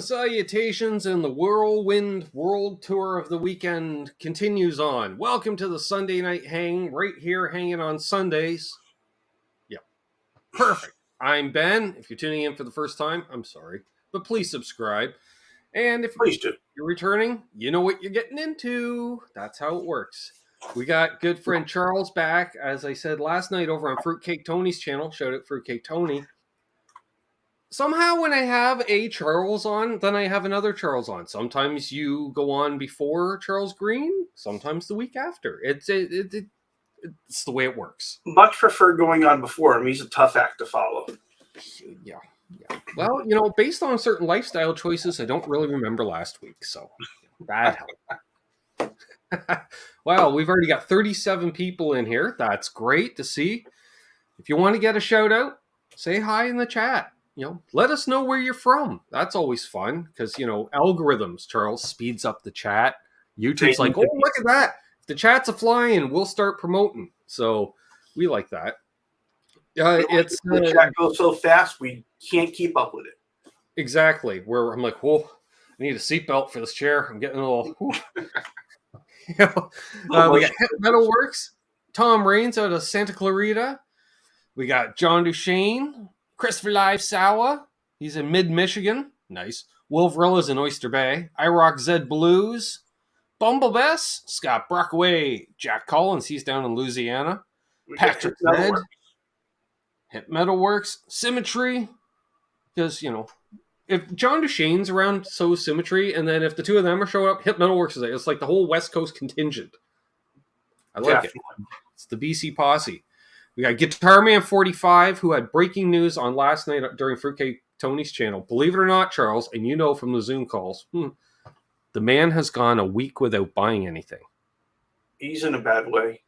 Greetings, salutations, and the whirlwind world tour of the weekend continues on. Welcome to the Sunday night hang, right here hanging on Sundays. Yep, perfect. I'm Ben. If you're tuning in for the first time, I'm sorry, but please subscribe. And if Please do. you're returning, you know what you're getting into. That's how it works. We got good friend Charles back, as I said last night over on Fruitcake Tony's channel. Shout out Fruitcake Tony. Somehow when I have a Charles on, then I have another Charles on. Sometimes you go on before Charles Green, sometimes the week after. It's the way it works. Much prefer going on before him. He's a tough act to follow. Yeah. Well, you know, based on certain lifestyle choices, I don't really remember last week, so that helped. Wow, we've already got 37 people in here. That's great to see. If you want to get a shout out, say hi in the chat. You know, let us know where you're from. That's always fun because, you know, algorithms, Charles, speeds up the chat. YouTube's like, oh, look at that. If the chat's a flying, we'll start promoting. So we like that. The chat goes so fast, we can't keep up with it. Exactly. Where I'm like, whoa, I need a seatbelt for this chair. I'm getting a little... You know, we got Hit Metal Works, Tom Raines out of Santa Clarita. We got John Duchesne, Christopher Live Sawa, he's in mid-Michigan. Nice. Will Vrilla's in Oyster Bay. I Rock Zed Blues. Bumblebess, Scott Brockway, Jack Collins, he's down in Louisiana. Patrick Zed, Hit Metal Works, Symmetry, because, you know, if John Duchesne's around, so Symmetry, and then if the two of them are showing up, Hit Metal Works is there. It's like the whole West Coast contingent. I like it. It's the BC posse. We got Guitar Man 45, who had breaking news on last night during Fruitcake Tony's channel. Believe it or not, Charles, and you know from the Zoom calls, the man has gone a week without buying anything. He's in a bad way.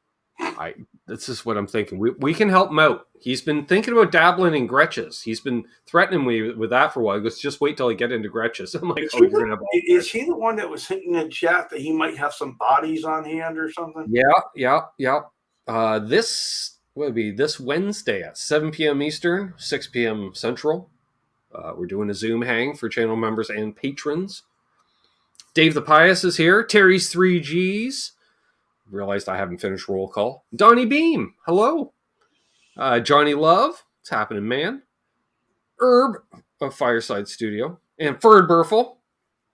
This is what I'm thinking. We can help him out. He's been thinking about dabbling in Gretches. He's been threatening me with that for a while. He goes, just wait till I get into Gretches. I'm like, is he the one that was hinting in chat that he might have some bodies on hand or something? Yeah. This would be this Wednesday at 7 p.m. Eastern, 6 p.m. Central. We're doing a Zoom hang for channel members and patrons. Dave the Pious is here. Terry's 3Gs. Realized I haven't finished roll call. Donnie Beam, hello. Johnny Love, what's happening, man? Herb of Fireside Studio. And Ferd Burfel,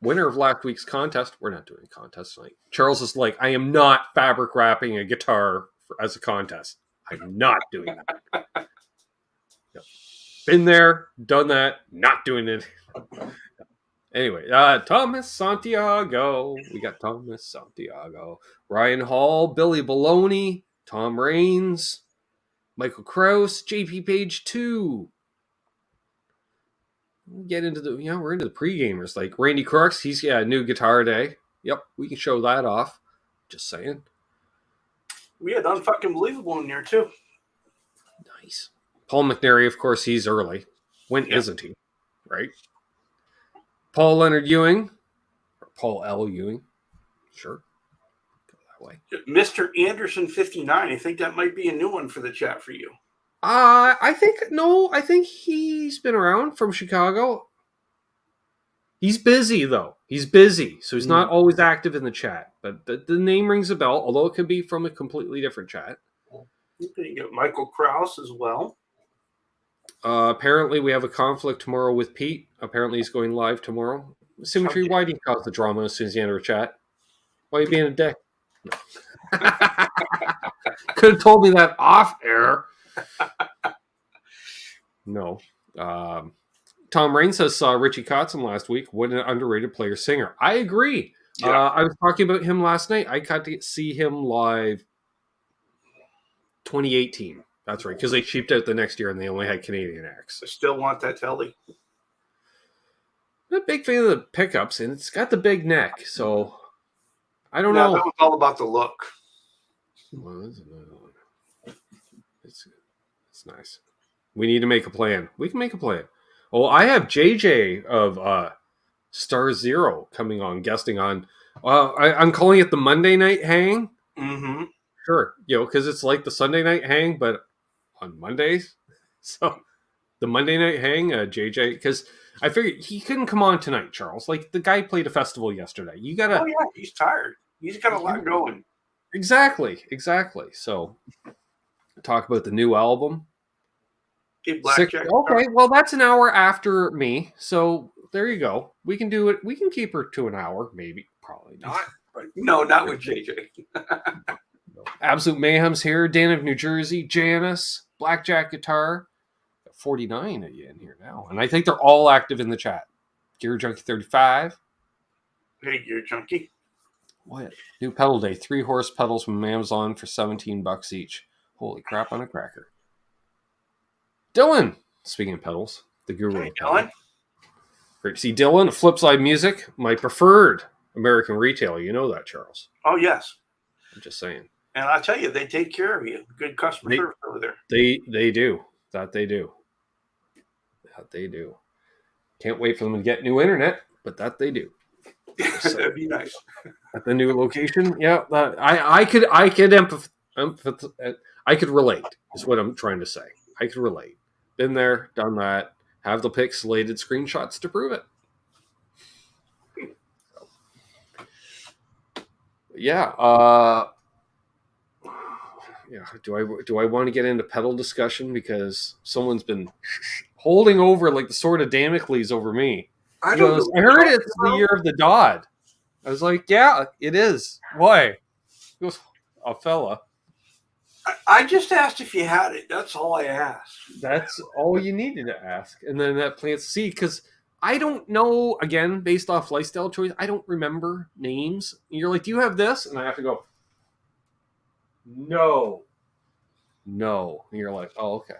winner of last week's contest. We're not doing a contest tonight. Charles is like, I am not fabric wrapping a guitar as a contest. I'm not doing that. Yep. Been there, done that, not doing it. Anyway, Thomas Santiago. We got Thomas Santiago. Ryan Hall, Billy Baloney, Tom Raines, Michael Krause, JP Page 2. We'll get into we're into the pre-gamers. Like Randy Crooks, he's got a new guitar day. Yep, we can show that off. Just saying. We had Unfucking Believable in there, too. Nice. Paul McNary, of course, he's early. When isn't he? Right? Paul Leonard Ewing. Or Paul L. Ewing. Sure. Go that way. Mr. Anderson 59. I think that might be a new one for the chat for you. I think he's been around from Chicago. He's busy, though. He's busy, so he's not always active in the chat. But the name rings a bell, although it could be from a completely different chat. You got Michael Krause as well. Apparently, we have a conflict tomorrow with Pete. Apparently, he's going live tomorrow. Symmetry, why do you cause the drama as soon as you enter a chat? Why are you being a dick? No. Could have told me that off air. No. Tom Raines saw Richie Kotzen last week. What an underrated player-singer. I agree. Yeah. I was talking about him last night. I got to see him live 2018. That's right, because they cheaped out the next year and they only had Canadian acts. I still want that telly. I'm a big fan of the pickups, and it's got the big neck, so I don't know. That was all about the look. Well, that's another one. It's nice. We need to make a plan. We can make a plan. Oh, I have JJ of Star Zero coming on, guesting on. I'm calling it the Monday night hang. Mm-hmm. Sure, because it's like the Sunday night hang, but on Mondays. So the Monday night hang, JJ, because I figured he couldn't come on tonight, Charles. Like, the guy played a festival yesterday. You gotta. Oh yeah, he's tired. He's got a lot going. Exactly. So, talk about the new album. Okay, well, that's an hour after me. So there you go. We can do it. We can keep her to an hour, maybe. Probably not. No, not with JJ. Absolute Mayhem's here. Dan of New Jersey. Janice. Blackjack Guitar. 49 of you in here now. And I think they're all active in the chat. Gear Junkie 35. Hey, Gear Junkie. What? New pedal day. 3-horse pedals from Amazon for $17 each. Holy crap on a cracker. Dylan. Speaking of pedals. The guru. Hey, Dylan. Great to see Dylan. Flipside Music. My preferred American retailer. You know that, Charles. Oh, yes. I'm just saying. And I'll tell you, they take care of you. Good customer service over there. They do. That they do. Can't wait for them to get new internet, but that they do. That'd be nice. At the new location, yeah. I could relate. Is what I'm trying to say. I could relate. Been there, done that. Have the pixelated screenshots to prove it. Yeah. Yeah. Do I want to get into pedal discussion because someone's been holding over like the sword of Damocles over me? I heard it's the year of the Dod. I was like, yeah, it is. Why? He goes, a fella. I just asked if you had it. That's all I asked. That's all you needed to ask. And then that plants seed because I don't know, again, based off lifestyle choice, I don't remember names. And you're like, do you have this? And I have to go, no. And you're like, oh, okay.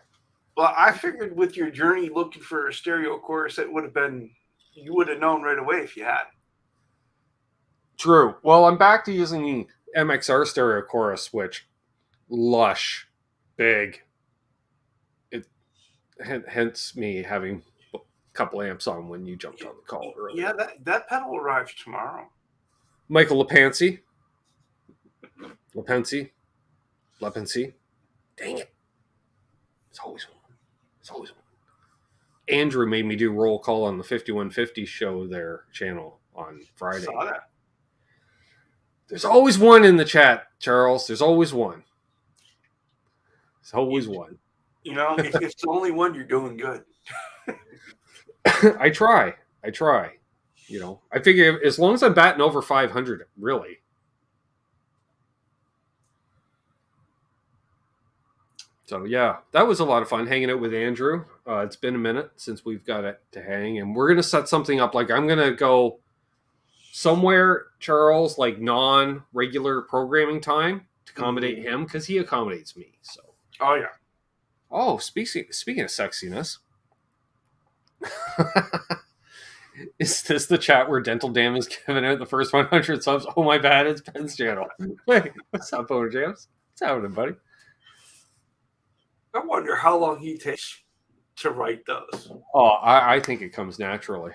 Well, I figured with your journey looking for a stereo chorus, it would have been, you would have known right away if you had. True. Well, I'm back to using the MXR stereo chorus, which lush, big. It hence me having a couple amps on when you jumped on the call earlier. Yeah, that pedal arrives tomorrow. Michael Lepancy. Dang it. It's always one. Andrew made me do roll call on the 5150 show, their channel on Friday. I saw that. There's always one in the chat, Charles. There's always one. There's always one. You know, if it's the only one, you're doing good. I try. You know, I figure as long as I'm batting over 500, really. So, yeah, that was a lot of fun hanging out with Andrew. It's been a minute since we've got it to hang, and we're going to set something up. Like, I'm going to go somewhere, Charles, like non-regular programming time to accommodate him because he accommodates me. So. Oh, yeah. Oh, speaking of sexiness. Is this the chat where Dental Dam is giving out the first 100 subs? Oh, my bad. It's Ben's channel. Hey, what's up, Owner Jams? What's happening, buddy? I wonder how long he takes to write those. Oh, I think it comes naturally.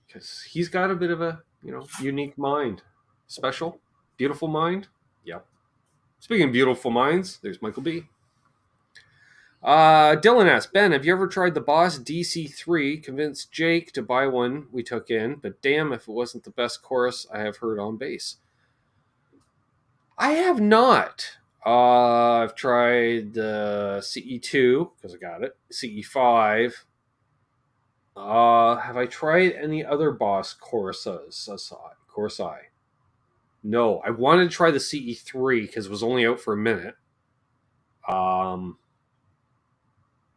Because he's got a bit of a, unique mind. Special, beautiful mind. Yep. Speaking of beautiful minds, there's Michael B. Dylan asked, Ben, have you ever tried the Boss DC3? Convinced Jake to buy one we took in, but damn if it wasn't the best chorus I have heard on bass. I have not. I've tried the CE2 because I got it. CE5. Have I tried any other Boss Corsi? No, I wanted to try the CE3 because it was only out for a minute. I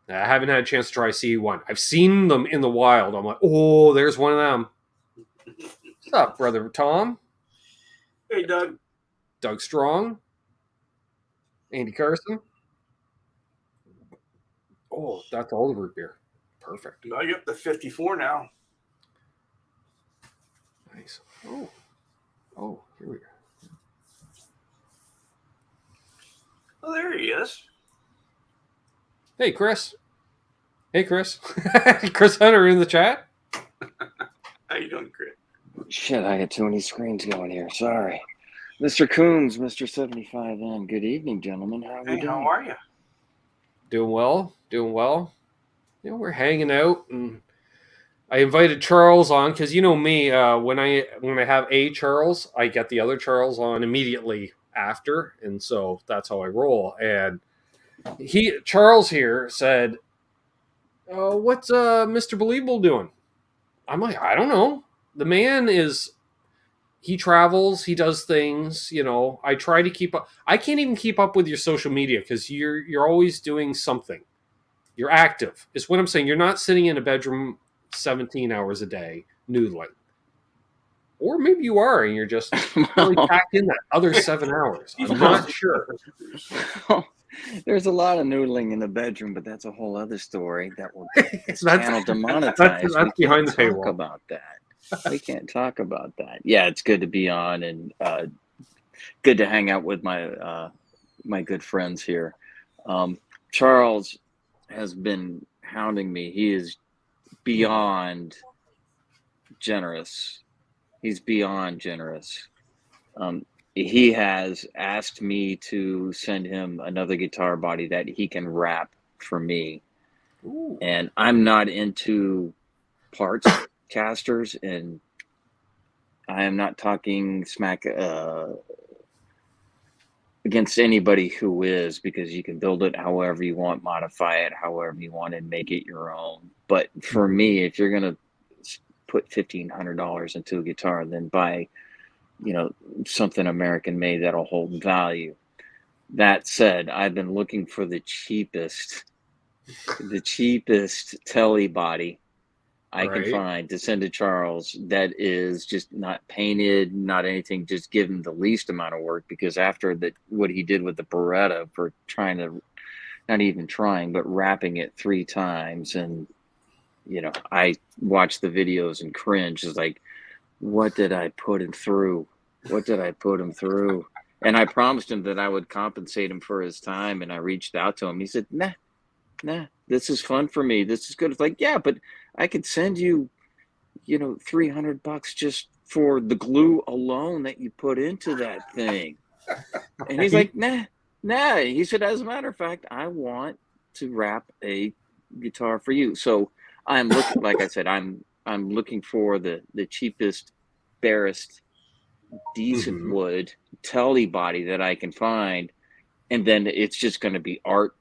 haven't had a chance to try CE1. I've seen them in the wild. I'm like, oh, there's one of them. What's up, brother Tom? Hey, Doug. Doug Strong. Andy Carson. Oh, that's all the root beer. Perfect. I get the 54 now. Nice. Oh, here we go. Oh, there he is. Hey, Chris. Chris Hunter in the chat. How you doing, Chris? Shit, I got too many screens going here. Sorry. Mr. Coombs, Mr. 75N. Good evening, gentlemen. How are we doing? How are you? Doing well. We're hanging out, and I invited Charles on because you know me. When I have a Charles, I get the other Charles on immediately after, and so that's how I roll. And Charles here said, "What's Mr. Believable doing?" I'm like, I don't know. The man is. He travels. He does things. You know, I try to keep up. I can't even keep up with your social media because you're always doing something. You're active. Is what I'm saying. You're not sitting in a bedroom 17 hours a day noodling. Or maybe you are, and you're just really packed in that other 7 hours. I'm not sure. There's a lot of noodling in the bedroom, but that's a whole other story that will get this channel demonetized. That's behind the paywall. About that. We can't talk about that. Yeah, it's good to be on and good to hang out with my my good friends here. Charles has been hounding me. He is beyond generous. He's beyond generous. He has asked me to send him another guitar body that he can wrap for me. Ooh. And I'm not into parts casters, and I am not talking smack against anybody who is, because you can build it however you want, modify it however you want, and make it your own. But for me, if you're going to put $1,500 into a guitar, then buy, you know, something American made that'll hold value. That said, I've been looking for the cheapest telly body I can find to send to Charles that is just not painted, not anything, just give him the least amount of work, because after what he did with the Beretta for trying to, not even trying, but wrapping it 3 times, and you know, I watched the videos and cringe. It's like, what did I put him through? What did I put him through? And I promised him that I would compensate him for his time, and I reached out to him. He said, nah, this is fun for me. This is good. It's like, yeah, but I could send you, you know, $300 just for the glue alone that you put into that thing. And he's like, nah. He said, as a matter of fact, I want to wrap a guitar for you. So I'm looking, like I said, I'm looking for the cheapest, barest, decent wood telly body that I can find. And then it's just going to be art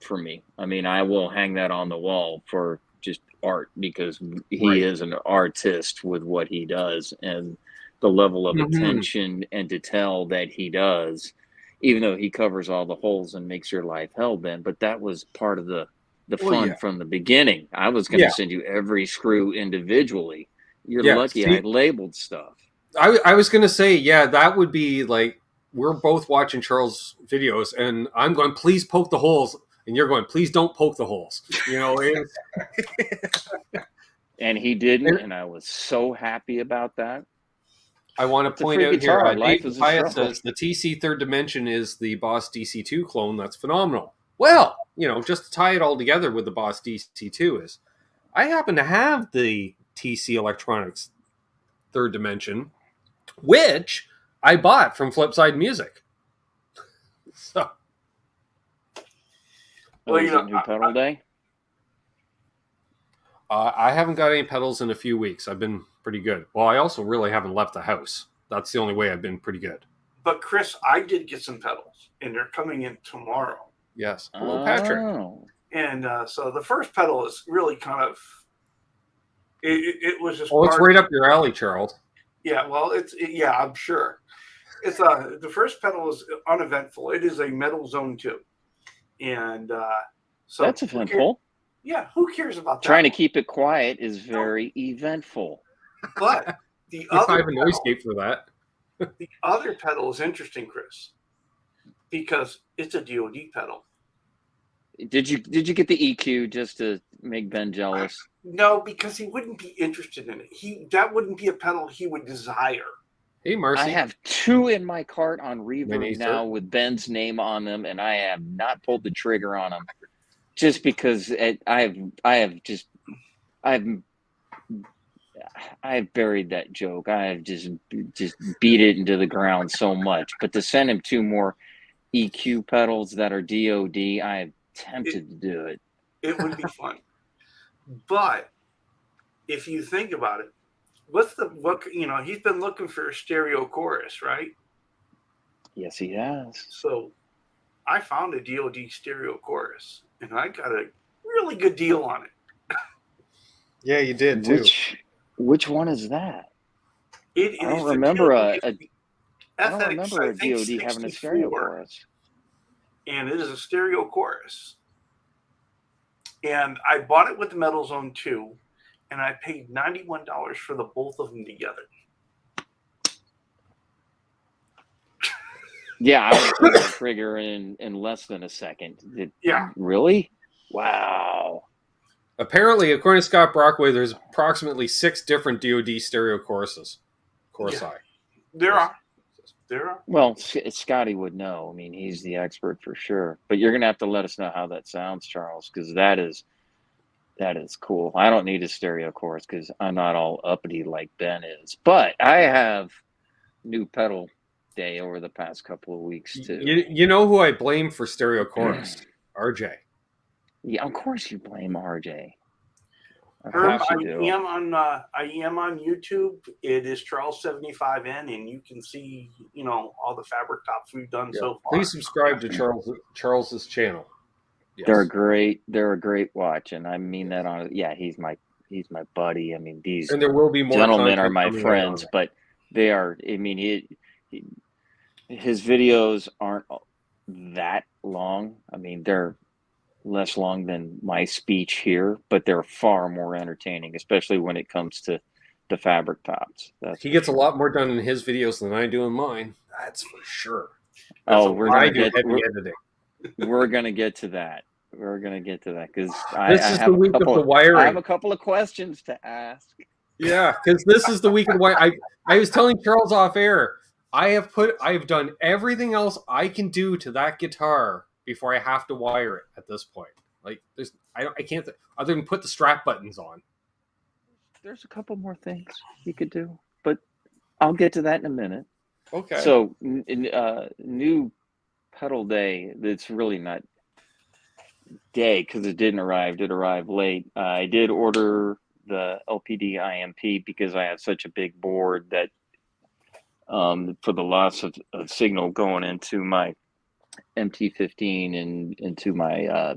for me. I mean, I will hang that on the wall for just art, because he is an artist with what he does, and the level of attention and detail that he does, even though he covers all the holes and makes your life hell, Ben. But that was part of the fun from the beginning. I was going to send you every screw individually. You're lucky I labeled stuff. I was going to say, that would be like, we're both watching Charles' videos, and I'm going, please poke the holes. And you're going, please don't poke the holes. You know, and he didn't, and I was so happy about that. I want to point out here, Dave Pyatt says the TC Third Dimension is the Boss DC2 clone. That's phenomenal. Well, you know, just to tie it all together with the Boss DC2 is, I happen to have the TC Electronics Third Dimension, which I bought from Flipside Music. So. Well, you know, new pedal day? I haven't got any pedals in a few weeks. I've been pretty good. Well, I also really haven't left the house. That's the only way I've been pretty good. But Chris, I did get some pedals, and they're coming in tomorrow. Yes. Hello, Patrick. And so the first pedal is really kind of, it was just. Oh, it's right up your alley, Charles. Yeah, well, I'm sure. It's the first pedal is uneventful. It is a Metal Zone 2. And so that's eventful. Who cares about that? Trying to keep it quiet is very eventful. But the other, I have a noise gate for that. The other pedal is interesting, Chris, because it's a DoD pedal. Did you get the EQ just to make Ben jealous? No, because he wouldn't be interested in it. That wouldn't be a pedal he would desire. Hey, Marcy. I have 2 in my cart on Reverb now with Ben's name on them, and I have not pulled the trigger on them, just because I've buried that joke. I have just beat it into the ground so much. But to send him 2 more EQ pedals that are DoD, I am tempted to do it. It would be fun, but if you think about it, what he's been looking for a stereo chorus, right? Yes, he has. So I found a DoD stereo chorus, and I got a really good deal on it. Yeah, you did too. Which one is that? I don't remember a DoD DoD having a stereo chorus. And it is a stereo chorus. And I bought it with the Metal Zone 2, and I paid $91 for the both of them together. Yeah, I would pull the trigger in less than a second. Really? Wow. Apparently, according to Scott Brockway, there's approximately 6 different DoD stereo choruses. Yeah. There are. Well, Scotty would know. I mean, he's the expert for sure. But you're going to have to let us know how that sounds, Charles, because that is cool. I don't need a stereo chorus because I'm not all uppity like Ben is. But I have new pedal day over the past couple of weeks, too. You know who I blame for stereo chorus? RJ. Yeah, of course you blame RJ. I am on YouTube. It is Charles75N, and you can see, all the fabric tops we've done so far. Please subscribe to Charles's channel. Yes. They're great. They're a great watch, and I mean that on. Yeah, he's my buddy. I mean, these and there will be more gentlemen are my friends, but they are. I mean, his videos aren't that long. I mean, they're less long than my speech here, but they're far more entertaining, especially when it comes to the fabric tops. He gets a lot more done in his videos than I do in mine. That's for sure. We're gonna get editing. We're gonna get to that. We're gonna get to that because I have a couple of questions to ask. Yeah, because this is the week of the wiring. I was telling Charles off air. I've done everything else I can do to that guitar before I have to wire it at this point. Like I can't other than put the strap buttons on. There's a couple more things you could do, but I'll get to that in a minute. Okay. So new pedal day. That's really not day because it didn't arrive. It arrived late. I did order the LPD IMP because I have such a big board that for the loss of signal going into my MT15 and into my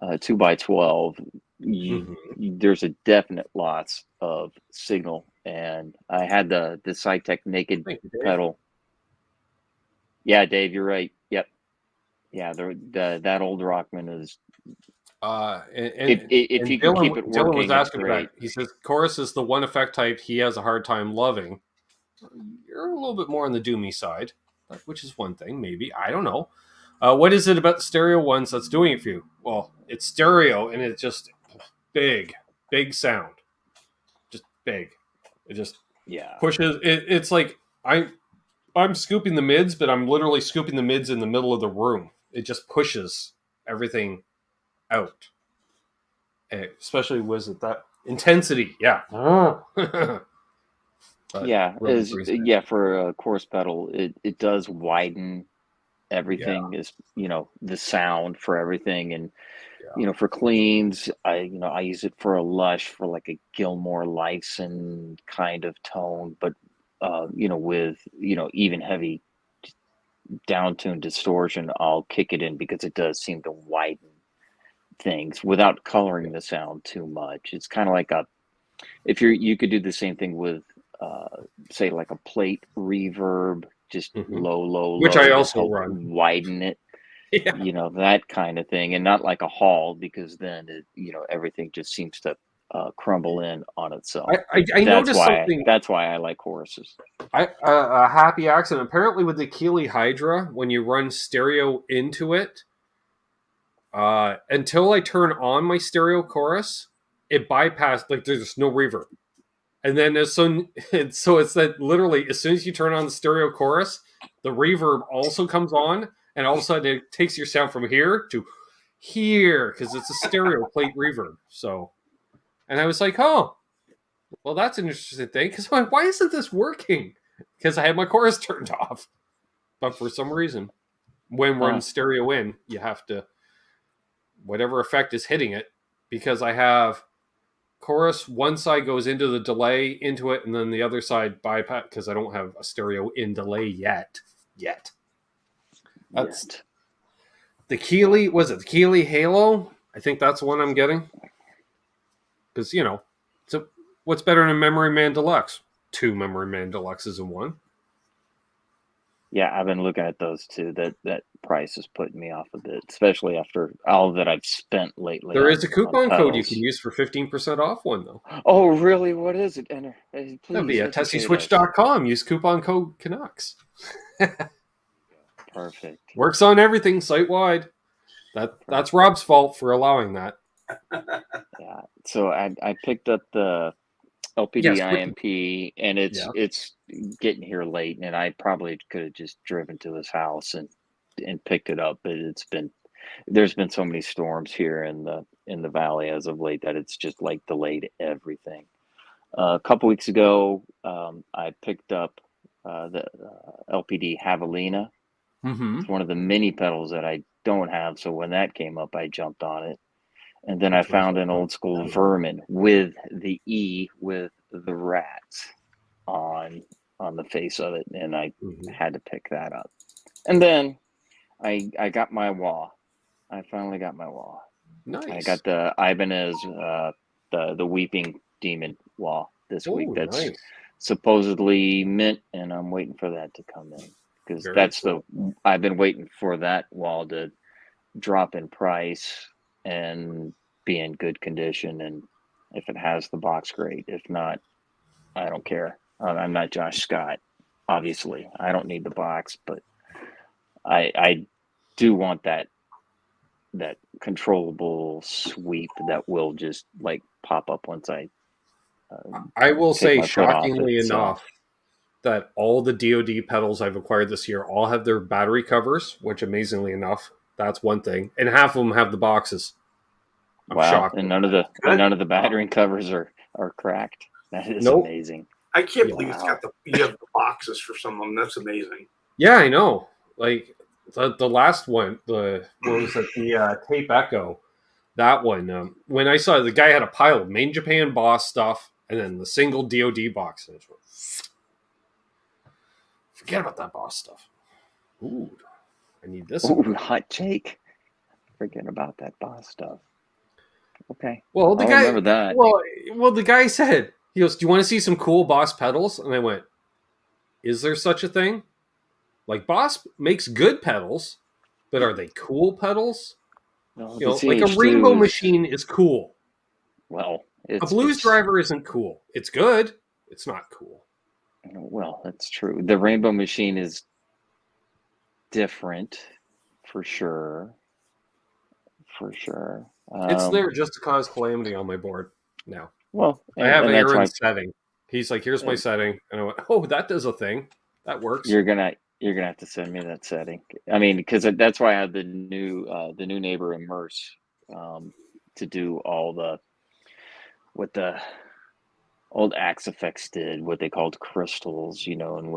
2x12, there's a definite loss of signal, and I had the Cytec Naked pedal. Yeah, Dave, you're right. Yep. Yeah, that old Rockman is. If you can keep it working, Dylan was asking about it. He says chorus is the one effect type he has a hard time loving. You're a little bit more on the doomy side, which is one thing, maybe. I don't know. What is it about the stereo ones that's doing it for you? Well, it's stereo, and it's just big sound. Just big. It just pushes. It's like I'm scooping the mids, but I'm literally scooping the mids in the middle of the room. It just pushes everything out. Especially was it that intensity? Yeah. For a chorus pedal, it does widen everything. Is the sound for everything, and for cleans, I use it for a lush, for like a Gilmore Lyson kind of tone, but with even heavy down-tuned distortion, I'll kick it in because it does seem to widen things without coloring the sound too much. It's kind of like if you could do the same thing with say like a plate reverb, just low, which I also run, widen it, that kind of thing, and not like a Hall, because then everything just seems to crumble in on itself. I noticed something. That's why I like choruses. A happy accident. Apparently, with the Keeley Hydra, when you run stereo into it, until I turn on my stereo chorus, it bypassed, like there's no reverb. And then it's that literally as soon as you turn on the stereo chorus, the reverb also comes on, and all of a sudden it takes your sound from here to here because it's a stereo plate reverb. So, and I was like, oh, well, that's an interesting thing, because I'm like, why isn't this working? Because I had my chorus turned off. But for some reason, when we're in stereo in, you have to, whatever effect is hitting it, because I have chorus. One side goes into the delay into it, and then the other side bypass because I don't have a stereo in delay yet. That's the Keeley. Was it the Keeley Halo? I think that's the one I'm getting. Because, so what's better than a Memory Man Deluxe? 2 Memory Man Deluxes in one. Yeah, I've been looking at those too. That price is putting me off a bit, especially after all that I've spent lately. There is a coupon code you can use for 15% off one, though. Oh, really? What is it? Enter. Please, that'd be at TesiSwitch.com. Use coupon code Canucks. Perfect. Works on everything site-wide. That's Rob's fault for allowing that. Yeah. So I picked up the LPD IMP, and it's getting here late, and I probably could have just driven to his house and picked it up, but there's been so many storms here in the valley as of late that it's just like delayed everything. A couple weeks ago, I picked up the LPD Javelina. Mm-hmm. It's one of the mini pedals that I don't have, so when that came up, I jumped on it. And then I found an old school Vermin with the E with the rats on the face of it, and I had to pick that up. And then I got my wah. I finally got my wah. Nice. I got the Ibanez, the Weeping Demon wah this week. That's supposedly mint, and I'm waiting for that to come in because I've been waiting for that wall to drop in price and be in good condition, and if it has the box, great. If not, I don't care. I'm not Josh Scott, obviously. I don't need the box, but I do want that controllable sweep that will just like pop up once I will say, shockingly enough, that all the DoD pedals I've acquired this year all have their battery covers, which amazingly enough, that's one thing, and half of them have the boxes. I'm shocked. And none of the battery covers are cracked. That is amazing. I can't believe you have the boxes for some of them. That's amazing. Yeah, I know. Like the last one, what was it? The Tape Echo. That one. When I saw it, the guy had a pile of Made in Japan Boss stuff, and then the single DoD box. And forget about that Boss stuff. Ooh, I need this. Ooh, hot Jake. Forget about that Boss stuff. Okay. Well, the guy remember that. Well, the guy said, he goes, "Do you want to see some cool Boss pedals?" And I went, "Is there such a thing? Like, Boss makes good pedals, but are they cool pedals? No, like a Rainbow Machine is cool. Well, a Blues Driver isn't cool. It's good. It's not cool. Well, that's true. The Rainbow Machine is different, for sure. For sure. It's there just to cause calamity on my board now. Well, I have Aaron's setting. He's like, "Here's my setting," and I went, "Oh, that does a thing. That works." You're gonna have to send me that setting. I mean, because that's why I have the new neighbor Immerse to do all what the old Axe Effects did, what they called crystals, and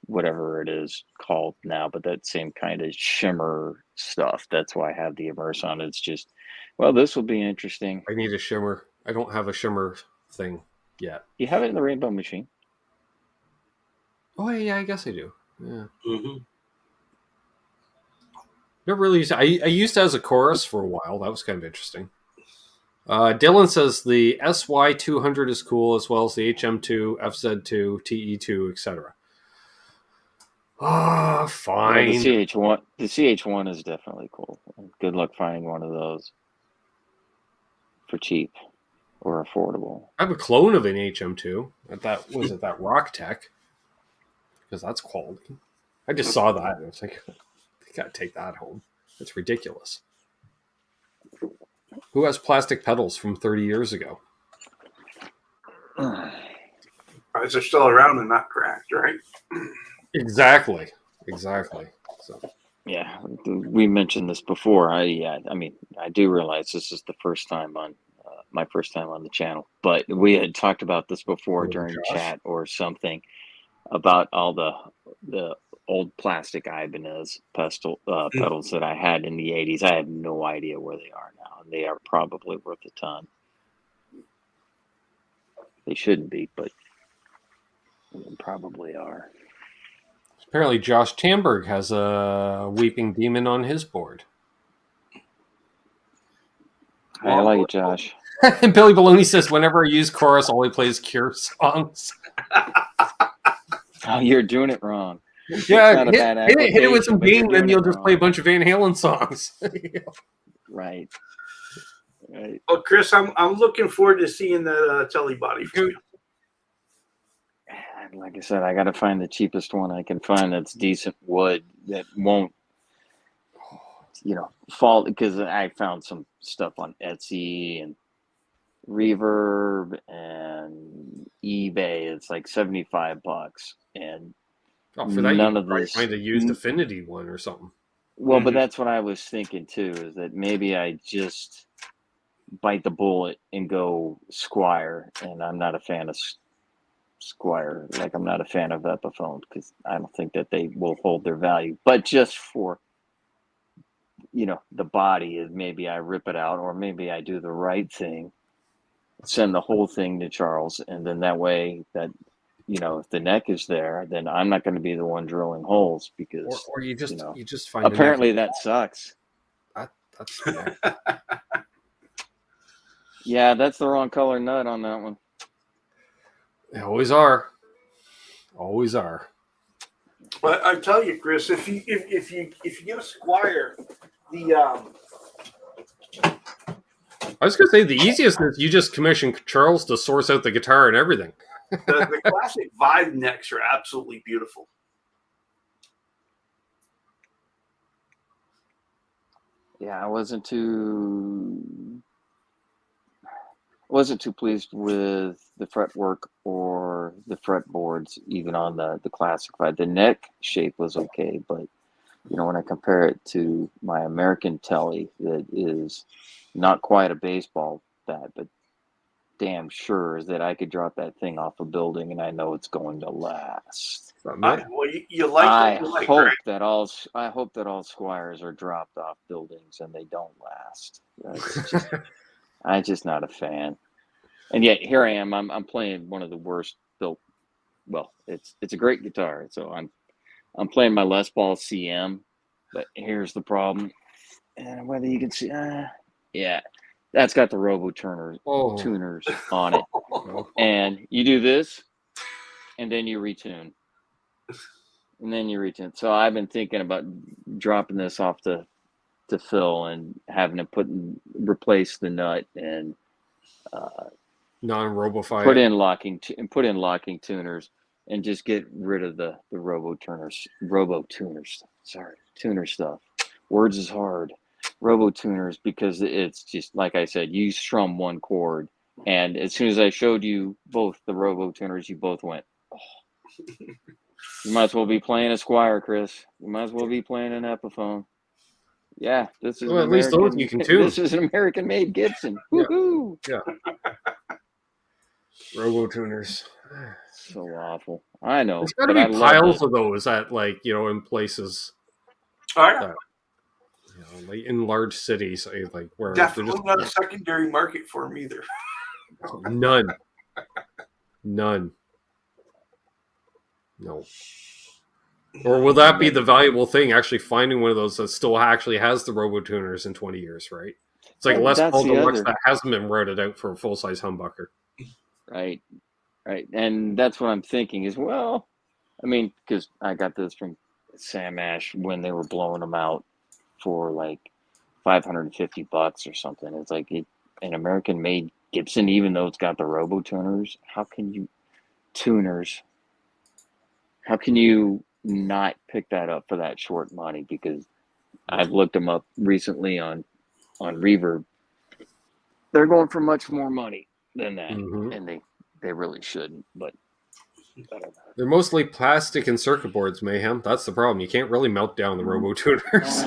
whatever it is called now, but that same kind of shimmer stuff. That's why I have the Immerse on. It's just, well, this will be interesting. I need a shimmer. I don't have a shimmer thing yet. You have it in the Rainbow Machine. Oh yeah, I guess I do. Yeah. Mm-hmm. Never really used it. I used it as a chorus for a while. That was kind of interesting. Dylan says the SY200 is cool, as well as the HM2, FZ2, TE2, etc. Fine. Yeah, the CH1 is definitely cool. Good luck finding one of those for cheap or affordable. I have a clone of an HM2. That Rock Tech, because that's quality. I just saw that and I was like, I gotta take that home. It's ridiculous. Who has plastic pedals from 30 years ago? They're still around and not cracked, right? Exactly. So yeah, we mentioned this before. I mean, I do realize this is the first time on my first time on the channel, but we had talked about this before during chat or something about all the old plastic Ibanez pedals that I had in the 80s. I have no idea where they are now. They are probably worth a ton. They shouldn't be, but they probably are. Apparently, Josh Tamberg has a Weeping Demon on his board. I like it, Josh. And Billy Baloney says, whenever I use chorus, all he plays Cure songs. Oh, you're doing it wrong. Yeah, hit it with some gain, then you'll just play a bunch of Van Halen songs. Right. Well, Chris, I'm looking forward to seeing the telly body for you. Like I said, I got to find the cheapest one I can find that's decent wood that won't, fall, because I found some stuff on Etsy and Reverb and eBay. It's like $75, and for that, none of this. Find a used Affinity one or something. Well, but that's what I was thinking too. Is that maybe I just bite the bullet and go Squire, and I'm not a fan of Squire. Like, I'm not a fan of Epiphone because I don't think that they will hold their value. But just for the body, is maybe I rip it out, or maybe I do the right thing, send the whole thing to Charles, and then that way that if the neck is there, then I'm not going to be the one drilling holes, because or you just find apparently that sucks. That's fair. Yeah, that's the wrong color nut on that one. They always are. Always are. But I tell you, Chris, if you get a Squire, I was gonna say the easiest is you just commission Charles to source out the guitar and everything. the classic Vibe necks are absolutely beautiful. Yeah, I wasn't too pleased with the fretwork or the fretboards, even on the classic Vibe. The neck shape was okay, but when I compare it to my American telly, that is not quite a baseball bat, but damn sure is that I could drop that thing off a building and I know it's going to last. I hope that all Squires are dropped off buildings and they don't last. I'm just not a fan. And yet here I am. I'm playing one of the worst built. Well, it's a great guitar, so I'm playing my Les Paul CM, but here's the problem. And whether you can see, yeah, that's got the Robo tuners on it. And you do this, and then you retune. So I've been thinking about dropping this off to Phil and having to replace the nut and non-robify, put in locking tuners, and just get rid of the tuner stuff. Words is hard. Robo tuners, because it's just like I said, you strum one chord, and as soon as I showed you both the Robo tuners, you both went, oh. You might as well be playing a Squire, Chris. You might as well be playing an Epiphone. Yeah, this is at least those you can tune. This is an American-made Gibson. Woohoo! Yeah. Robo tuners. So awful. I know. There's got to be piles of those at in places. That, like in large cities, like where definitely not a secondary market for them either. None. No. Or will that be the valuable thing? Actually, finding one of those that still actually has the Robo tuners in 20 years, right? It's like Les Paul Deluxe that hasn't been routed out for a full size humbucker. Right. And that's what I'm thinking is, well, I mean, because I got this from Sam Ash when they were blowing them out for like $550 or something. It's like an American-made Gibson, even though it's got the Robo tuners. How can you not pick that up for that short money? Because I've looked them up recently on Reverb. They're going for much more money than that, and they really shouldn't. But I don't know. They're mostly plastic and circuit boards, Mayhem. That's the problem. You can't really melt down the Robo tuners.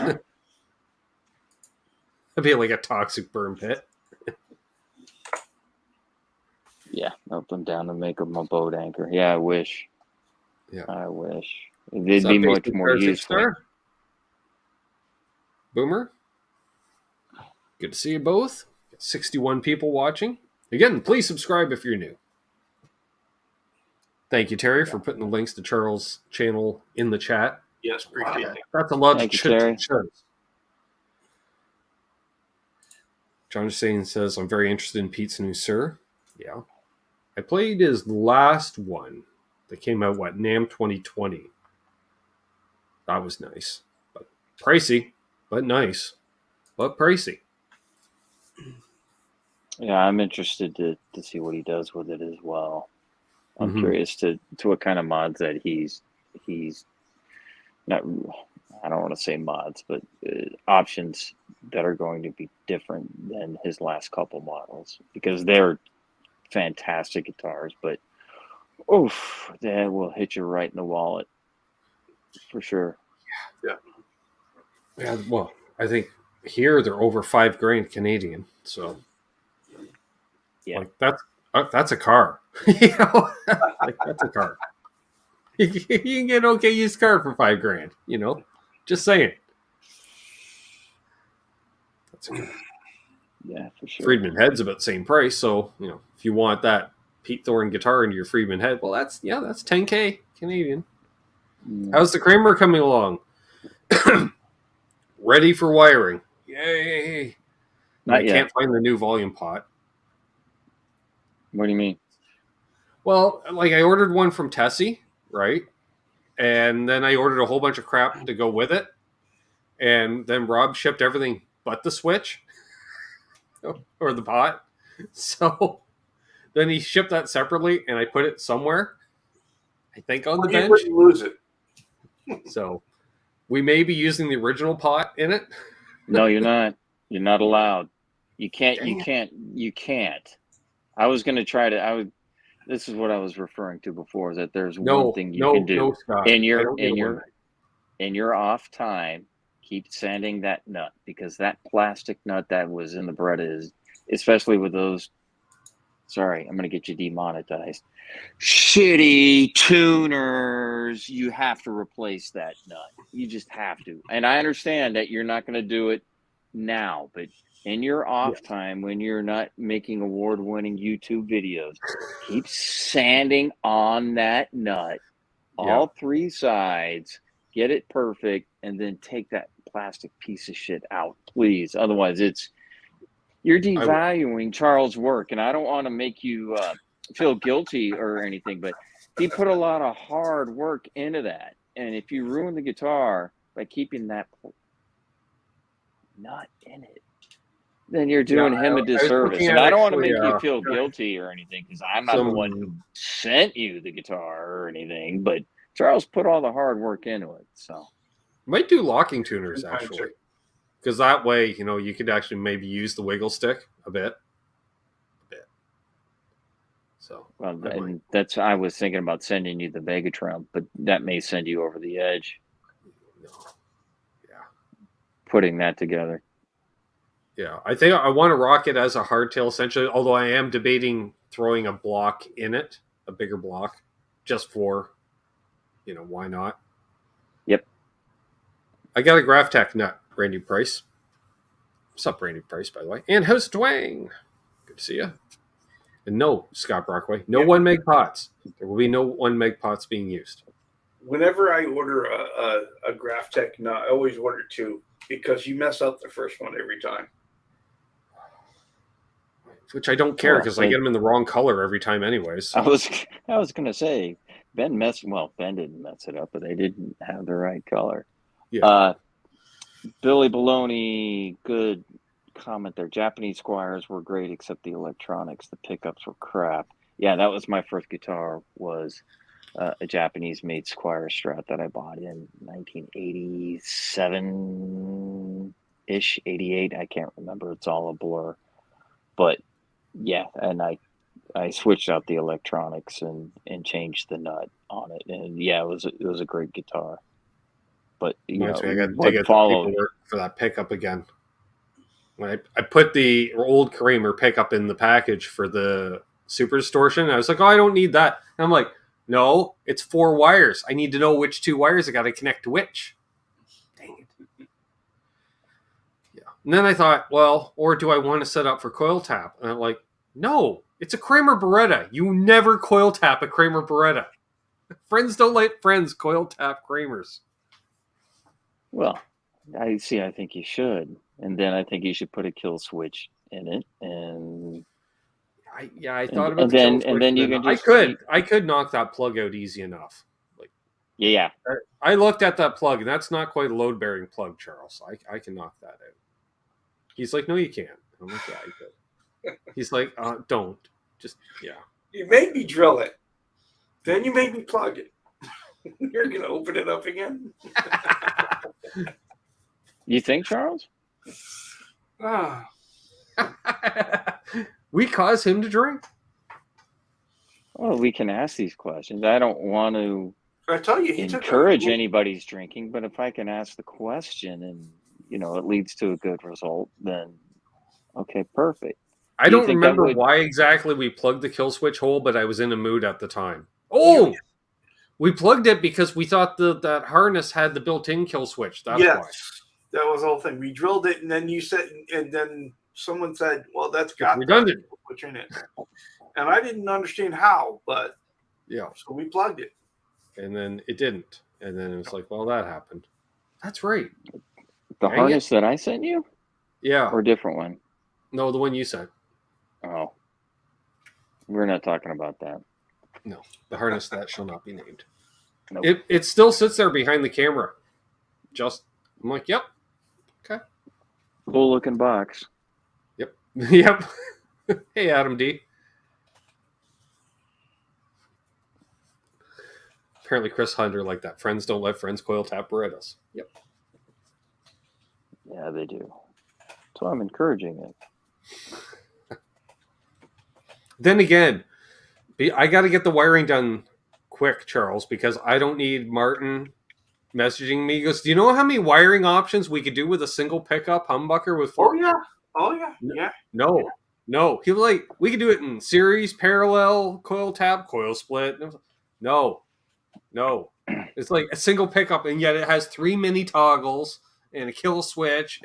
That'd be like a toxic burn pit. Yeah, melt them down to make them a boat anchor. Yeah, I wish. Yeah, I wish. They'd be much more useful. Boomer, good to see you both. 61 people watching. Again, please subscribe if you're new. Thank you, Terry, for putting the links to Charles' channel in the chat. Yes, appreciate it. That's a lot Thank to you, Terry. John Shane says, I'm very interested in Pete's new Sir. Yeah. I played his last one that came out, NAMM 2020. That was nice. But pricey, but nice. But pricey. Yeah, I'm interested to see what he does with it as well. I'm curious to what kind of mods that he's not. I don't want to say mods, but options that are going to be different than his last couple models, because they're fantastic guitars. But oof, that will hit you right in the wallet for sure. Yeah. Well, I think here they're over $5,000 Canadian. So yeah, that's a car. You know, that's a car. You can get an okay used car for $5,000. You know, just saying. That's a car. Yeah, for sure. Friedman Head's about the same price. So if you want that Pete Thorne guitar into your Friedman Head, well, that's $10,000 Canadian. How's the Kramer coming along? Ready for wiring. Yay. I can't find the new volume pot. What do you mean? Well, I ordered one from Tesi, right? And then I ordered a whole bunch of crap to go with it. And then Rob shipped everything but the switch or the pot. So then he shipped that separately and I put it somewhere. I think on the bench. You lose it. So we may be using the original pot in it. No, you're not. You're not allowed. You can't. I was going to try to. This is what I was referring to before. Is that there's one thing you can do no, Scott, in your off time. Keep sanding that nut, because that plastic nut that was in the Beretta is, especially with those. Sorry, I'm going to get you demonetized. Shitty tuners. You have to replace that nut. You just have to. And I understand that you're not going to do it now, but in your off time, when you're not making award-winning YouTube videos, keep sanding on that nut, all three sides, get it perfect, and then take that plastic piece of shit out, please. Otherwise, you're devaluing Charles' work, and I don't want to make you feel guilty or anything, but he put a lot of hard work into that. And if you ruin the guitar by keeping that nut in it, then you're doing him a disservice. And I don't want to make you feel guilty or anything, because I'm not the one who sent you the guitar or anything, but Charles put all the hard work into it. So might do locking tuners, actually. Because that way, you could actually maybe use the wiggle stick a bit. So, and I was thinking about sending you the Vegatron, but that may send you over the edge. No. Yeah. Putting that together. Yeah, I think I want to rock it as a hardtail, essentially, although I am debating throwing a block in it, a bigger block, just for, why not? Yep. I got a Graphtec nut, brand new price. What's up, brand new price, by the way? And how's Dwang? Good to see you. And no, Scott Brockway, no 1 meg pots. There will be no 1 meg pots being used. Whenever I order a Graphtec nut, I always order 2, because you mess up the first one every time. Which I don't care, because I get them in the wrong color every time anyways. So. I was going to say, Ben didn't mess it up, but they didn't have the right color. Yeah. Billy Baloney, good comment there. Japanese Squires were great, except the electronics. The pickups were crap. Yeah, that was my first guitar, was a Japanese-made Squire Strat that I bought in 1987-ish, 88. I can't remember. It's all a blur. But, yeah, and I switched out the electronics and changed the nut on it. And, yeah, it was a great guitar. But, I got to dig out paperwork for that pickup again. When I put the old Kramer pickup in the package for the Super Distortion, I was like, oh, I don't need that. And I'm like, no, it's 4 wires. I need to know which 2 wires I got to connect to which. Dang it. Yeah. And then I thought, well, or do I want to set up for coil tap? And I'm like, no, it's a Kramer Beretta. You never coil tap a Kramer Beretta. Friends don't like friends. Coil tap Kramers. Well, I think you should, and then I think you should put a kill switch in it, and I thought about and then you can just I could knock that plug out easy enough. Like, yeah. I looked at that plug, and that's not quite a load bearing plug, Charles. I can knock that out. He's like, no, you can't. I'm like, yeah, you could. He's like, don't. Just, yeah. You made me drill it. Then you made me plug it. You're going to open it up again? You think, Charles? We cause him to drink? Well, we can ask these questions. I don't want to I tell you, encourage anybody's drinking, but if I can ask the question and, it leads to a good result, then okay, perfect. I don't remember why exactly we plugged the kill switch hole, but I was in a mood at the time. Oh! We plugged it because we thought that harness had the built-in kill switch. That's why. That was the whole thing. We drilled it, and then you said, and then someone said, "Well, that's got redundant switch in it," and I didn't understand how, but yeah, so we plugged it, and then it didn't, and then it was like, well, that happened. That's right. The harness that I sent you, or a different one? No, the one you sent. Oh, we're not talking about that. No, the harness that shall not be named. Nope. It still sits there behind the camera. I'm like, yep. Okay. Cool looking box. Yep. Yep. Hey, Adam D. Apparently Chris Hunter like that. Friends don't let friends coil tap Berettas. Yep. Yeah, they do. So I'm encouraging it. Then again, I got to get the wiring done quick, Charles, because I don't need Martin messaging me. He goes, do you know how many wiring options we could do with a single pickup humbucker with four? Oh yeah. No. He was like, we could do it in series, parallel, coil tap, coil split. No. It's like a single pickup, and yet it has 3 mini toggles and a kill switch.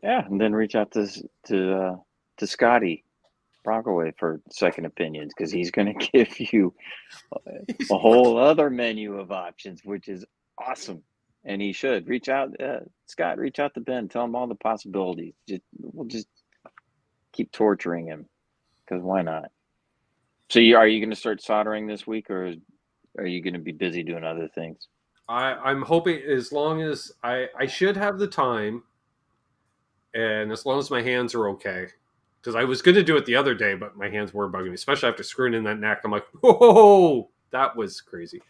Yeah, and then reach out to Scotty Brockway for second opinions, because he's going to give you a whole other menu of options, which is awesome. And he should reach out, Scott. Reach out to Ben. Tell him all the possibilities. We'll just keep torturing him, because why not? So, are you going to start soldering this week, or are you going to be busy doing other things? I'm hoping, as long as I should have the time, and as long as my hands are okay. Because I was going to do it the other day, but my hands were bugging me, especially after screwing in that neck. I'm like, whoa, that was crazy.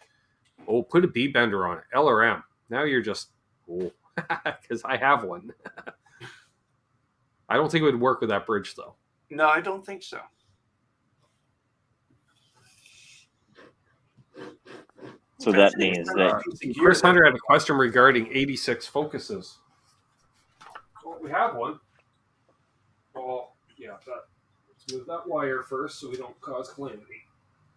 Oh, put a B bender on it. L or M. Now you're just, because I have one. I don't think it would work with that bridge, though. No, I don't think so. So that means that Chris Hunter had a question regarding 86 focuses. Well, we have one. Oh, yeah. Let's move that wire first so we don't cause calamity.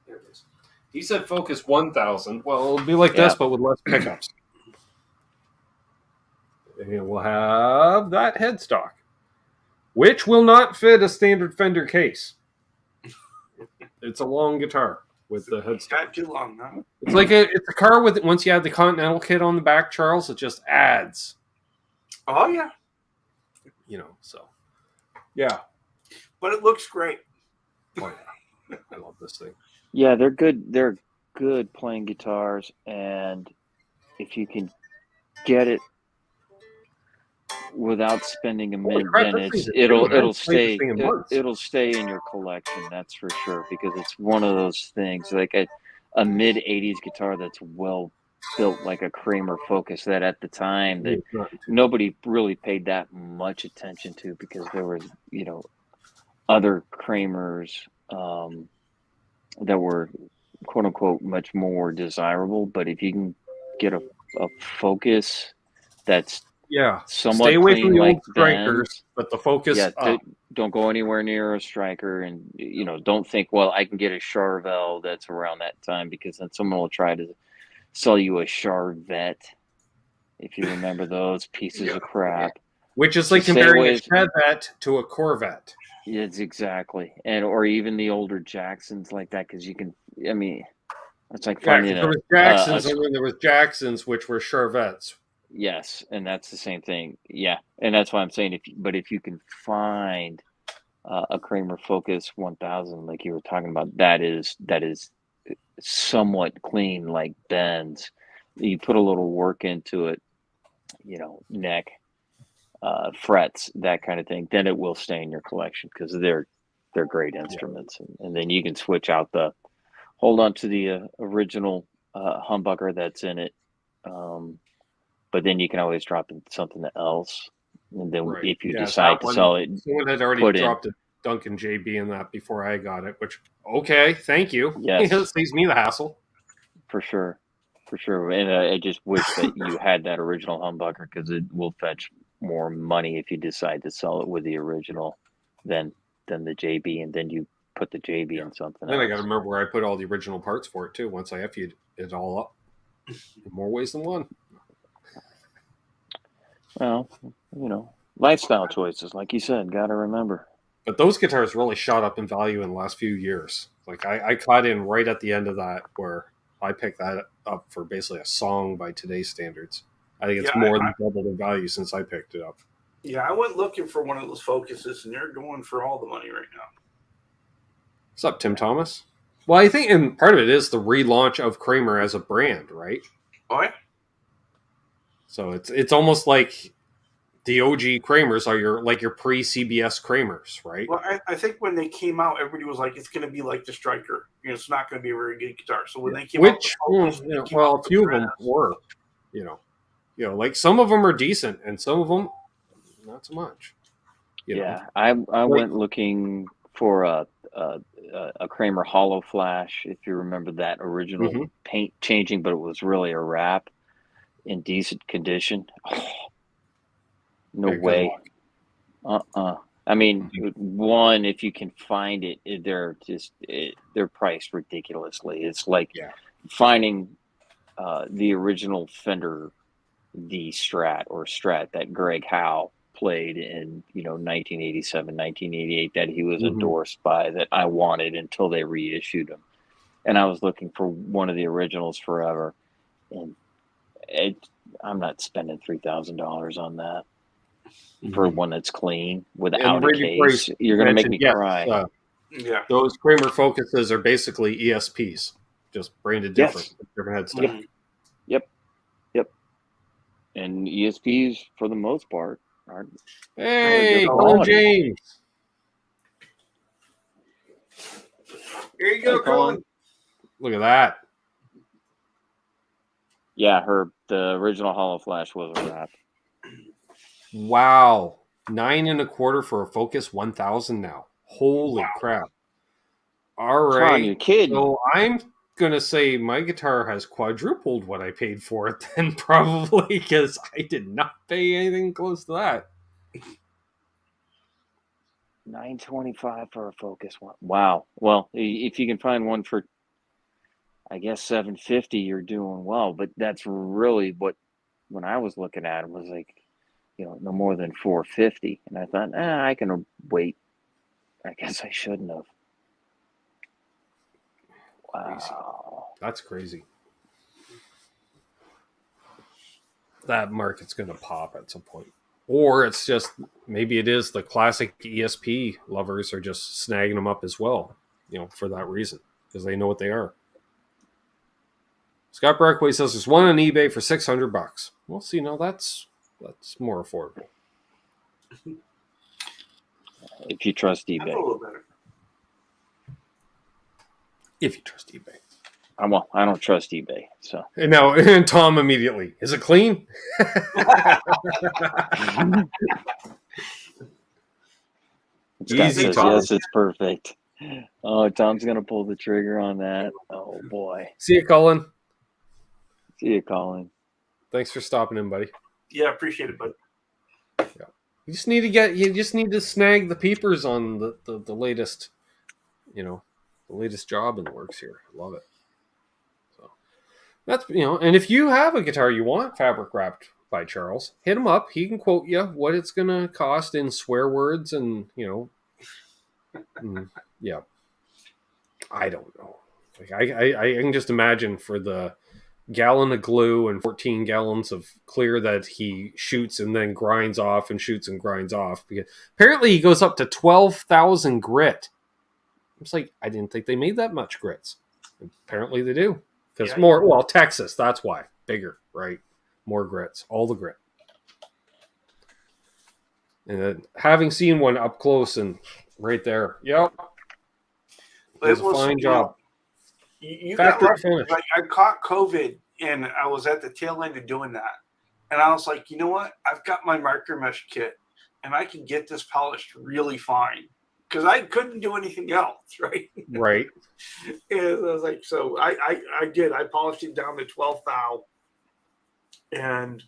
There it is. He said focus 1,000. Well, it'll be like this, but with less pickups. And we'll have that headstock, which will not fit a standard Fender case. It's a long guitar with the headstock. Not too long, huh? It's like it's a car with, once you add the Continental kit on the back, Charles, it just adds. Oh, yeah. So. Yeah. But it looks great. Oh, yeah. I love this thing. Yeah, they're good. They're good playing guitars, and if you can get it without spending a minute, it'll stay in your collection. That's for sure, because it's one of those things, like a mid '80s guitar that's well built, like a Kramer Focus, that at the time that nobody really paid that much attention to, because there was other Kramers that were quote unquote much more desirable. But if you can get a Focus that's somewhat stay away clean, from the like old Strikers, but the Focus don't go anywhere near a Striker, and don't think, well, I can get a Charvel that's around that time, because then someone will try to sell you a Charvette, if you remember those pieces of crap. Which is like comparing a Chevette to a Corvette. It's exactly. Or even the older Jacksons like that, because you can, It's like Yeah, finding there was Jacksons, and then there was Jacksons, which were Charvettes. Yes, and that's the same thing. Yeah, and that's why I'm saying if you can find a Kramer Focus 1000, like you were talking about, that is somewhat clean, like Ben's. You put a little work into it, neck, frets, that kind of thing, then it will stay in your collection because they're great instruments. And then you can switch out hold on to the original humbucker that's in it, but then you can always drop something else. And then if you decide to sell it, someone had already dropped a Duncan JB in that before I got it, which, okay, thank you. Yes. It saves me the hassle. For sure. And I just wish that you had that original humbucker, because it will fetch more money if you decide to sell it with the original than the JB, and then you put the JB in something else. Then I got to remember where I put all the original parts for it too. Once I FU'd it all up, in more ways than one. Well, lifestyle choices, like you said, got to remember. But those guitars really shot up in value in the last few years. Like I caught in right at the end of that, where I picked that up for basically a song by today's standards. I think it's more than doubled in value since I picked it up. Yeah, I went looking for one of those Focuses, and they're going for all the money right now. What's up, Tim Thomas? Well, I think, and part of it is the relaunch of Kramer as a brand, right? Oh, yeah. So it's almost like the OG Kramers are your pre-CBS Kramers, right? Well, I think when they came out, everybody was like, it's going to be like the Striker. It's not going to be a very good guitar. So when they came out, a few of them were, like some of them are decent, and some of them not so much. I went looking for a Kramer Hollow Flash, if you remember that original paint changing, but it was really a wrap in decent condition. No way. I mean, one, if you can find it, they're priced ridiculously. It's like finding the original Fender D Strat that Greg Howe played in 1987, 1988, that he was endorsed by, that I wanted until they reissued him. And I was looking for one of the originals forever, and I'm not spending $3,000 on that for one that's clean without a case. You're going to make me cry. Those Kramer Focuses are basically ESPs, just branded different. Different headstock. Yep. And ESPs, for the most part, are. Hey, Colin James. Here you go, Colin. Look at that. Yeah, the original Hollow Flash was a wrap. Wow. 9 1/4 for a Focus 1000 now. Holy crap. All right. Ron, you're kidding. So I'm going to say my guitar has quadrupled what I paid for it then, probably, because I did not pay anything close to that. $925 for a Focus one. Wow. Well, if you can find one for, I guess, $750, you're doing well. But that's really what, when I was looking at it, was like, no more than $450. And I thought, I can wait. I guess I shouldn't have. Wow. Crazy. That's crazy. That market's going to pop at some point. Or it's just, maybe it is the classic ESP lovers are just snagging them up as well, for that reason, because they know what they are. Scott Brockway says there's one on eBay for $600. Well, see, now that's more affordable. If you trust eBay. That's a little better. If you trust eBay. I don't trust eBay. So. And Tom immediately, is it clean? Easy, Tom. Yes, it's perfect. Oh, Tom's going to pull the trigger on that. Oh, boy. See you, Colin. Thanks for stopping in, buddy. Yeah, appreciate it, bud. Yeah. You just need to snag the peepers on the latest, the latest job in the works here. I love it. So that's, and if you have a guitar you want fabric wrapped by Charles, hit him up. He can quote you what it's going to cost in swear words and, yeah. I don't know. Like I can just imagine for the gallon of glue and 14 gallons of clear that he shoots and then grinds off and shoots and grinds off. Because apparently he goes up to 12,000 grit. It's like, I didn't think they made that much grits. Apparently they do. Because Texas, that's why. Bigger, right? More grits. All the grit. And then having seen one up close and right there, yep. It was a fine job. You got lucky. Like, I caught COVID and I was at the tail end of doing that. And I was like, you know what? I've got my marker mesh kit and I can get this polished really fine. Because I couldn't do anything else, right? Right. And I was like, so I did. I polished it down to 12 thou. And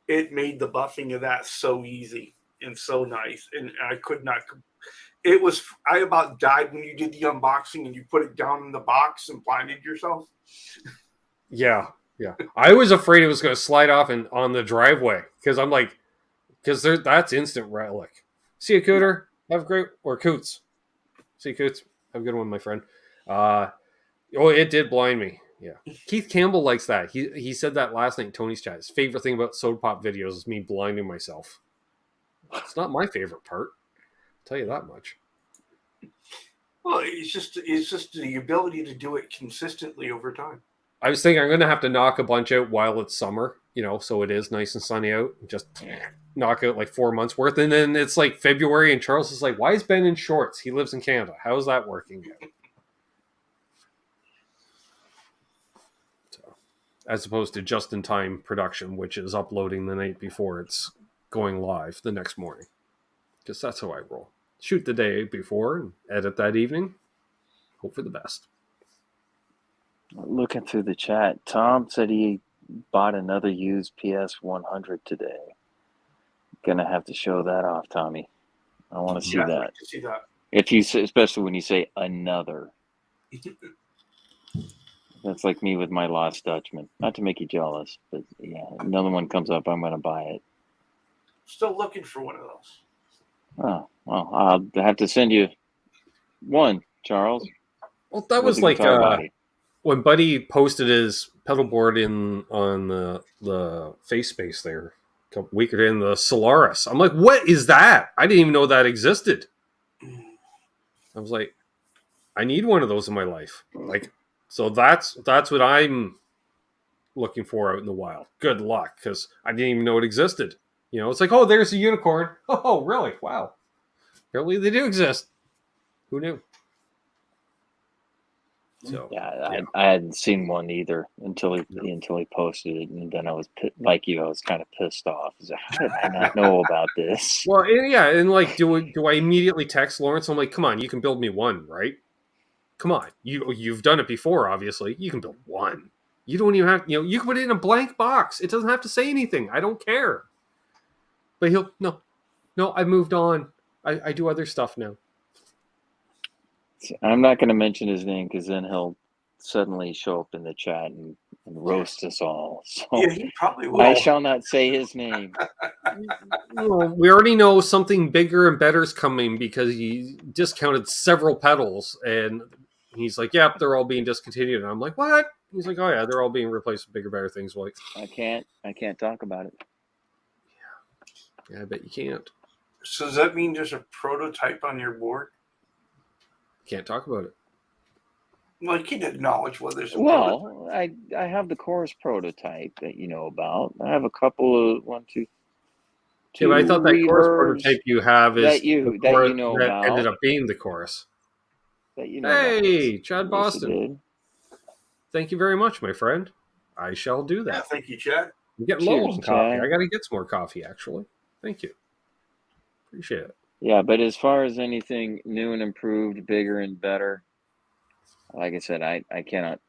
it made the buffing of that so easy and so nice. And I could not. It was, I about died when you did the unboxing and you put it down in the box and blinded yourself. Yeah. Yeah. I was afraid it was going to slide off on the driveway. Because I'm like, that's instant relic. See you, Cooter. Have a great, or Coots. See you, Coots. Have a good one, my friend. It did blind me. Yeah. Keith Campbell likes that. He said that last night in Tony's chat. His favorite thing about Soda Pop videos is me blinding myself. It's not my favorite part. I'll tell you that much. Well, it's just the ability to do it consistently over time. I was thinking I'm going to have to knock a bunch out while it's summer, so it is nice and sunny out. Just knock out like 4 months worth. And then it's like February and Charles is like, why is Ben in shorts? He lives in Canada. How is that working out? So, as opposed to just-in-time production, which is uploading the night before it's going live the next morning. Because that's how I roll. Shoot the day before and edit that evening. Hope for the best. Looking through the chat, Tom said he bought another used PS100 today. Gonna have to show that off, Tommy. I want to see that. Like to see that. If you say, especially when you say another. That's like me with my Lost Dutchman. Not to make you jealous, but yeah, another one comes up, I'm gonna buy it. Still looking for one of those. Oh well, I'll have to send you one, Charles. Well, that was like when Buddy posted his pedal board on the face space there a couple weeks ago in the Solaris. I'm like, what is that? I didn't even know that existed. I was like, I need one of those in my life. Like, so that's what I'm looking for out in the wild. Good luck, because I didn't even know it existed. It's like, oh, there's a unicorn. Oh, really? Wow. Apparently they do exist. Who knew? So yeah, I hadn't seen one either until he posted it, and then I was like you, I was kind of pissed off. I was like, how did I not know about this? Well, and like, do I immediately text Lawrence? I'm like, come on, you can build me one, right? Come on, you've done it before, obviously. You can build one. You don't even have, you can put it in a blank box. It doesn't have to say anything. I don't care. But no, I've moved on. I do other stuff now. I'm not going to mention his name because then he'll suddenly show up in the chat and roast us all. So yeah, he probably will. I shall not say his name. We already know something bigger and better is coming because he discounted several pedals, and he's like, "Yep, they're all being discontinued." And I'm like, "What?" He's like, "Oh yeah, they're all being replaced with bigger, better things." Like, I can't talk about it. Yeah, I bet you can't. So does that mean there's a prototype on your board? Can't talk about it. Well, you can acknowledge whether there's a prototype. I have the chorus prototype that you know about. I have a couple of one, two. Yeah, but I thought that chorus prototype you have is that you know that about. Ended up being the chorus. That you know. Hey, about. Chad Boston. Thank you very much, my friend. I shall do that. Yeah, thank you, Chad. I'm getting low on coffee. I got to get some more coffee, actually. Thank you. Appreciate it. Yeah, but as far as anything new and improved, bigger and better, like I said, I cannot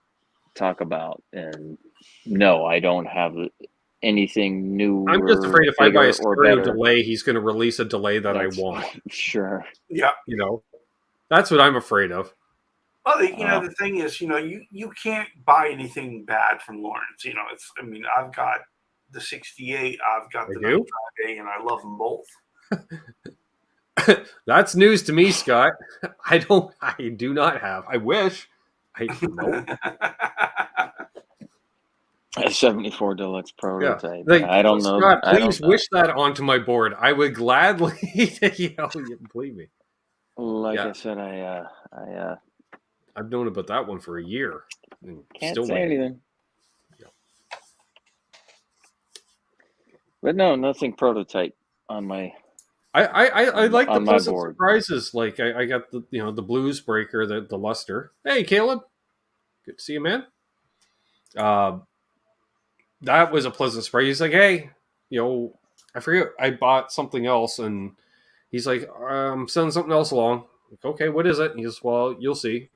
talk about. And no, I don't have anything new. I'm just afraid if I buy a stereo delay, he's going to release a delay that I want. Sure. Yeah. That's what I'm afraid of. Well, the thing is, you can't buy anything bad from Lawrence. I've got the 68, I've got the 95A, and I love them both. That's news to me, Scott. I do not have. I wish No. A 74 Deluxe prototype. Like, I don't know. Scott, please wish that onto my board. I would gladly, you believe me. Like I said, I've known about that one for a year. And can't still say waiting. anything. But no, nothing prototype on my. I like the pleasant board. surprises. Like I got the blues breaker, the luster. Hey, Caleb, good to see you, man. That was a pleasant surprise. He's like, hey, I forget I bought something else, and he's like, I'm sending something else along. Like, okay, what is it? And he goes, well, you'll see.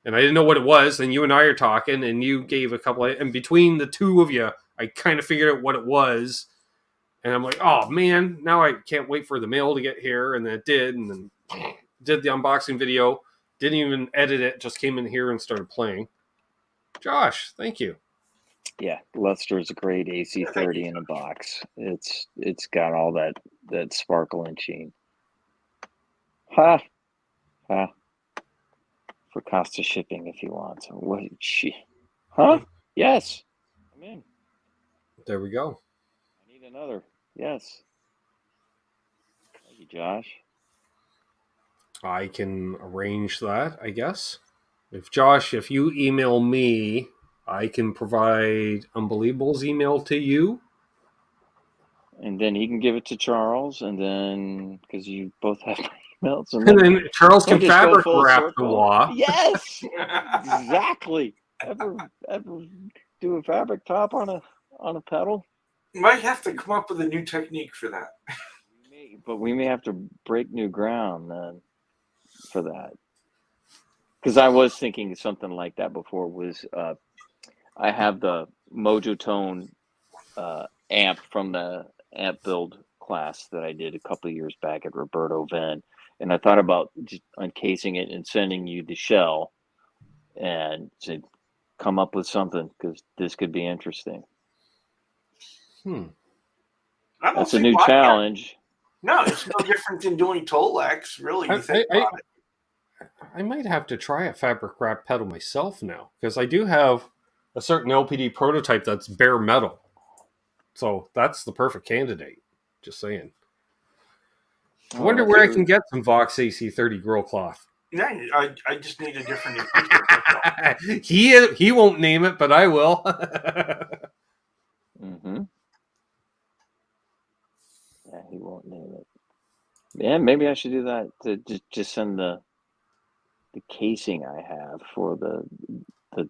And I didn't know what it was. And you and I are talking, and you gave a couple and between the two of you, I kind of figured out what it was. And I'm like, oh man, now I can't wait for the mail to get here. And then it did, and then did the unboxing video. Didn't even edit it, just came in here and started playing. Josh, thank you. Yeah, Luster is a great AC30 in a box. It's got all that sparkle and sheen. For cost of shipping if you want. What Yes. I'm in. There we go. I need another. Yes. Thank you, Josh. I can arrange that, I guess. If you email me, I can provide Unbelievable's email to you. And then he can give it to Charles, and then, because you both have emails. And then Charles can fabric wrap the wah. Yes! Exactly. Ever do a fabric top on a pedal? Might have to come up with a new technique for that. But we may have to break new ground then for that. Because I was thinking something like that before. Was I have the Mojo Tone amp from the amp build class that I did a couple of years back at Roberto Venn, and I thought about just uncasing it and sending you the shell and said, come up with something because this could be interesting. That's a new challenge. No, it's no different than doing Tolex, really. I might have to try a fabric wrap pedal myself now, because I do have a certain LPD prototype that's bare metal. So that's the perfect candidate. Just saying. I wonder where I can get some Vox AC30 grill cloth. Yeah, I just need a different he won't name it, but I will. Mm-hmm. Yeah, he won't name it. Yeah, maybe I should do that to just send the casing I have for the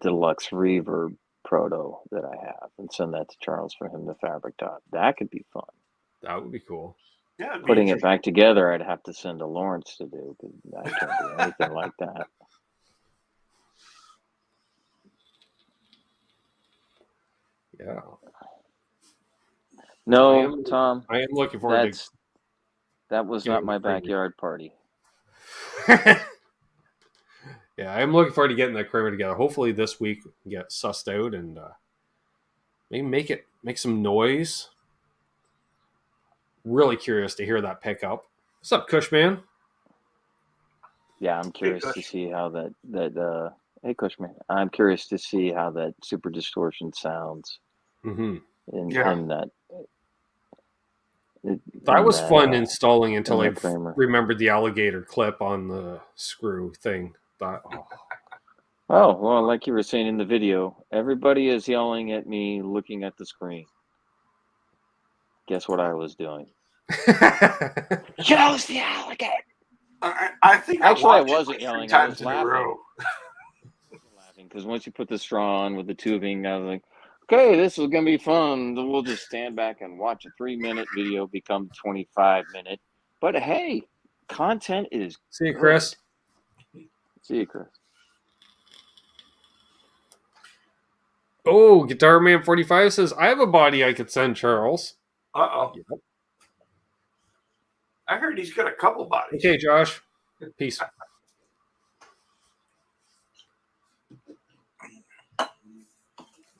deluxe reverb proto that I have and send that to Charles for him to fabric top. That could be fun. That would be cool. Yeah, putting it back together, I'd have to send to Lawrence to do because I can't do anything like that. Yeah. No, Tom. I am looking forward to. That was not my backyard party. Yeah, I'm looking forward to getting that Kramer together. Hopefully this week we get sussed out and maybe make some noise. Really curious to hear that pickup. What's up, Cushman? Yeah, I'm curious to see how that hey Cushman. I'm curious to see how that super distortion sounds. Mm-hmm. In that. That was fun installing until I remembered the alligator clip on the screw thing. Oh, well, like you were saying in the video, everybody is yelling at me looking at the screen. Guess what I was doing? Chose the alligator. I think actually I wasn't yelling. I was laughing. Because once you put the straw on with the tubing, I was like, okay, this is going to be fun. We'll just stand back and watch a 3-minute video become 25-minute. But hey, content is See you, Chris. See you, Chris. Oh, Guitar Man 45 says, I have a body I could send Charles. Uh-oh. Yep. I heard he's got a couple bodies. Okay, Josh. Peace.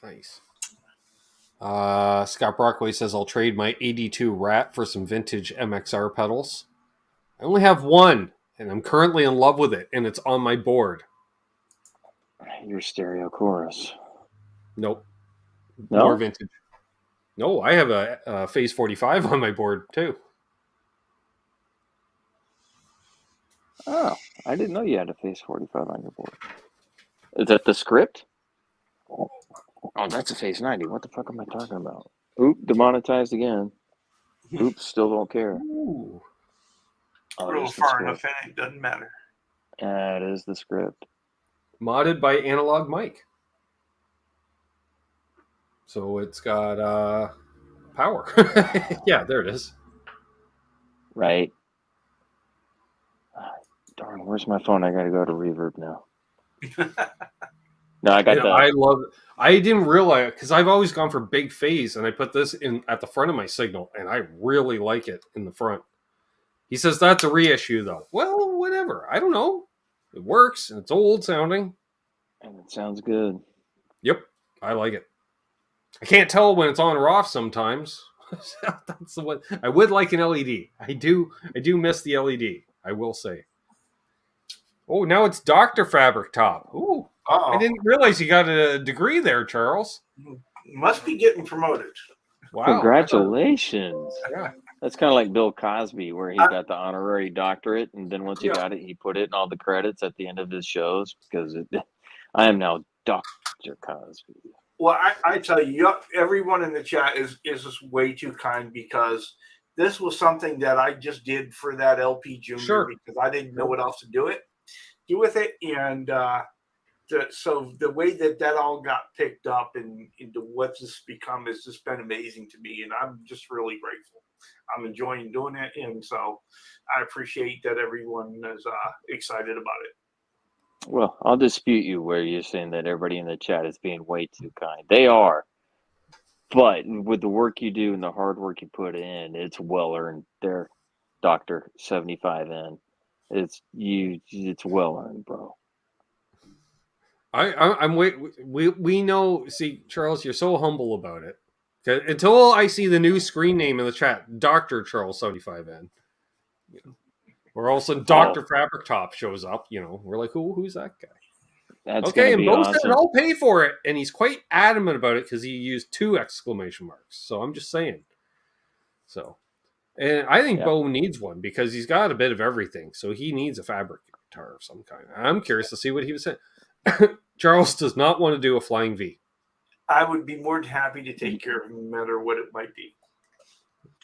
Nice. Scott Brockway says, I'll trade my 82 Rat for some vintage MXR pedals. I only have one, and I'm currently in love with it, and it's on my board. Your Stereo Chorus. Nope. No? More vintage. No, I have a Phase 45 on my board too. Oh, I didn't know you had a Phase 45 on your board. Is that the script? Oh, that's a Phase 90. What the fuck am I talking about? Oop, demonetized again. Oops, still don't care. Ooh. Oh, real far enough in, it doesn't matter. That is the script. Modded by Analog Mike. So it's got power. Yeah, there it is. Right. Darn, where's my phone? I gotta go to reverb now. No, I got I love it. I didn't realize, because I've always gone for big phase, and I put this in at the front of my signal, and I really like it in the front. He says that's a reissue, though. Well, whatever. I don't know. It works, and it's old sounding. And it sounds good. Yep, I like it. I can't tell when it's on or off sometimes. That's the one. I would like an LED. I do miss the LED, I will say. Oh, now it's Dr. Fabric Top. Ooh. Uh-oh. I didn't realize you got a degree there, Charles. Must be getting promoted. Wow. Congratulations. Yeah. That's kind of like Bill Cosby, where he got the honorary doctorate, and then once he got it, he put it in all the credits at the end of his shows, because I am now Dr. Cosby. Well, I tell you, everyone in the chat is just way too kind, because this was something that I just did for that LP Junior because I didn't know what else to do with it. And so the way that all got picked up and into what this become has just been amazing to me. And I'm just really grateful. I'm enjoying doing it. And so I appreciate that everyone is excited about it. Well, I'll dispute you where you're saying that everybody in the chat is being way too kind. They are. But with the work you do and the hard work you put in, it's well earned. There, Dr. 75N. It's well earned, bro. I'm wait. We know. See, Charles, you're so humble about it. Until I see the new screen name in the chat, Dr. Charles75N. You know, or all of a sudden, Dr. Fabric Top shows up. You know, we're like, who's that guy? That's okay, and Bo awesome. said, I'll pay for it. And he's quite adamant about it because he used 2 exclamation marks. So I'm just saying. So, and I think Bo needs one because he's got a bit of everything. So he needs a fabric guitar of some kind. I'm curious to see what he was saying. Charles does not want to do a flying V. I would be more than happy to take care of him no matter what it might be.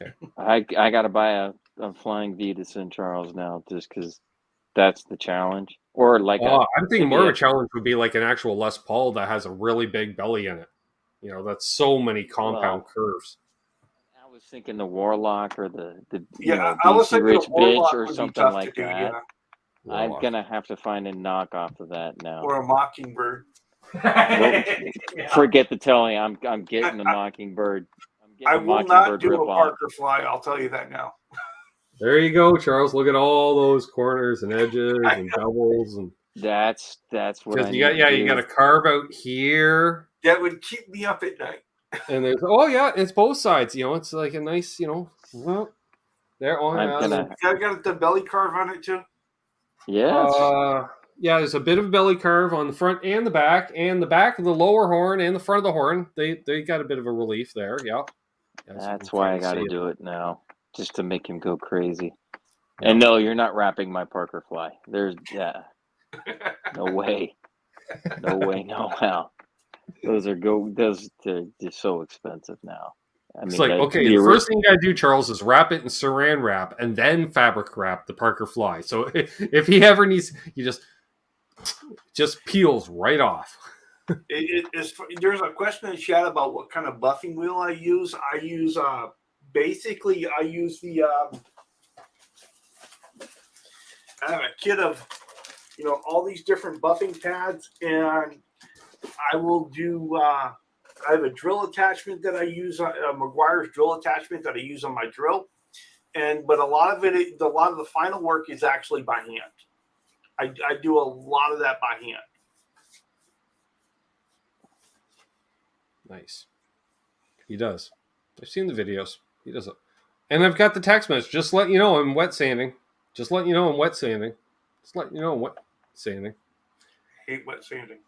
Okay. I got to buy a flying V to send Charles now just because that's the challenge. Or like I'm thinking more of a challenge would be like an actual Les Paul that has a really big belly in it. You know, that's so many compound curves. I was thinking the Warlock or the I was thinking Rich Warlock Bitch or something like that. I'm going to have to find a knockoff of that now. Or a Mockingbird. Forget the telling. I'm getting the Mockingbird. I will not do a Parker Fly. I'll tell you that now. There you go, Charles. Look at all those corners and edges and doubles, and that's what I you got to carve out here. That would keep me up at night. And there's it's both sides. You know, it's like a nice, there on. I got the belly carve on it too. Yes. There's a bit of belly carve on the front and the back of the lower horn and the front of the horn. They got a bit of a relief there. Yeah. That's why I got to do it now, just to make him go crazy. And no, you're not wrapping my Parker Fly. There's no way, no how. Those are just so expensive now. I mean, it's like, the first thing you gotta do, Charles, is wrap it in saran wrap and then fabric wrap the Parker Fly. So if he ever needs, he just peels right off. There's a question in the chat about what kind of buffing wheel I use. I use the I have a kit of all these different buffing pads, and I will do I have a drill attachment that I use, a McGuire's drill attachment that I use on my drill, but a lot of the final work is actually by hand. I do a lot of that by hand. Nice. He does. I've seen the videos. He does it. And I've got the text message. Just let you know I'm wet sanding. Just let you know I'm wet sanding. Just let you know I'm wet sanding. I hate wet sanding.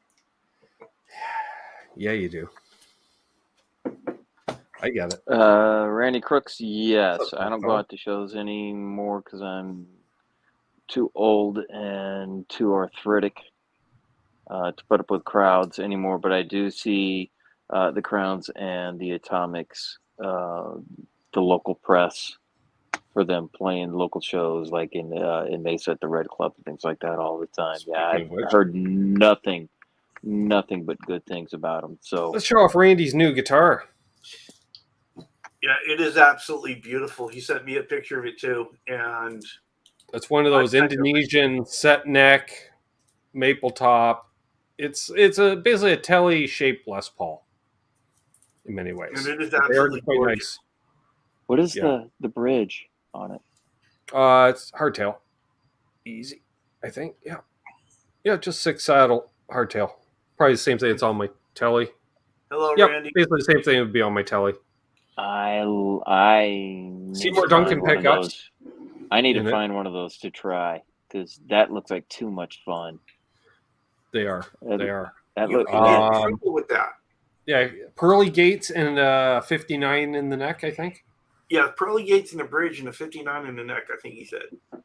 Yeah, you do. I get it. Randy Crooks, yes. I don't go out to shows anymore because I'm too old and too arthritic to put up with crowds anymore. But I do see the Crowns and the Atomics, the local press for them playing local shows like in Mesa at the Red Club and things like that all the time. Yeah, I've heard nothing but good things about them. So let's show off Randy's new guitar. Yeah, it is absolutely beautiful. He sent me a picture of it too, and it's one of those Indonesian set neck maple top. It's basically a telly shaped Les Paul in many ways. And it is absolutely quite nice. What is the bridge on it? It's hardtail, easy, I think. Yeah, just 6 saddle hardtail. Probably the same thing that's on my telly. Hello, Randy. Basically the same thing would be on my telly. I Seymour Duncan pickups. I need to find one of those to try because that looks like too much fun. They are. That looks with that. Yeah, pearly gates and 59 in the neck, I think. Yeah, pearly gates in the bridge and a 59 in the neck, I think he said.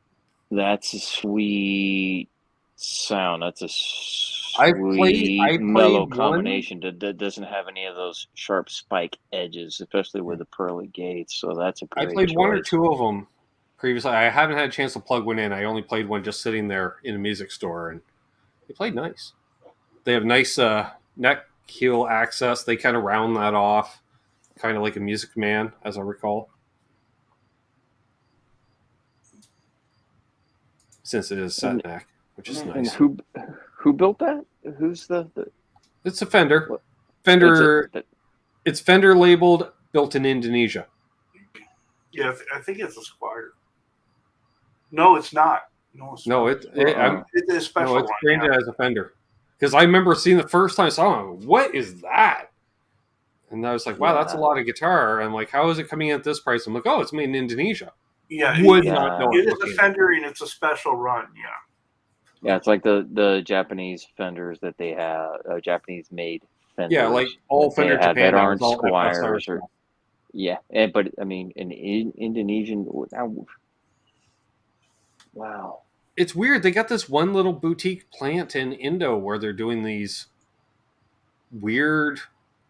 That's a sweet sound. That's a sweet mellow combination that doesn't have any of those sharp spike edges, especially with the pearly gates. So that's a great I played choice. one or two of them previously. I haven't had a chance to plug one in. I only played one just sitting there in a music store, and they played nice. They have nice neck heel access. They kind of round that off, kind of like a Music Man, as I recall. Since it is set neck, which is nice. And who built that? Who's the? It's a Fender. Fender. It's Fender labeled, built in Indonesia. Yeah, I think it's a Squire. No, it's not. It's a special one. It's branded as a Fender. Because I remember seeing the first time I saw it, what is that? And I was like, wow, that's a lot of guitar. I'm like, how is it coming in at this price? I'm like, oh, it's made in Indonesia. Yeah, it is a Fender and it's a special run. Yeah, it's like the Japanese Fenders that they have, Japanese made Fenders. Yeah, like all Fender Japan. That aren't Squires. But I mean, in Indonesian, wow. It's weird. They got this one little boutique plant in Indo where they're doing these weird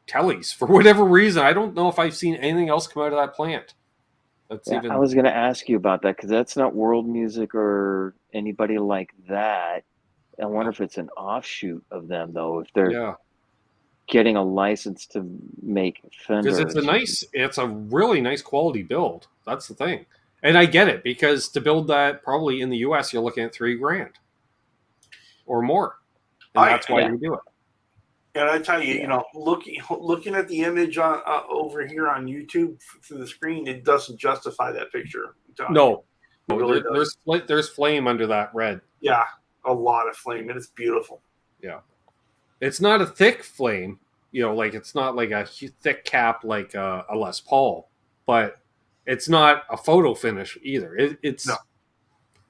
tellies for whatever reason. I don't know if I've seen anything else come out of that plant. I was going to ask you about that because that's not World Music or anybody like that. I wonder if it's an offshoot of them, though, if they're getting a license to make Fenders. Because it's a really nice quality build. That's the thing. And I get it, because to build that probably in the US, you're looking at $3,000 or more. And that's why you do it. And I tell you, looking at the image on over here on YouTube through the screen, it doesn't justify that picture. No, really there's flame under that red. Yeah, a lot of flame, and it's beautiful. Yeah, it's not a thick flame, like it's not like a thick cap like a Les Paul, but it's not a photo finish either. It's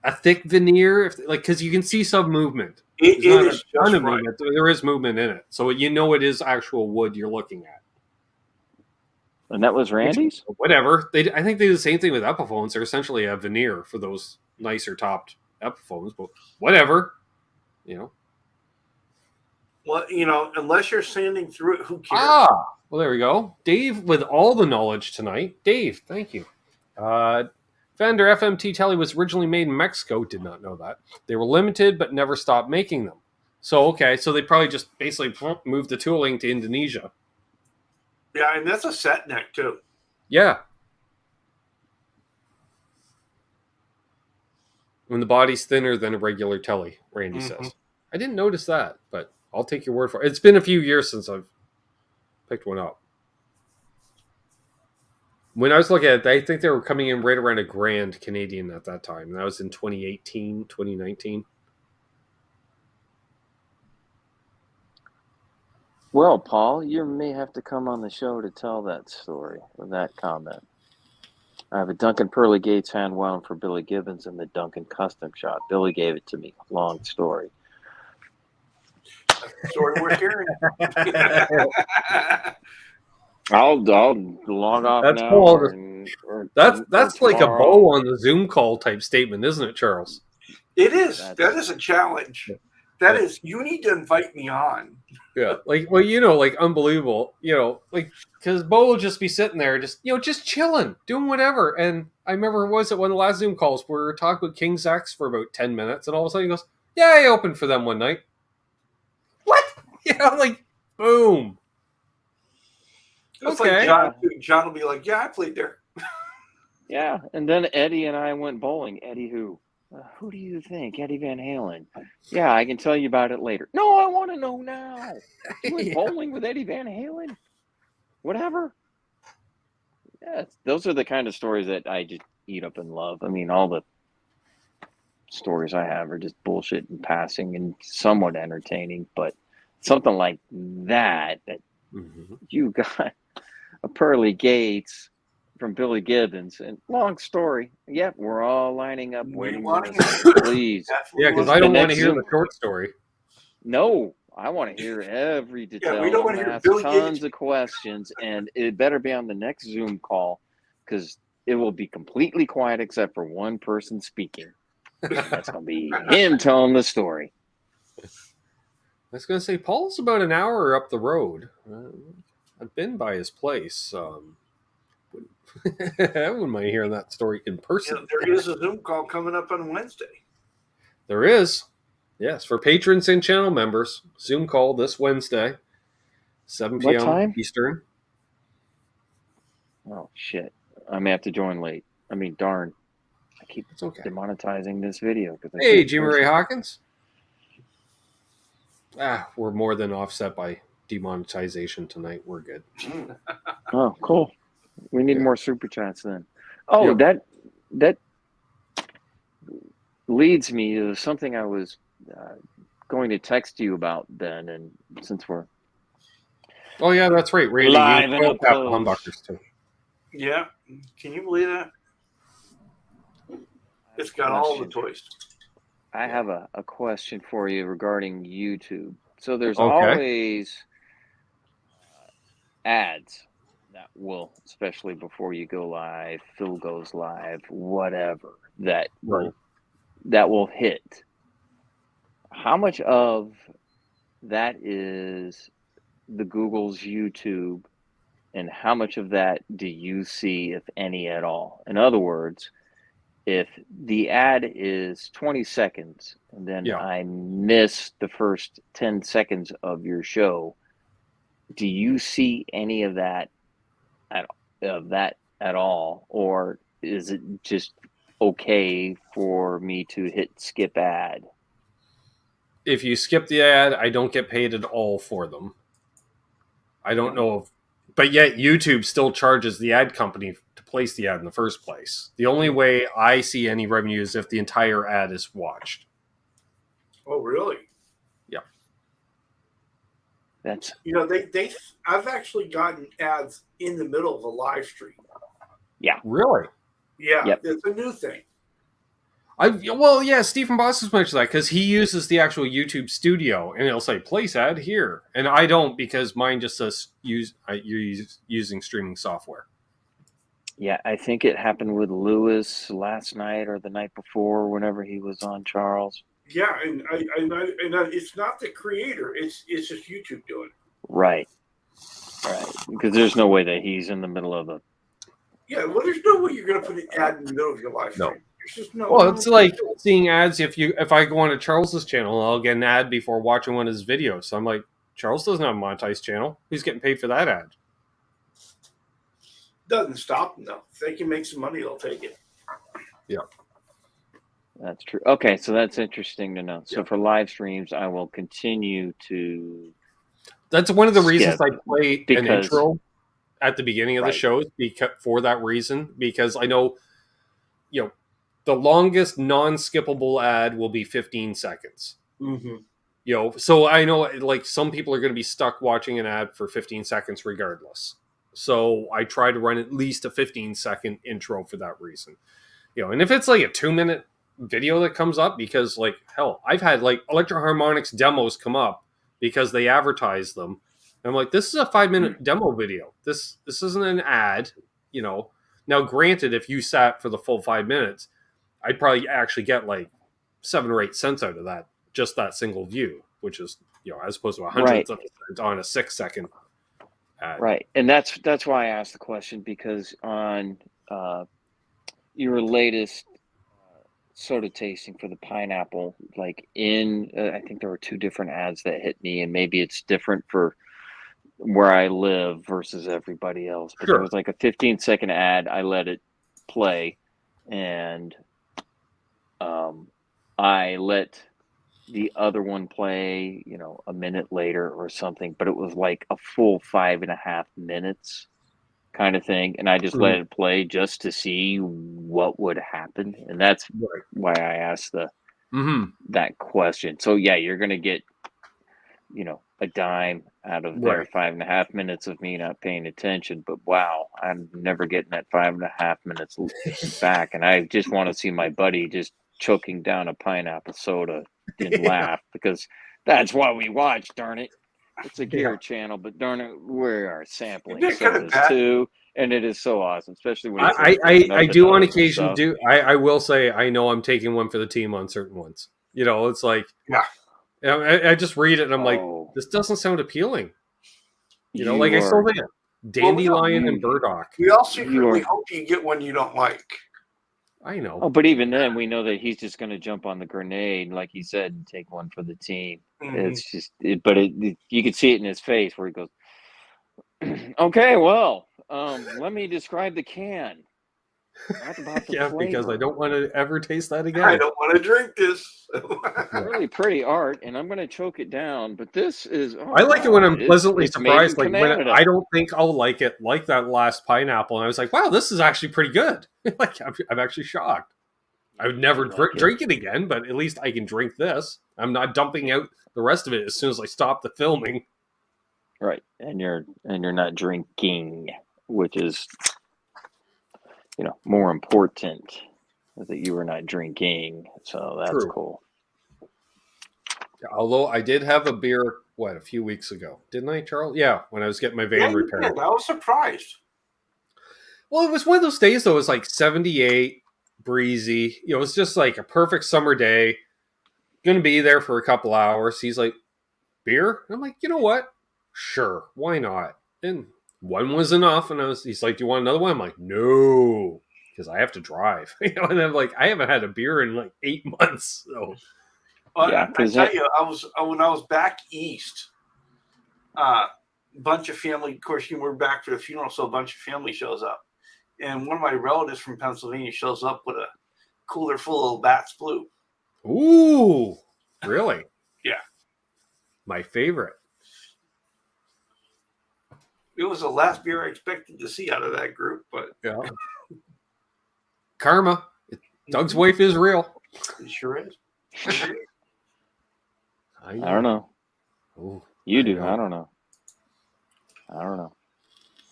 a thick veneer, because you can see some movement. It is just right. Movement. There is movement in it, so it is actual wood you're looking at. And that was Randy's? Whatever. I think they do the same thing with Epiphones. They're essentially a veneer for those nicer topped Epiphones, but whatever. Well, unless you're sanding through it, who cares? Well, there we go. Dave with all the knowledge tonight. Dave, thank you. Fender FMT Telly was originally made in Mexico. Did not know that. They were limited, but never stopped making them. So they probably just basically moved the tooling to Indonesia. Yeah, and that's a set neck, too. Yeah. When the body's thinner than a regular Telly, Randy says. I didn't notice that, but I'll take your word for it. It's been a few years since I've picked one up. When I was looking at it, I think they were coming in right around $1,000 Canadian at that time. And that was in 2018, 2019. Well, Paul, you may have to come on the show to tell that story or that comment. I have a Duncan Pearly Gates hand wound for Billy Gibbons in the Duncan Custom Shop. Billy gave it to me. Long story. Story worth hearing. I'll log off That's now. cool. That's like a bow on the Zoom call type statement, isn't it, Charles? It is. That is a challenge. That is. You need to invite me on. Yeah, like, well, you know, like, unbelievable. You know, like, because Bo will just be sitting there, just chilling, doing whatever. And I remember, was it one of the last Zoom calls where we were talking about King's X for about 10 minutes, and all of a sudden he goes, "Yeah, I opened for them one night." What? Like, boom. It's okay. Like John will be like, "Yeah, I played there." Yeah, and then Eddie and I went bowling. Eddie who? Who do you think? Eddie Van Halen. Yeah, I can tell you about it later. No, I want to know now. You went bowling with Eddie Van Halen? Whatever. Yeah, those are the kind of stories that I just eat up and love. I mean, all the stories I have are just bullshit and passing and somewhat entertaining, but something like that you got a pearly gates from Billy Gibbons, and long story. Yep, we're all lining up waiting. Please. Yeah, because I don't want to hear the short story. No, I want to hear every detail. Yeah, we don't want to hear Billy tons of questions, and it better be on the next Zoom call because it will be completely quiet except for one person speaking. That's going to be him telling the story. I was going to say, Paul's about an hour up the road. I've been by his place. I wouldn't mind hearing that story in person. Yeah, there is a Zoom call coming up on Wednesday. There is. Yes, for patrons and channel members. Zoom call this Wednesday, 7 p.m. What time? Eastern. Oh, shit. I may have to join late. I mean, darn. I keep demonetizing this video. Hey, Jimmy Ray Hawkins. We're more than offset by demonetization tonight. We're good. Oh, cool. We need more super chats then. Oh, that leads me to something I was going to text you about, Ben, and since we're that's right, Randy, live you and humbuckers too. Yeah, can you believe that? It's got all the toys. I have a question for you regarding YouTube. So there's always ads that will, especially before you go live, Phil goes live, whatever, that will hit. How much of that is the Google's YouTube, and how much of that do you see, if any at all? In other words, if the ad is 20 seconds and then I miss the first 10 seconds of your show, do you see any of that at all, or is it just okay for me to hit skip ad? If you skip the ad, I don't get paid at all for them. I don't know but yet YouTube still charges the ad company to place the ad in the first place. The only way I see any revenue is if the entire ad is watched. Oh, really? Yeah. That's I've actually gotten ads in the middle of a live stream. Yeah. Really? Yeah. Yep. It's a new thing. Stephen Boss has mentioned that because he uses the actual YouTube studio and it'll say place ad here, and I don't, because mine just says you're using streaming software. Yeah, I think it happened with Lewis last night or the night before, whenever he was on, Charles. Yeah, and it's not the creator; it's just YouTube doing it. Right, because there's no way that he's in the middle of a. Yeah, well, there's no way you're going to put an ad in the middle of your live stream. No. It's like seeing ads. If I go on to Charles's channel, I'll get an ad before watching one of his videos. So I'm like, Charles doesn't have a monetized channel. He's getting paid for that ad. Doesn't stop them, though. If they can make some money, they'll take it. Yeah. That's true. Okay, so that's interesting to know. So for live streams, I will continue to. That's one of the reasons I play an intro at the beginning of the shows, for that reason, because I know, the longest non-skippable ad will be 15 seconds. Mm-hmm. So I know, like, some people are going to be stuck watching an ad for 15 seconds regardless. So I try to run at least a 15-second intro for that reason. And if it's like a 2-minute video that comes up, because, like, hell, I've had, like, Electro Harmonix demos come up because they advertise them. And I'm like, this is a 5-minute demo video. This isn't an ad, you know. Now, granted, if you sat for the full 5 minutes, I'd probably actually get like 7 or 8 cents out of that, just that single view, which is, you know, as opposed to hundreds of cents on a 6-second ad. Right. And that's why I asked the question, because on your latest soda tasting for the pineapple, like I think there were 2 different ads that hit me, and maybe it's different for where I live versus everybody else. But there was like a 15-second ad. I let it play, and I let the other one play, you know, a minute later or something, but it was like a full 5.5 minutes kind of thing. And I just let it play just to see what would happen. And that's why I asked that question. So yeah, you're going to get, you know, a dime out of their 5.5 minutes of me not paying attention, but wow, I'm never getting that 5.5 minutes back. And I just want to see my buddy just choking down a pineapple soda and laugh, because that's why we watch, darn it. It's a gear channel, but darn it, we are sampling sodas too, and it is so awesome, especially when I do on occasion do. I will say I know I'm taking one for the team on certain ones. You know, it's like I just read it and I'm like, this doesn't sound appealing. You know, like I still think dandelion and burdock. We all secretly hope you get one you don't like. I know. Oh, but even then, we know that he's just going to jump on the grenade, like he said, and take one for the team. It's just, you can see it in his face where he goes, okay, well, let me describe the can. Not about the flavor. Because I don't want to ever taste that again. I don't want to drink this. Really pretty art, and I'm going to choke it down. But this is. I like it when I'm pleasantly surprised. Like when I don't think I'll like it, like that last pineapple, and I was like, "Wow, this is actually pretty good." Like I'm actually shocked. I would never drink it again, but at least I can drink this. I'm not dumping out the rest of it as soon as I stop the filming. Right, and you're not drinking, which is, you know, more important, that you were not drinking. So that's cool. Although I did have a beer, a few weeks ago, didn't I, Charles? Yeah, when I was getting my van repaired. I was surprised. Well, it was one of those days though. It was like 78, breezy. You know, it was just like a perfect summer day. Going to be there for a couple hours. He's like, beer? And I'm like, you know what? Sure, why not? And one was enough, and he's like, do you want another one? I'm like, no, because I have to drive. You know, and I'm like, I haven't had a beer in like 8 months. So well, I tell you, when I was back east, bunch of family, of course, we're back for the funeral, so a bunch of family shows up. And one of my relatives from Pennsylvania shows up with a cooler full of Bats Blue. Ooh, really? Yeah. My favorite. It was the last beer I expected to see out of that group, but yeah. Karma. Doug's wife is real. It sure is. I don't know. Ooh, you do. I don't know.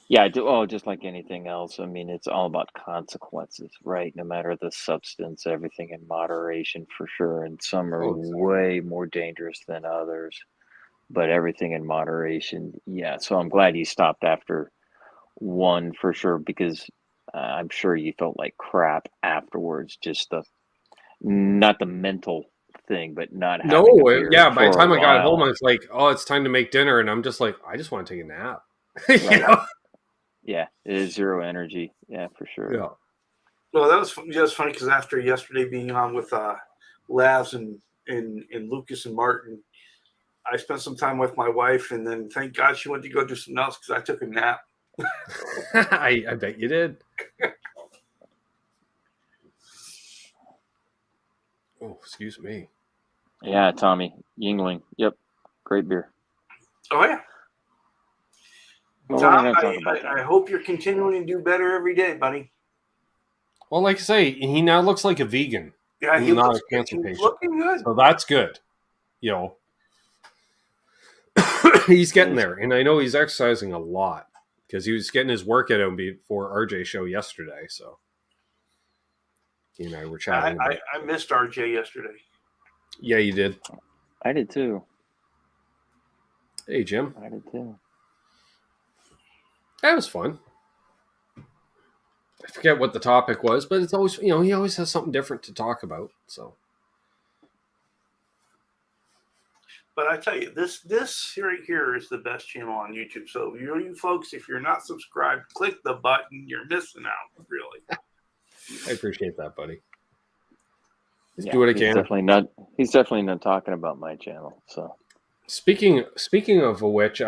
Yeah, I do. Oh, just like anything else. I mean, it's all about consequences, right? No matter the substance, everything in moderation for sure. And some are way more dangerous than others, but everything in moderation. Yeah. So I'm glad you stopped after one for sure, because I'm sure you felt like crap afterwards. Just not the mental thing, but not having a beer by the time I got home, I was like, oh, it's time to make dinner. And I'm just like, I just want to take a nap. You know? Yeah, it is zero energy. Yeah, for sure. Yeah. Well, that was just funny because after yesterday being on with Laz and Lucas and Martin, I spent some time with my wife, and then thank God she went to go do something else because I took a nap. I bet you did. Oh, excuse me. Yeah, Tommy Yingling. Yep, great beer. Oh yeah. Tom, I hope you're continuing to do better every day, buddy. Well, like I say, he now looks like a vegan. Yeah, he's not a cancer patient. Looking good. So that's good. You know, he's getting there, and I know he's exercising a lot because he was getting his workout in before RJ show yesterday. So he and I were chatting. I missed RJ yesterday. Yeah, you did. I did too. Hey, Jim. I did too. That was fun. I forget what the topic was, but it's always, he always has something different to talk about. So, but I tell you, this right here is the best channel on YouTube. So you folks, if you're not subscribed, click the button. You're missing out, really. I appreciate that, buddy. Just do what I can. He's definitely not talking about my channel. So, speaking of which,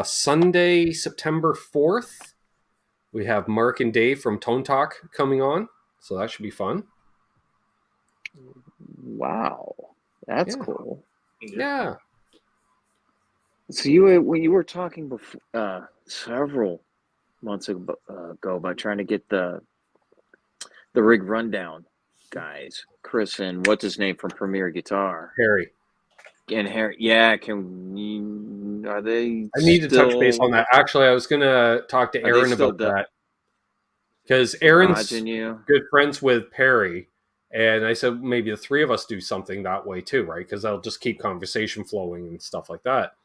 Sunday, September 4th. We have Mark and Dave from Tone Talk coming on, so that should be fun. Wow, that's cool. Yeah. So when you were talking before, several months ago about trying to get the rig rundown guys, Chris and what's his name from Premier Guitar, Harry. And Harry, yeah, are they? I need to touch base on that. Actually, I was going to talk to Aaron about that because Aaron's good friends with Perry, and I said maybe the three of us do something that way too, right? Because that'll just keep conversation flowing and stuff like that.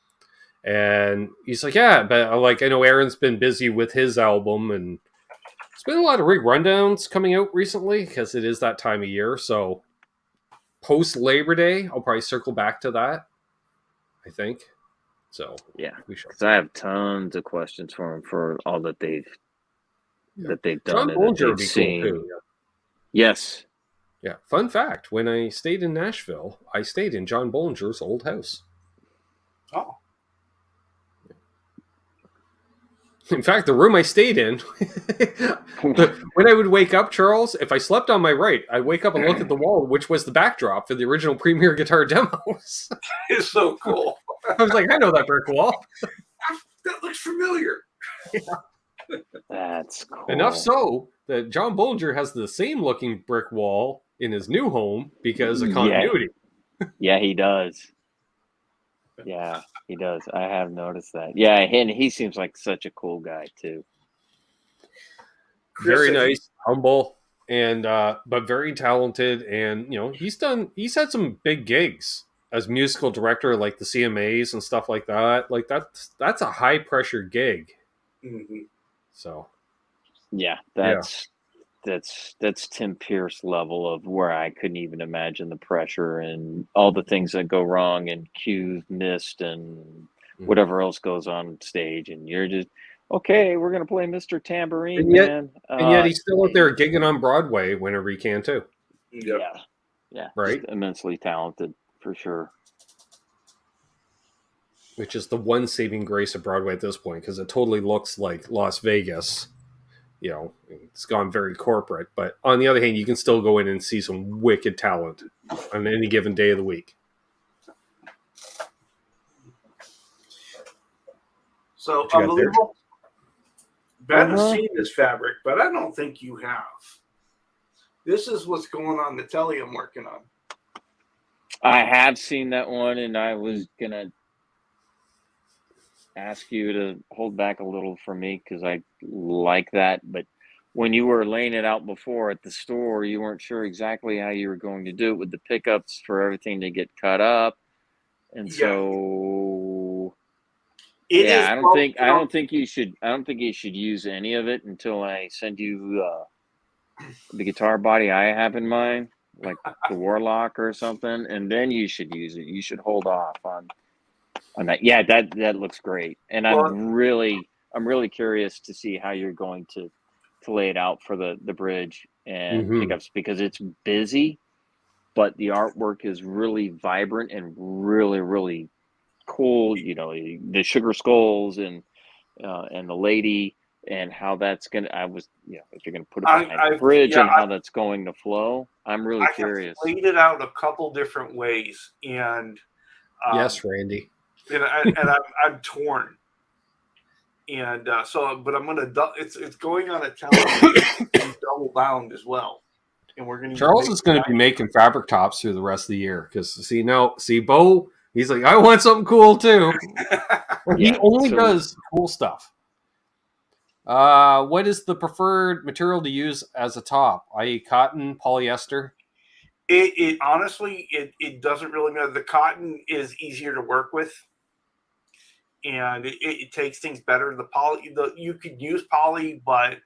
And he's like, "Yeah, but I know Aaron's been busy with his album, and there's been a lot of rig rundowns coming out recently because it is that time of year, so." Post Labor Day, I'll probably circle back to that. I think so. Yeah, because I have tons of questions for him for all that they've done. John Bolger would be cool too. Yeah. Yes. Yeah. Fun fact: when I stayed in Nashville, I stayed in John Bollinger's old house. Oh. In fact, the room I stayed in, when I would wake up, Charles, if I slept on my right, I'd wake up and look at the wall, which was the backdrop for the original Premier Guitar demos. It's so cool. I was like, I know that brick wall. That looks familiar. Yeah. That's cool. Enough so that John Bollinger has the same looking brick wall in his new home because of continuity. Yeah, he does. Yeah, he does. I have noticed that. Yeah, and he seems like such a cool guy too. Very nice, humble, and but very talented. And he's had some big gigs as musical director, like the CMAs and stuff like that. Like that's a high pressure gig. Mm-hmm. So, yeah, that's Tim Pierce level of where I couldn't even imagine the pressure and all the things that go wrong and cues missed and whatever else goes on stage, and you're just okay. We're gonna play Mr. Tambourine, man. And yet he's still out there gigging on Broadway whenever he can too. Yep. Yeah, right. Just immensely talented for sure. Which is the one saving grace of Broadway at this point, because it totally looks like Las Vegas. It's gone very corporate, but on the other hand, you can still go in and see some wicked talent on any given day of the week. So unbelievable. Ben has seen this fabric, but I don't think you have. This is what's going on the telly I'm working on. I have seen that one, and I was gonna ask you to hold back a little for me because I like that, but when you were laying it out before at the store, you weren't sure exactly how you were going to do it with the pickups for everything to get cut up, and so I don't think you should use any of it until I send you the guitar body I have in mind, like the Warlock or something, and then you should use it. You should hold off on that. Yeah, that looks great, and I'm really curious to see how you're going to lay it out for the bridge and pickups, because it's busy, but the artwork is really vibrant and really, really cool. The sugar skulls and the lady, and how that's gonna. if you're gonna put it behind the bridge and how that's going to flow. I'm really curious. I laid it out a couple different ways, and yes, Randy. And I'm torn, and but I'm gonna. It's going on a television double bound as well, and we're gonna. Charles is going to be making fabric tops through the rest of the year because Bo. He's like, I want something cool too. He only does cool stuff. What is the preferred material to use as a top? I.e., cotton, polyester. It honestly, it doesn't really matter. The cotton is easier to work with. and it takes things better. The poly, you could use poly, but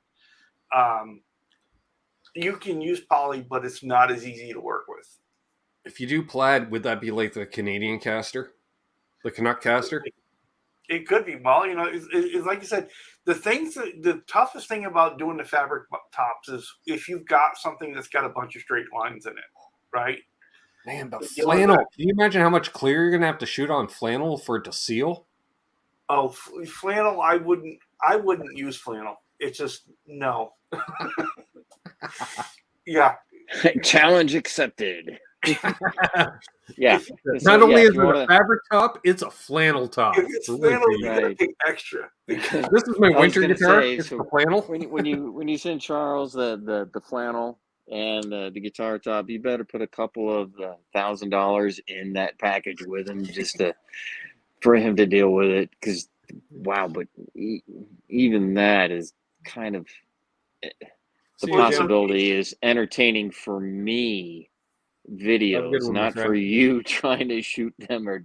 it's not as easy to work with. If you do plaid, would that be like the Canadian caster, the Canuck caster? It could be. Well, it's like you said, the toughest thing about doing the fabric tops is if you've got something that's got a bunch of straight lines in it, right? Man, but flannel. Can you imagine how much clear you're gonna have to shoot on flannel for it to seal? Oh, flannel! I wouldn't use flannel. It's just no. Yeah. Challenge accepted. Yeah. Not only is it a fabric top, it's a flannel top. If it's flannel, you gotta pay extra. This is my winter guitar. It's the flannel. When you send Charles the flannel and the guitar top, you better put a couple of $1,000 in that package with him just for him to deal with it. Because wow, but even that is kind of the possibility is entertaining for me. Videos, not for you trying to shoot them or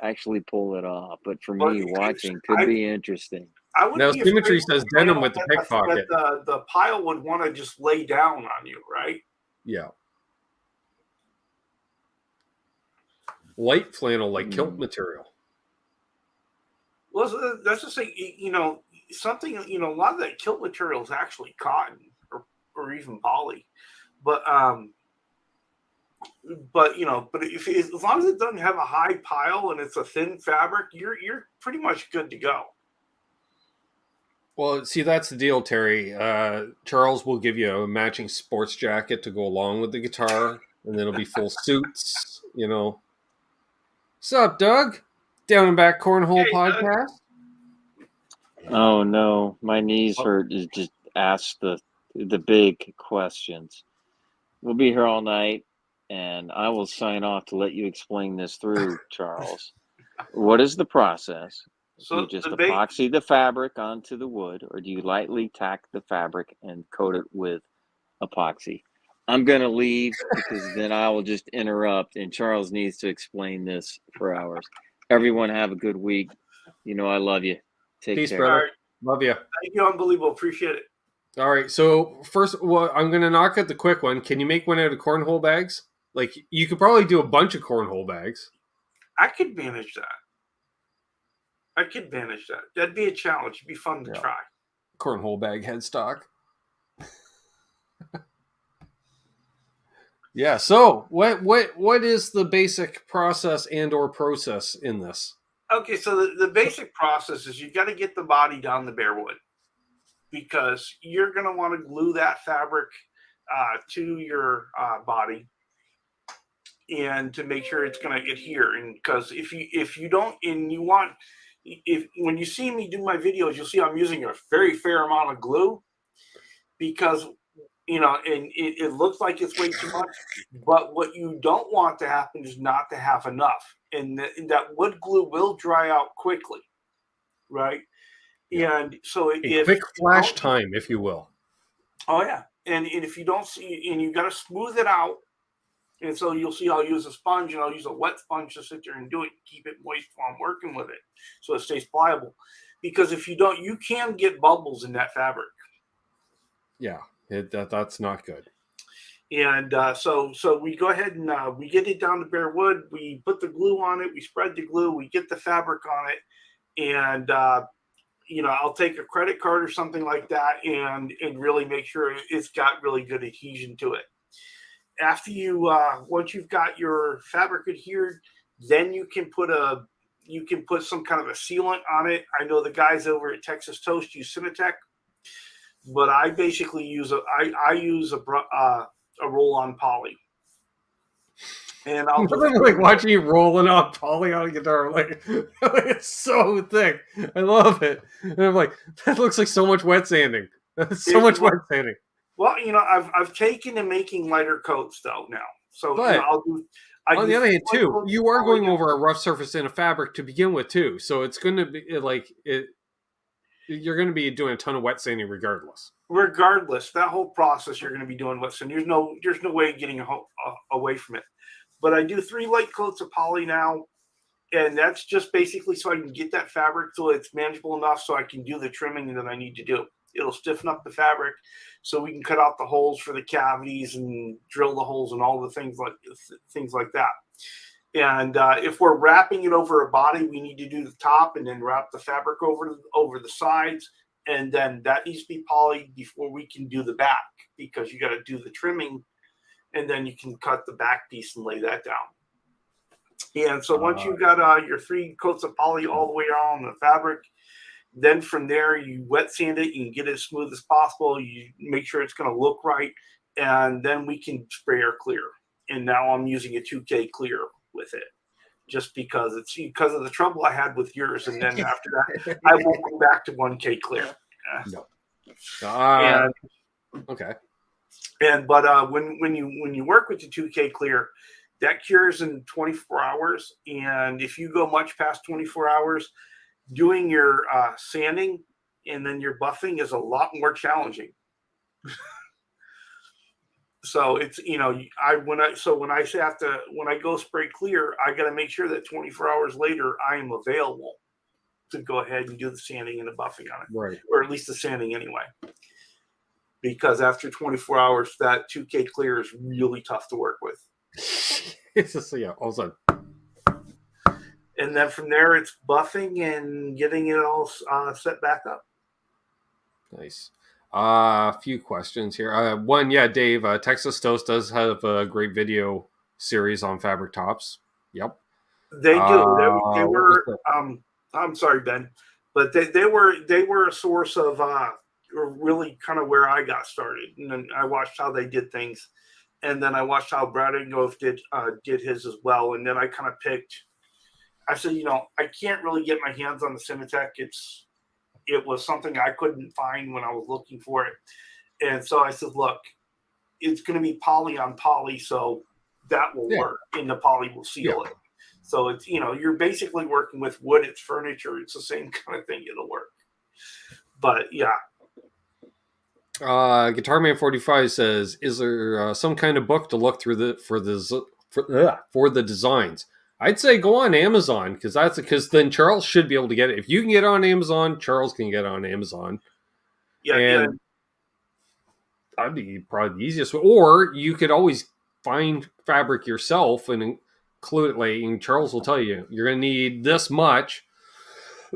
actually pull it off, but for me watching could be interesting. Now Symmetry says denim with the pickpocket. The pile would want to just lay down on you, right? Yeah. Light flannel, like kilt material. Well, that's just like, something, a lot of that kilt material is actually cotton or even poly, but if as long as it doesn't have a high pile and it's a thin fabric, you're pretty much good to go. Well, see, that's the deal, Terry. Charles will give you a matching sports jacket to go along with the guitar, and then it'll be full suits. What's up, Doug? Down and Back Cornhole Podcast. Doug. Oh no, my knees hurt. Just ask the big questions. We'll be here all night. And I will sign off to let you explain this through, Charles. What is the process? So do you just epoxy the fabric onto the wood, or do you lightly tack the fabric and coat it with epoxy? I'm going to leave because then I will just interrupt, and Charles needs to explain this for hours. Everyone have a good week. I love you. Take Peace, care. brother. Right. Love you. Thank you. Unbelievable. Appreciate it. All right. So first, I'm going to knock out the quick one. Can you make one out of cornhole bags? Like, you could probably do a bunch of cornhole bags. I could manage that. That'd be a challenge. It'd be fun to try. Cornhole bag headstock. Yeah. So, what is the basic process and/or process in this? Okay, so the basic process is you got to get the body down the bare wood, because you're going to want to glue that fabric to your body, and to make sure it's going to adhere. And because if you don't, and you want, when you see me do my videos, you'll see I'm using a very fair amount of glue, because and it looks like it's way too much, but what you don't want to happen is not to have enough, and that wood glue will dry out quickly, right? And so a quick flash time, if you will. Oh yeah, and if you don't see, and you got to smooth it out. And so you'll see I'll use a sponge, and I'll use a wet sponge to sit there and do it, keep it moist while I'm working with it, so it stays pliable. Because if you don't, you can get bubbles in that fabric. Yeah, that's not good. And so we go ahead and we get it down to bare wood. We put the glue on it. We spread the glue. We get the fabric on it, and I'll take a credit card or something like that, and really make sure it's got really good adhesion to it. After once you've got your fabric adhered, then you can put some kind of a sealant on it. I know the guys over at Texas Toast use Cinetec, but I basically use a roll-on poly. And I'll like watching you rolling on poly on a guitar, like it's so thick. I love it. And I'm like, that looks like so much wet sanding. That's so much wet sanding. Well, I've taken to making lighter coats though now. So I'll do. On the other hand, too, you are going over a rough surface in a fabric to begin with, too. So it's going to be like it. You're going to be doing a ton of wet sanding regardless. Regardless, that whole process you're going to be doing wet sanding. There's no way of getting away from it. But I do 3 light coats of poly now, And that's just basically so I can get that fabric so it's manageable enough so I can do the trimming that I need to do. It'll stiffen up the fabric so we can cut out the holes for the cavities and drill the holes and all the things like that. And if we're wrapping it over a body, we need to do the top and then wrap the fabric over the sides. And then that needs to be polyed before we can do the back, because you got to do the trimming and then you can cut the back piece and lay that down. And so once you've got your 3 coats of poly all the way around the fabric, then from there you wet sand it. You can get it as smooth as possible. You make sure it's going to look right, and then we can spray our clear. And now I'm using a 2K clear with it, just because of the trouble I had with yours. And then after that, I won't go back to 1K clear. No. Okay. But when you work with the 2K clear, that cures in 24 hours. And if you go much past 24 hours, doing your sanding and then your buffing is a lot more challenging. So it's, when I go spray clear, I got to make sure that 24 hours later I am available to go ahead and do the sanding and the buffing on it, right? Or at least the sanding anyway. Because after 24 hours, that 2K clear is really tough to work with. It's just, all of a sudden. And then from there, it's buffing and getting it all set back up. Nice. A few questions here. One, Dave, Texas Toast does have a great video series on fabric tops. Yep. They do. They were, I'm sorry, Ben, but they were a source of really kind of where I got started. And then I watched how they did things. And then I watched how Brad Ingrove did his as well. And then I kind of picked, I said, I can't really get my hands on the Cimatech. It was something I couldn't find when I was looking for it. And so I said, look, it's going to be poly on poly, so that will work, and the poly will seal it. So it's, you're basically working with wood, it's furniture, it's the same kind of thing, it'll work. But yeah. Guitar Man 45 says, is there some kind of book to look through for the designs? I'd say go on Amazon, because then Charles should be able to get it. If you can get on Amazon, Charles can get on Amazon. Yeah, and that'd be probably the easiest way. Or you could always find fabric yourself and include it. And Charles will tell you, you're going to need this much.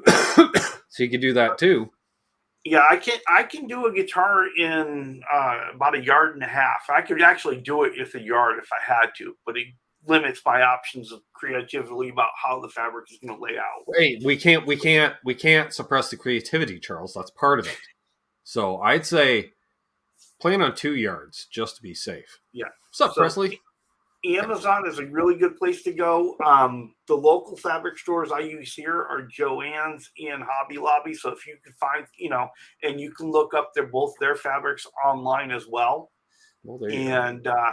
So you could do that too. Yeah, I can do a guitar in about 1.5 yards. I could actually do it with 1 yard if I had to, but it limits my options of creativity about how the fabric is going to lay out. Hey, we can't suppress the creativity, Charles. That's part of it. So I'd say plan on 2 yards just to be safe. Yeah. What's up, Presley? Amazon is a really good place to go. The local fabric stores I use here are Joann's and Hobby Lobby. So if you can find, and you can look up both their fabrics online as well. Well, there you go.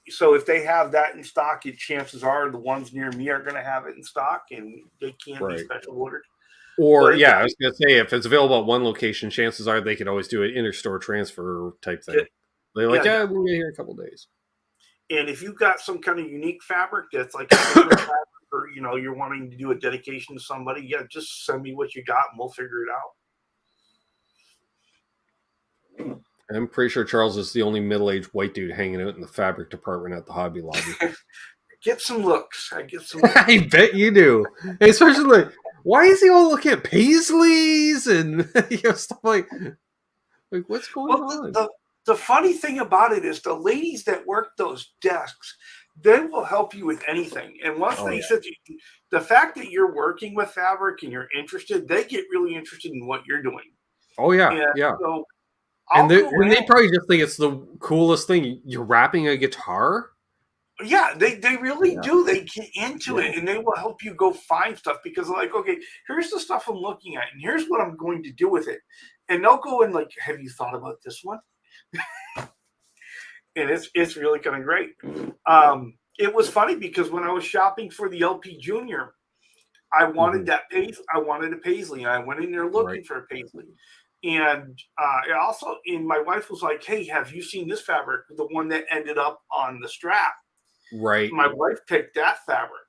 So if they have that in stock, chances are the ones near me are going to have it in stock, and they can be special ordered. Or, I was going to say, if it's available at one location, chances are they could always do an inter-store transfer type thing. They're like, we'll be here in a couple of days. And if you've got some kind of unique fabric that's like a fabric, or you're wanting to do a dedication to somebody, just send me what you got and we'll figure it out. I'm pretty sure Charles is the only middle-aged white dude hanging out in the fabric department at the Hobby Lobby. Get some looks. I get some looks. I bet you do. Especially, why is he all looking at Paisleys and stuff like what's going on? The funny thing about it is the ladies that work those desks, they will help you with anything. And once said the fact that you're working with fabric and you're interested, they get really interested in what you're doing. Oh, yeah. And so and they probably just think it's the coolest thing. You're wrapping a guitar? Yeah, they really do. They get into it, and they will help you go find stuff because they're like, okay, here's the stuff I'm looking at, and here's what I'm going to do with it. And they'll go and like, have you thought about this one? And it's really kind of great. It was funny because when I was shopping for the LP Junior, I wanted I wanted a Paisley, and I went in there looking for a Paisley. And my wife was like, hey, have you seen this fabric? The one that ended up on the strap. Right. My wife picked that fabric,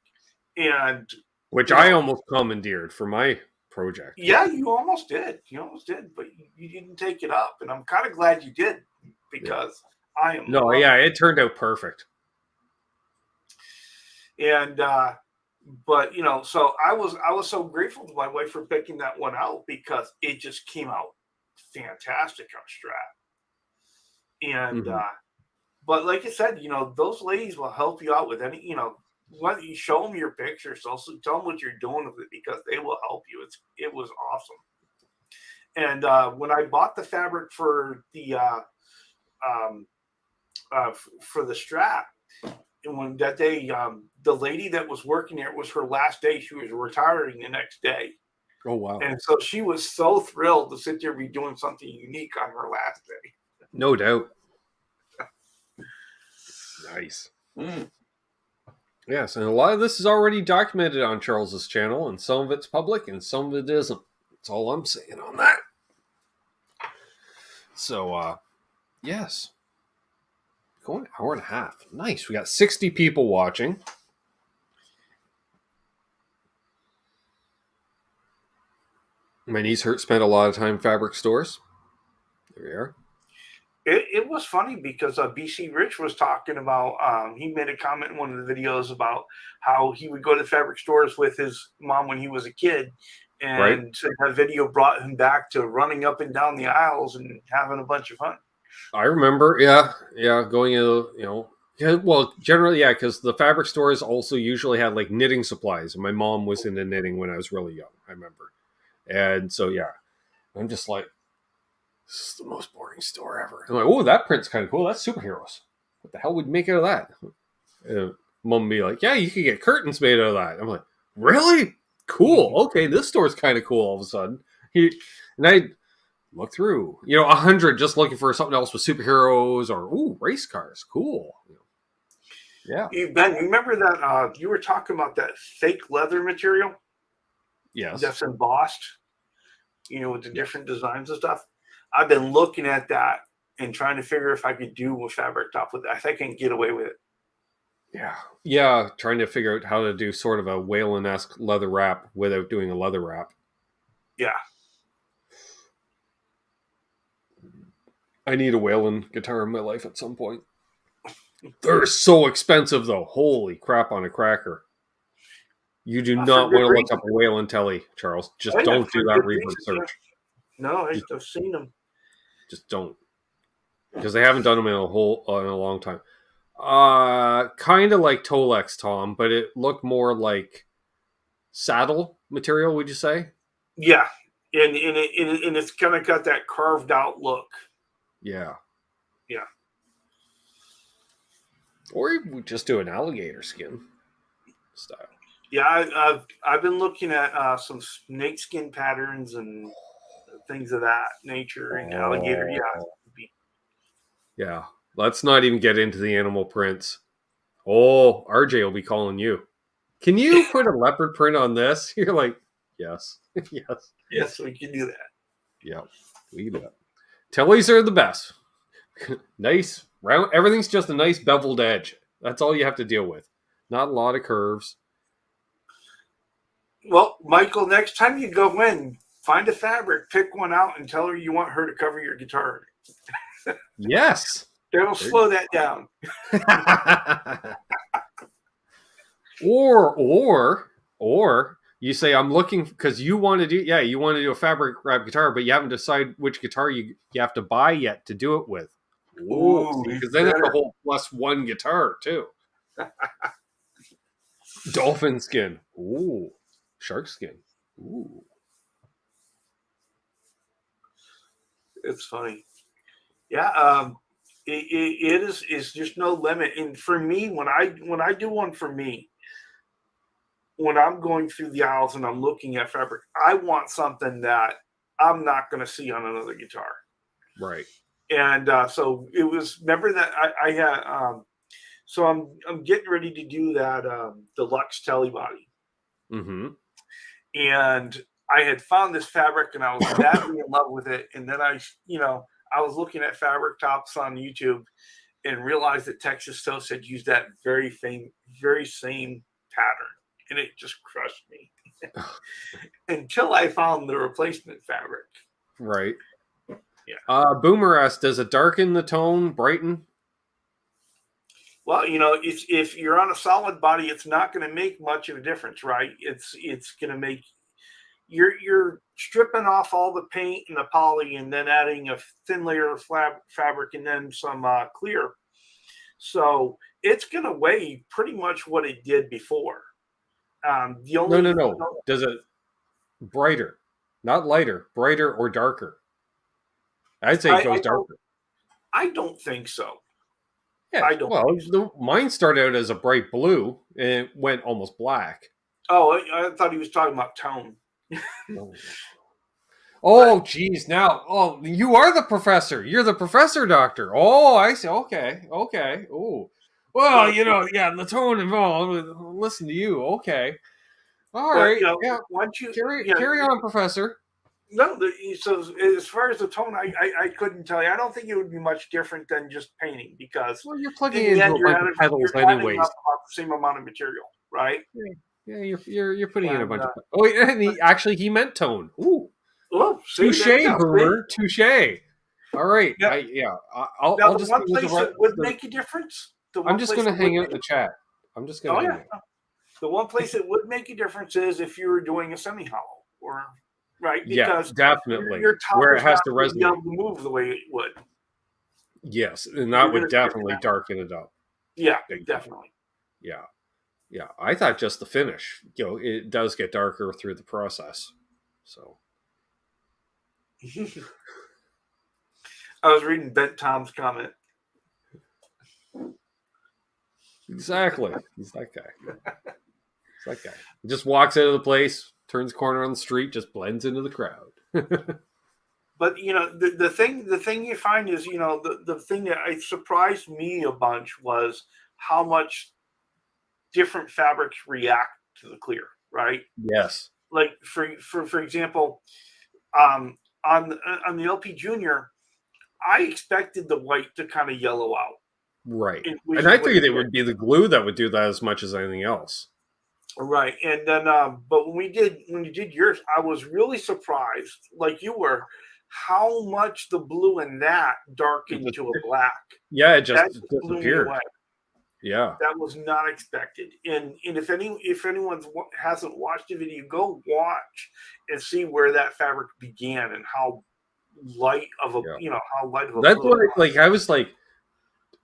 and which I almost commandeered for my project. Yeah, you almost did. But you didn't take it up, and I'm kind of glad you did, because I am. No, yeah, it turned out perfect. And but so I was so grateful to my wife for picking that one out, because it just came out fantastic on Strat. And but like I said, those ladies will help you out with any, what you show them your pictures, also tell them what you're doing with it, because they will help you. It was awesome. And when I bought the fabric for the Strat, and when that day, the lady that was working there, it was her last day. She was retiring the next day. Oh, wow. And so she was so thrilled to sit there and be doing something unique on her last day. No doubt. Nice. Yes, and a lot of this is already documented on Charles's channel, and some of it's public and some of it isn't. That's all I'm saying on that. So, yes. Going an hour and a half. Nice. We got 60 people watching. My knees hurt. Spent a lot of time in fabric stores. There we are. It was funny, because BC Rich was talking about, he made a comment in one of the videos about how he would go to fabric stores with his mom when he was a kid. And so that video brought him back to running up and down the aisles and having a bunch of fun. I remember, going generally, because the fabric stores also usually had like knitting supplies, and my mom was into knitting when I was really young, I remember. And so, I'm just like, this is the most boring store ever. I'm like, oh, that print's kind of cool. That's superheroes. What the hell would you make out of that? Mom would be like, yeah, you could get curtains made out of that. I'm like, really? Cool. Okay, this store's kind of cool all of a sudden. And I look through, 100 just looking for something else with superheroes or, race cars. Cool. Yeah. Ben, you remember that you were talking about that fake leather material? Yes. That's embossed, with the different designs and stuff. I've been looking at that and trying to figure if I could do a fabric top with it. I think I can get away with it. Yeah. Yeah. Trying to figure out how to do sort of a Waylon-esque leather wrap without doing a leather wrap. Yeah. I need a Waylon guitar in my life at some point. They're so expensive, though. Holy crap on a cracker. You do not want to look up a Waylon telly, Charles. Just don't do that reverb search. No, I've seen them. Just don't. Because they haven't done them in a long time. Kind of like Tolex, Tom, but it looked more like saddle material, would you say? Yeah. And it's kind of got that carved out look. Yeah. Yeah. Or we just do an alligator skin style. Yeah, I've been looking at some snake skin patterns and things of that nature, and alligator. Yeah. Let's not even get into the animal prints. Oh, RJ will be calling you. Can you put a leopard print on this? You're like, yes. Yes, we can do that. Yeah, we can do that. Tellys are the best. Nice round. Everything's just a nice beveled edge. That's all you have to deal with. Not a lot of curves. Well, Michael, next time you go in, find a fabric, pick one out, and tell her you want her to cover your guitar. Yes. That'll slow that down. or you say, I'm looking, because you want to do a fabric wrap guitar, but you haven't decided which guitar you have to buy yet to do it with. Ooh, because then it's a whole +1 guitar too. Dolphin skin. Ooh. Shark skin. Ooh. It's funny. Yeah, it is just no limit. And for me, when I do one for me, when I'm going through the aisles and I'm looking at fabric, I want something that I'm not going to see on another guitar. Right. And so it was. Remember that I had. So I'm getting ready to do that deluxe telly body. Mm-hmm. And I had found this fabric and I was madly in love with it. And then I was looking at fabric tops on YouTube, and realized that Texas Toast had used that very same pattern, and it just crushed me until I found the replacement fabric. Right. Yeah. Boomer asks, does it darken the tone, brighten? Well, if you're on a solid body, it's not going to make much of a difference, right? It's going to make you're stripping off all the paint and the poly, and then adding a thin layer of fabric and then some clear. So it's going to weigh pretty much what it did before. No. Does it brighter, not lighter, brighter or darker? I'd say it goes darker. I don't think so. Yeah, mine started out as a bright blue and it went almost black. Oh, I thought he was talking about tone. Oh, geez. Now, you are the professor. You're the professor, doctor. Oh, I see. Okay. Oh, well, the tone involved. Listen to you. Okay. All right. Once you carry on, professor. No, so as far as the tone, I couldn't tell you. I don't think it would be much different than just painting, because you're plugging in a bunch of pedals anyways. About the same amount of material, right? Yeah, you're putting in a bunch of. Oh, and he meant tone. Ooh. Oh, touche, Boomer. Touche. All right. Yeah. I'll just. One place that would make a difference. I'm just going to hang out in the chat. I'm just going to. The one place that would make a difference is if you were doing a semi-hollow, or right, because definitely your top where it has to resonate, be able to move the way it would. Yes, and that would definitely darken it up. Yeah, definitely. Yeah. I thought just the finish. It does get darker through the process. So. I was reading Ben Tom's comment. Exactly. He's that guy. He just walks out of the place, turns corner on the street, just blends into the crowd. But the thing you find is the thing that surprised me a bunch was how much different fabrics react to the clear, right? Yes. Like for example, on the LP Junior, I expected the white to kind of yellow out. Right. And I figured it would be the glue that would do that as much as anything else. Right. And then but when you did yours, I was really surprised, like you were, how much the blue in that darkened to a black. Yeah, it just disappeared. Yeah. That was not expected. And if anyone hasn't watched the video, go watch and see where that fabric began and how light of a that's what I was like,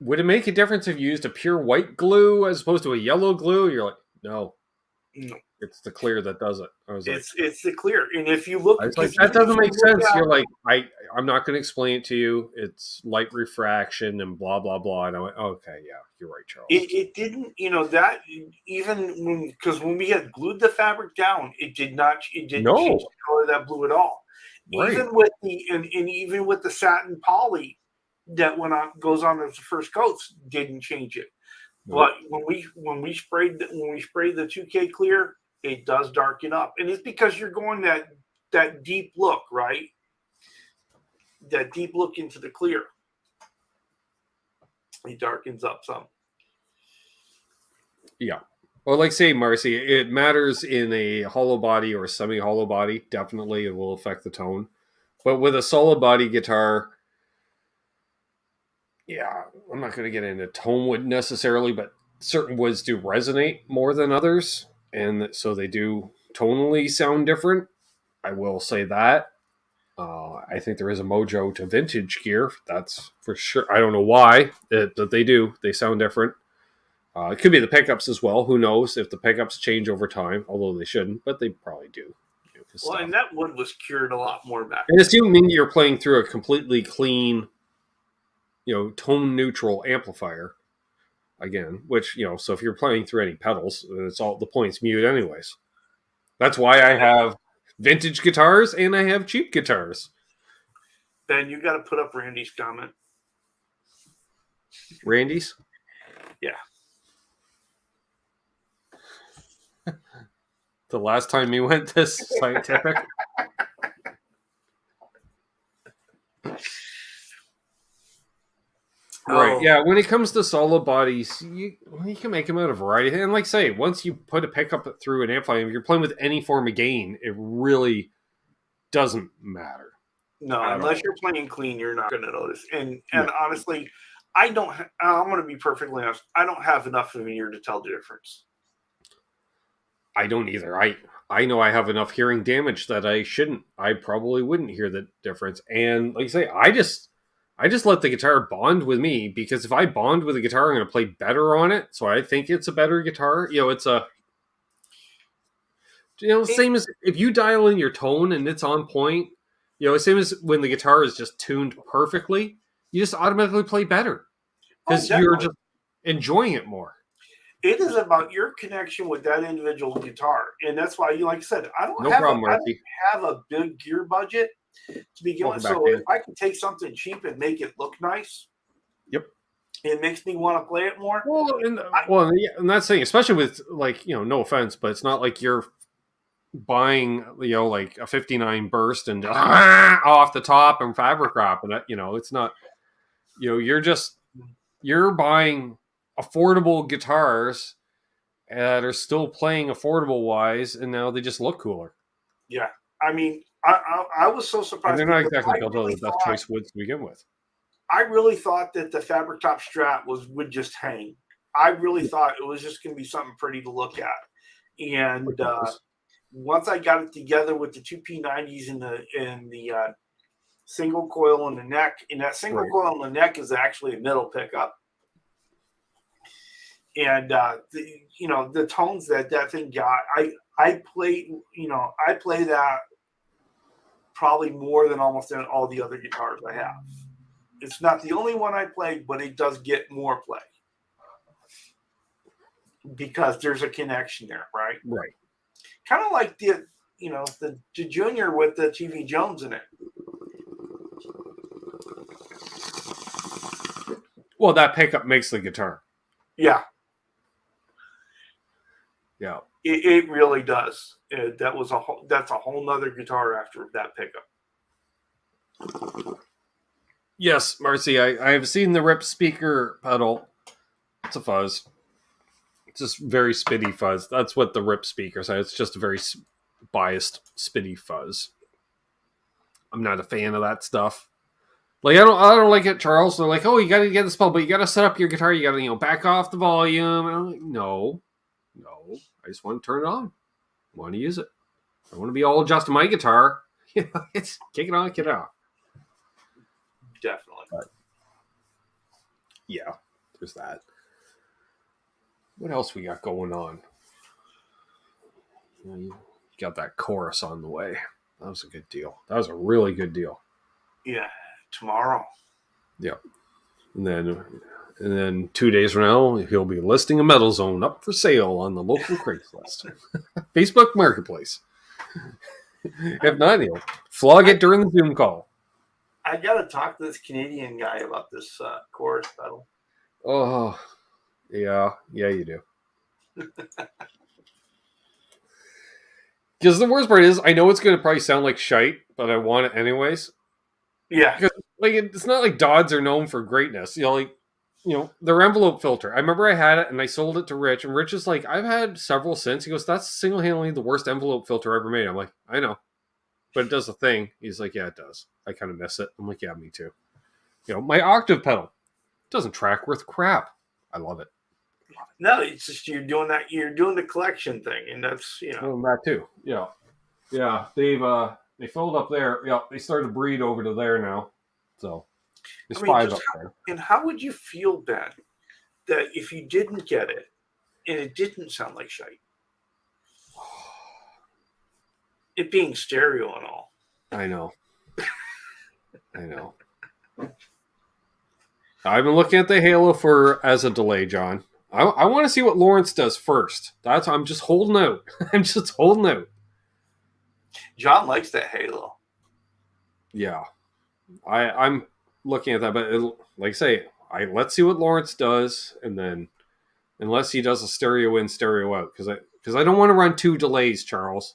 would it make a difference if you used a pure white glue as opposed to a yellow glue? You're like, no. It's the clear that does it. I was it's the clear. And if you look, that doesn't make sense. You're like, I'm not going to explain it to you. It's light refraction and blah blah blah. And I went, okay, yeah, you're right, Charles. It didn't, that even because when we had glued the fabric down, it didn't change the color of that blue at all. Right. Even with even with the satin poly that goes on as the first coats, didn't change it. But when we sprayed the 2K clear, it does darken up, and it's because you're going that deep look, right? That deep look into the clear, it darkens up some. Yeah. Well, like say, Marcy, it matters in a hollow body or semi-hollow body. Definitely, it will affect the tone. But with a solid body guitar, yeah, I'm not going to get into tone wood necessarily, but certain woods do resonate more than others, and so they do tonally sound different. I will say that. I think there is a mojo to vintage gear. That's for sure. I don't know why that they do. They sound different. It could be the pickups as well. Who knows if the pickups change over time, although they shouldn't, but they probably do. And that wood was cured a lot more back. And assuming you're playing through a completely clean, tone neutral amplifier, again, which, so if you're playing through any pedals, it's all the point's mute anyways. That's why I have vintage guitars and I have cheap guitars. Ben, you got to put up Randy's comment. Randy's? Yeah. The last time you went this scientific. Right. So yeah, when it comes to solo bodies, you can make them out of a variety. And like say, once you put a pickup through an amplifier, if you're playing with any form of gain, it really doesn't matter. No, unless you're playing clean, you're not going to notice. And honestly, I'm going to be perfectly honest. I don't have enough of an ear to tell the difference. I don't either. I know I have enough hearing damage that I probably wouldn't hear the difference. And like I say, I just let the guitar bond with me, because if I bond with the guitar, I'm going to play better on it. So I think it's a better guitar. It's same as if you dial in your tone and it's on point, same as when the guitar is just tuned perfectly, you just automatically play better because you're just enjoying it more. It is about your connection with that individual guitar. And that's why, like I said, I don't have a big gear budget to begin with. So if I can take something cheap and make it look nice, it makes me want to play it more. And that's saying, especially with no offense, but it's not like you're buying like a 59 burst and off the top and fabric wrap, and it's not. You're buying affordable guitars that are still playing affordable wise, and now they just look cooler. Yeah, I mean, I was so surprised. And they're not exactly built out of the best choice woods to begin with. I really thought that the fabric top Strat would just hang. I really thought it was just going to be something pretty to look at. And once I got it together with the two P90s in the single coil in the neck, and that single coil in the neck is actually a middle pickup. And the tones that thing got, I play that probably more than almost all the other guitars I have. It's not the only one I play, but it does get more play because there's a connection there, right? Right. Kind of like the Junior with the TV Jones in it. Well, that pickup makes the guitar. Yeah. Yeah. It really does. That's a whole nother guitar after that pickup. Yes, Marcy, I have seen the Rip speaker pedal. It's a fuzz. It's just very spitty fuzz. That's what the Rip speaker says. It's just a very biased, spitty fuzz. I'm not a fan of that stuff. Like I don't like it, Charles. They're like, oh, you got to get this pedal, but you got to set up your guitar. You got to back off the volume. And I'm like, no. I just want to turn it on. I want to use it. I want to be all adjusted my guitar. It's kick it on, kick it off. Definitely. But, yeah, there's that. What else we got going on? You got that chorus on the way. That was a good deal. That was a really good deal. Yeah, tomorrow. Yeah. And then 2 days from now, he'll be listing a Metal Zone up for sale on the local Craigslist. Facebook Marketplace. If not, he'll flog it during the Zoom call. I got to talk to this Canadian guy about this chorus pedal. Oh, yeah, you do. Because the worst part is, I know it's going to probably sound like shite, but I want it anyways. Yeah. Because it's not like Dods are known for greatness. Their envelope filter. I remember I had it and I sold it to Rich, and Rich is like, I've had several since. He goes, that's single-handedly the worst envelope filter ever made. I'm like, I know. But it does the thing. He's like, yeah, it does. I kind of miss it. I'm like, yeah, me too. My octave pedal doesn't track worth crap. I love it. No, it's just you're doing the collection thing, and that's that too. Yeah. They filled up there. Yeah, they started to breed over to there now. So there's 5 up there. And how would you feel, Ben, that if you didn't get it and it didn't sound like shite? It being stereo and all. I know. I've been looking at the Halo as a delay, John. I want to see what Lawrence does first. I'm just holding out. John likes that Halo. Yeah. I'm looking at that, but like I say, let's see what Lawrence does, and then unless he does a stereo in, stereo out, because I don't want to run 2 delays, Charles.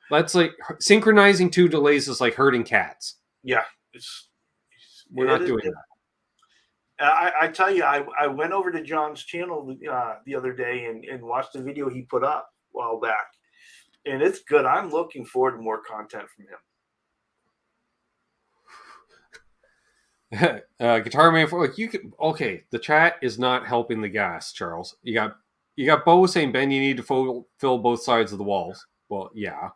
That's like synchronizing 2 delays is like herding cats. Yeah, we're not doing that. I tell you, I went over to John's channel the other day and watched the video he put up a while back, and it's good. I'm looking forward to more content from him. Guitar Man, like you could. Okay, the chat is not helping the gas, Charles. You got Bo saying, Ben, you need to fill both sides of the walls. Well, yeah.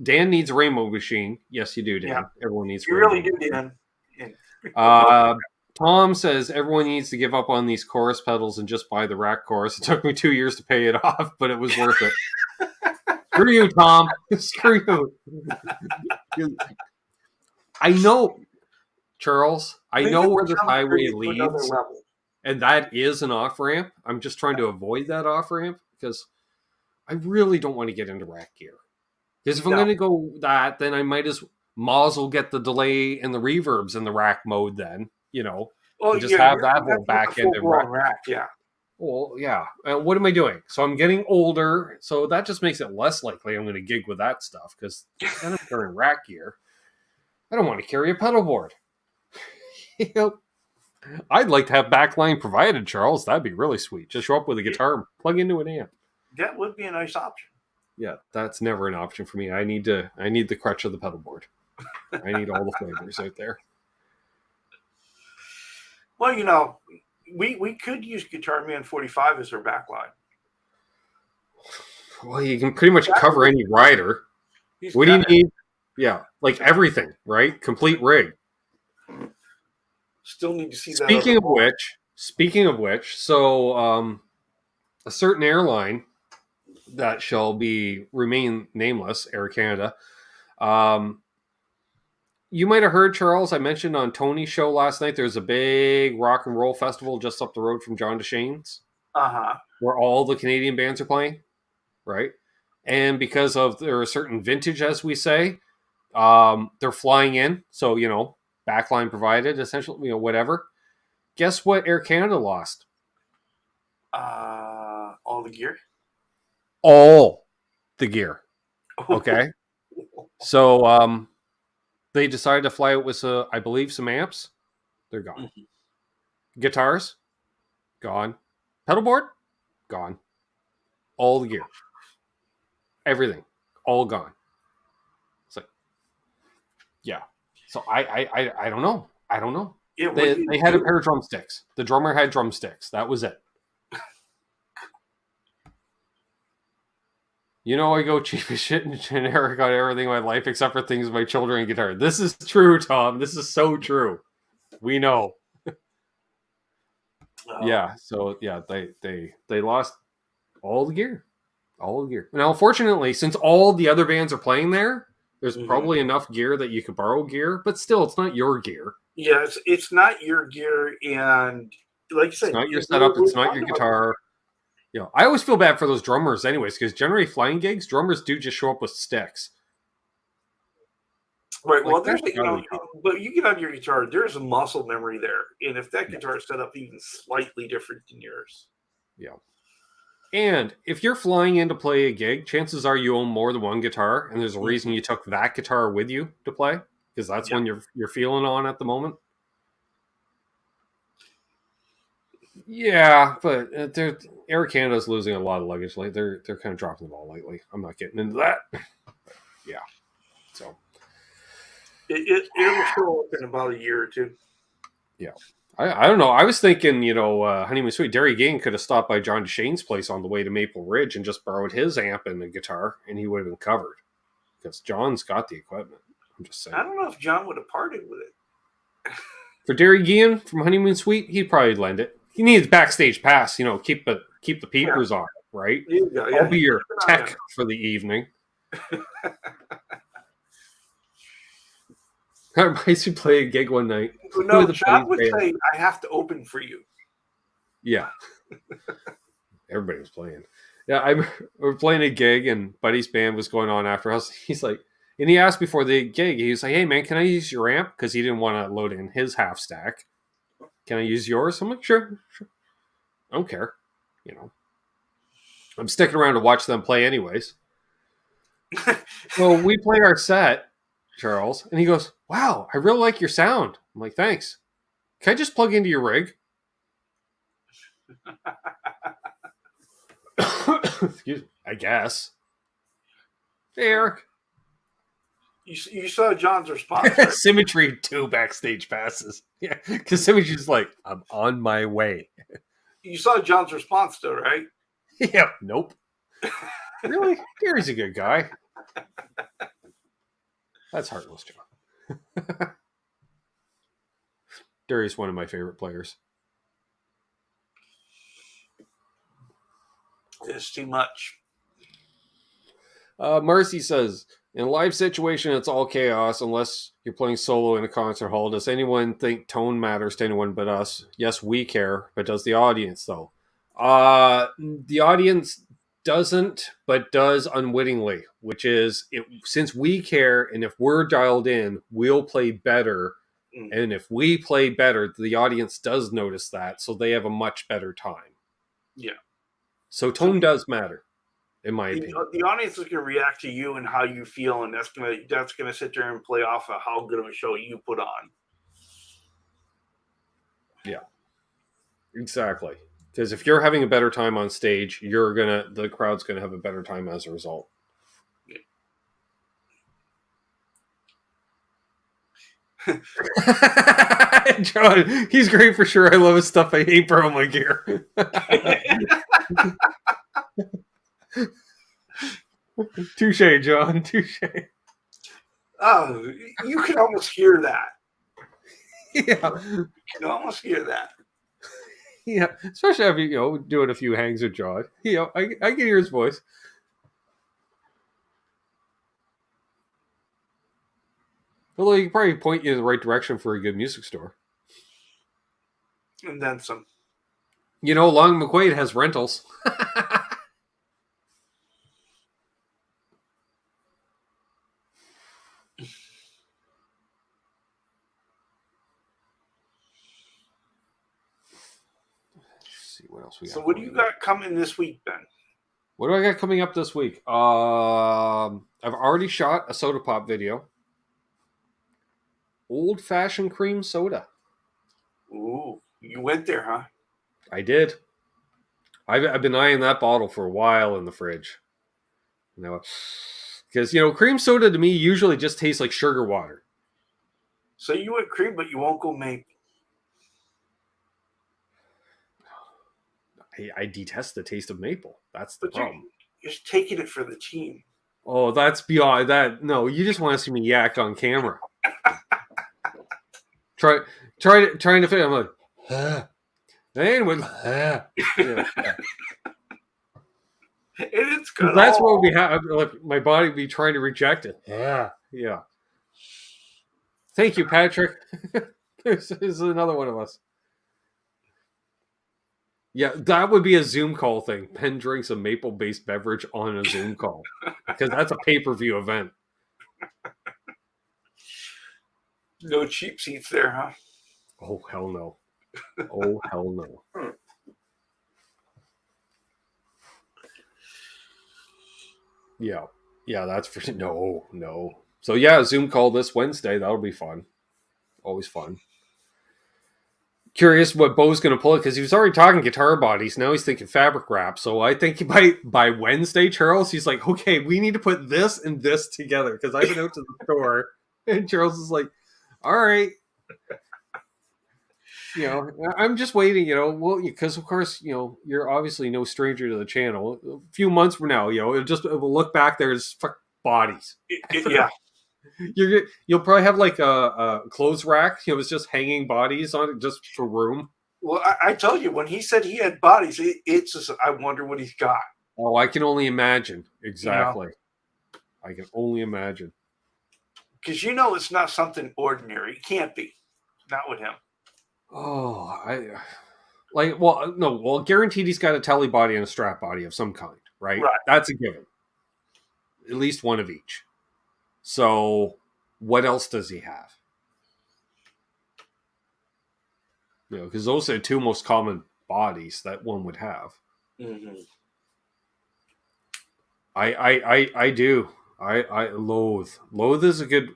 Dan needs a rainbow machine. Yes, you do, Dan. Yeah. Everyone needs. You really do, Dan. Tom says everyone needs to give up on these chorus pedals and just buy the rack chorus. It took me 2 years to pay it off, but it was worth it. Screw you, Tom. Screw you. I know, Charles. I know where the highway leads, and that is an off ramp. I'm just trying to avoid that off ramp because I really don't want to get into rack gear. Because if I'm going to go that, then I might as well get the delay and the reverbs in the rack mode then, well, just have that whole back end of rack. Yeah. Well, yeah. What am I doing? So I'm getting older, so that just makes it less likely I'm going to gig with that stuff because then I'm carrying rack gear. I don't want to carry a pedal board. I'd like to have backline provided, Charles. That'd be really sweet. Just show up with a guitar and plug into an amp. That would be a nice option. Yeah, that's never an option for me. I need the crutch of the pedal board. I need all the flavors out there. Well, we could use Guitar Man 45 as our backline. Well, you can pretty much cover any rider. What do you need? Yeah, like everything, right? Complete rig. Still need to see that. Speaking of which, so a certain airline that shall remain nameless, Air Canada. You might have heard, Charles, I mentioned on Tony's show last night, there's a big rock and roll festival just up the road from John Deschaines. Uh-huh. Where all the Canadian bands are playing, right? And because of their certain vintage, as we say, they're flying in. So, backline provided, essentially, whatever. Guess what Air Canada lost? All the gear? All the gear. Okay. So they decided to fly out with, I believe, some amps. They're gone. Mm-hmm. Guitars, gone. Pedal board, gone. All the gear. Everything. All gone. It's like, yeah. So I don't know. I don't know. Yeah, they had a pair of drumsticks. The drummer had drumsticks. That was it. I go cheap as shit and generic on everything in my life except for things my children and guitar. This is true, Tom. This is so true. We know. Yeah. So yeah, they lost all the gear. All the gear. Now, unfortunately, since all the other bands are playing there, there's probably enough gear that you could borrow gear, but still, it's not your gear. Yeah, it's not your gear, and like you said, it's not your setup. It's not your guitar. I always feel bad for those drummers anyways, because generally flying gigs, drummers do just show up with sticks. Right. Well, there's but you get on your guitar, there's a muscle memory there. And if that guitar is set up even slightly different than yours. Yeah. And if you're flying in to play a gig, chances are you own more than one guitar, and there's a reason you took that guitar with you to play, because that's when you're feeling on at the moment. Yeah, but Air Canada's losing a lot of luggage. Like they're kind of dropping the ball lately. I'm not getting into that. Yeah, so it'll show up in about a year or two. Yeah, I don't know. I was thinking, Honeymoon Suite, Derry Gang could have stopped by John Deschaines' place on the way to Maple Ridge and just borrowed his amp and a guitar, and he would have been covered because John's got the equipment. I'm just saying. I don't know if John would have parted with it. For Derry Gian from Honeymoon Suite, he'd probably lend it. He needs backstage pass, keep the peepers on, right? I'll be your tech for the evening. I might play a gig one night. No, John would say, I have to open for you. Yeah. Everybody was playing. Yeah, we're playing a gig, and Buddy's band was going on after us. He's like, and he asked before the gig, he was like, hey, man, can I use your amp? Because he didn't want to load in his half stack. Can I use yours? I'm like, sure. I don't care. I'm sticking around to watch them play anyways. So we play our set, Charles, and he goes, wow, I really like your sound. I'm like, thanks. Can I just plug into your rig? Excuse me. I guess. Hey, Eric. You saw John's response. Right? Symmetry 2 backstage passes. Yeah, because Symmetry's like, I'm on my way. You saw John's response, though, right? Yeah. Nope. Really? Gary's a good guy. That's heartless, John. Gary's one of my favorite players. It's too much. Marcy says, in a live situation, it's all chaos unless you're playing solo in a concert hall. Does anyone think tone matters to anyone but us? Yes, we care, but does the audience, though? The audience doesn't, but does unwittingly, which is, since we care, and if we're dialed in, we'll play better. And if we play better, the audience does notice that, so they have a much better time. Yeah. So tone does matter, in my opinion. The audience is going to react to you and how you feel, and that's going to sit there and play off of how good of a show you put on. Yeah, exactly. Because if you're having a better time on stage, the crowd's gonna have a better time as a result. Yeah. John, he's great for sure. I love his stuff. I hate promo gear. Touche, John. Touche. Oh, you can almost hear that. Yeah, you can almost hear that. Yeah, especially after doing a few hangs with John. I can hear his voice. Although he can probably point you in the right direction for a good music store. And then some. Long McQuaid has rentals. What else we got? So what do you got coming this week, Ben? What do I got coming up this week? I've already shot a soda pop video. Old-fashioned cream soda. Ooh, you went there, huh? I did. I've been eyeing that bottle for a while in the fridge. Because, cream soda to me usually just tastes like sugar water. So you went cream, but you won't go maple. I detest the taste of maple. That's the problem. You're just taking it for the team. Oh, that's beyond that. No, you just want to see me yak on camera. Trying to fit. I'm like, anyway, It's good. That's what would be like. My body would be trying to reject it. Yeah. Thank you, Patrick. This is another one of us. Yeah, that would be a Zoom call thing. Ben drinks a maple-based beverage on a Zoom call. Because that's a pay-per-view event. No cheap seats there, huh? Oh, hell no. Oh, hell no. Yeah. Yeah, that's for... No. So, yeah, Zoom call this Wednesday. That'll be fun. Always fun. Curious what Bo's going to pull it, because he was already talking guitar bodies. Now he's thinking fabric wrap. So I think by Wednesday, Charles, he's like, okay, we need to put this and this together, because I went out to the store, and Charles is like, all right. I'm just waiting, because of course, you're obviously no stranger to the channel. A few months from now, we'll look back there as bodies. Yeah. You'll probably have like a clothes rack. It's just hanging bodies on it just for room. Well, I told you, when he said he had bodies, it's just, I wonder what he's got. Oh, I can only imagine. Exactly. I can only imagine. Because it's not something ordinary. It can't be. Not with him. Oh, guaranteed he's got a telly body and a strap body of some kind, right? That's a given. At least one of each. So, what else does he have? Because those are the two most common bodies that one would have. Mm-hmm. I do. I loathe. Loathe is a good,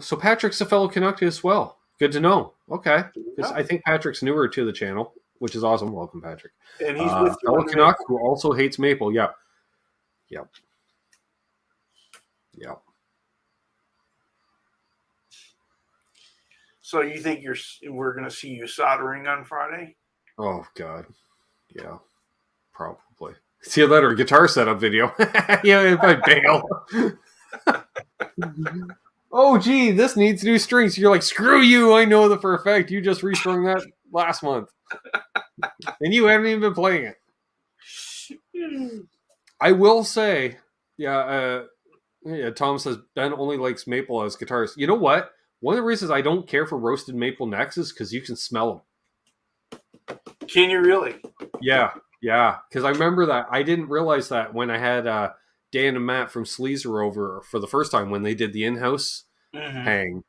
So Patrick's a fellow Canuck as well. Good to know. Okay. Because I think Patrick's newer to the channel, which is awesome. Welcome, Patrick. And he's with fellow Canuck who also hates maple. Yeah. Yep. Yep. So you think we're going to see you soldering on Friday? Oh, God. Yeah. Probably. See you later. Guitar setup video. Yeah, if I bail. Oh, gee, this needs new strings. You're like, screw you. I know that for a fact. You just restrung that last month. And you haven't even been playing it. I will say, yeah, Tom says Ben only likes maple as guitars. You know what? One of the reasons I don't care for roasted maple necks is because you can smell them. Can you really? Yeah. Because I remember that. I didn't realize that when I had Dan and Matt from Sleazer over for the first time when they did the in-house hang.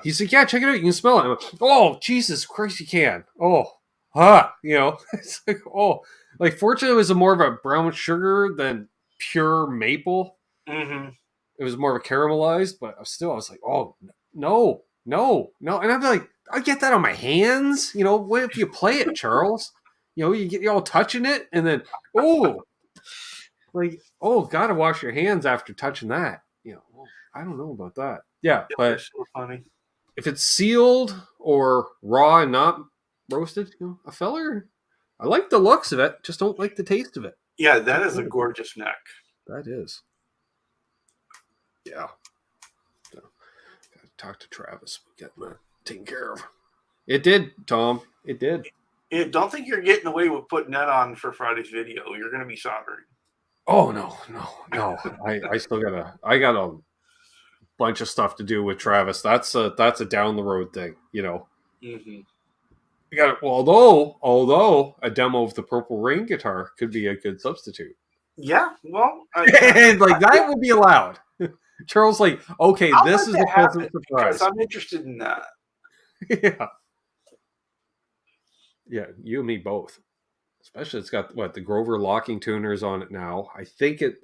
He said, yeah, check it out. You can smell it. I'm like, oh, Jesus Christ, you can. Oh, it's like, oh. Like, fortunately, it was more of a brown sugar than pure maple. Mm-hmm. It was more of a caramelized, but still, I was like, oh, no. And I'm like, I get that on my hands. What if you play it, Charles? You get all touching it, and then, gotta wash your hands after touching that. I don't know about that. Yeah, but so funny. If it's sealed or raw and not roasted, a feller, I like the looks of it, just don't like the taste of it. Yeah, that is a gorgeous neck. That is. Yeah. So, gotta talk to Travis. Get that taken care of. It did, Tom. It did. Don't think you're getting away with putting that on for Friday's video. You're going to be soldering. Oh, no. I still got a bunch of stuff to do with Travis. That's a down the road thing, Mm-hmm. You got it. Well, although a demo of the Purple Rain guitar could be a good substitute. Yeah, well, that would be allowed. Charles, okay, this is a pleasant surprise. I'm interested in that. Yeah, you and me both. Especially, it's got the Grover locking tuners on it now. I think it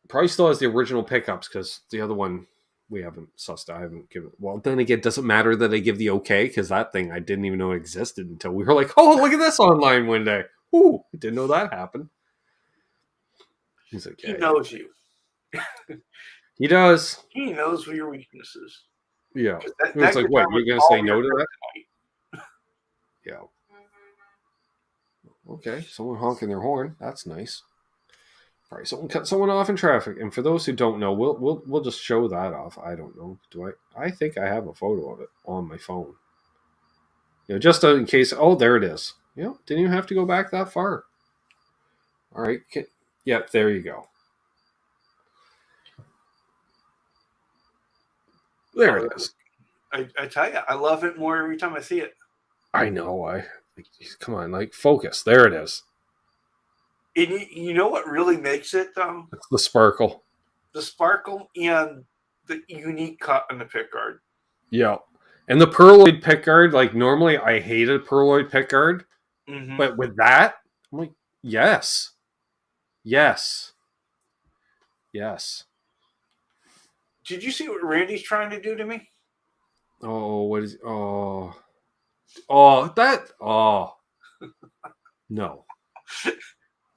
probably still has the original pickups because the other one we haven't sussed. I haven't given. Well, then again, it doesn't matter that I give the okay because that thing I didn't even know existed until we were like, oh, look at this online one day. Ooh, I didn't know that happened. He's like, he knows you. He does. He knows your weaknesses. Yeah. It's like, what? You're going to say no to that? Yeah. Okay. Someone honking their horn. That's nice. All right. Someone cut someone off in traffic. And for those who don't know, we'll just show that off. I don't know. I think I have a photo of it on my phone. Just in case. Oh, there it is. Didn't even have to go back that far. All right. Yep. There you go. There it is. I tell you, I love it more every time I see it. I know. Come on, focus. There it is. And you know what really makes it, though? It's the sparkle. The sparkle and the unique cut on the pickguard. Yeah. And the pearloid pickguard, normally I hated pearloid pickguard. Mm-hmm. But with that, I'm like, yes. Yes. Yes. Did you see what Randy's trying to do to me? Oh, what is... Oh, that... Oh. No.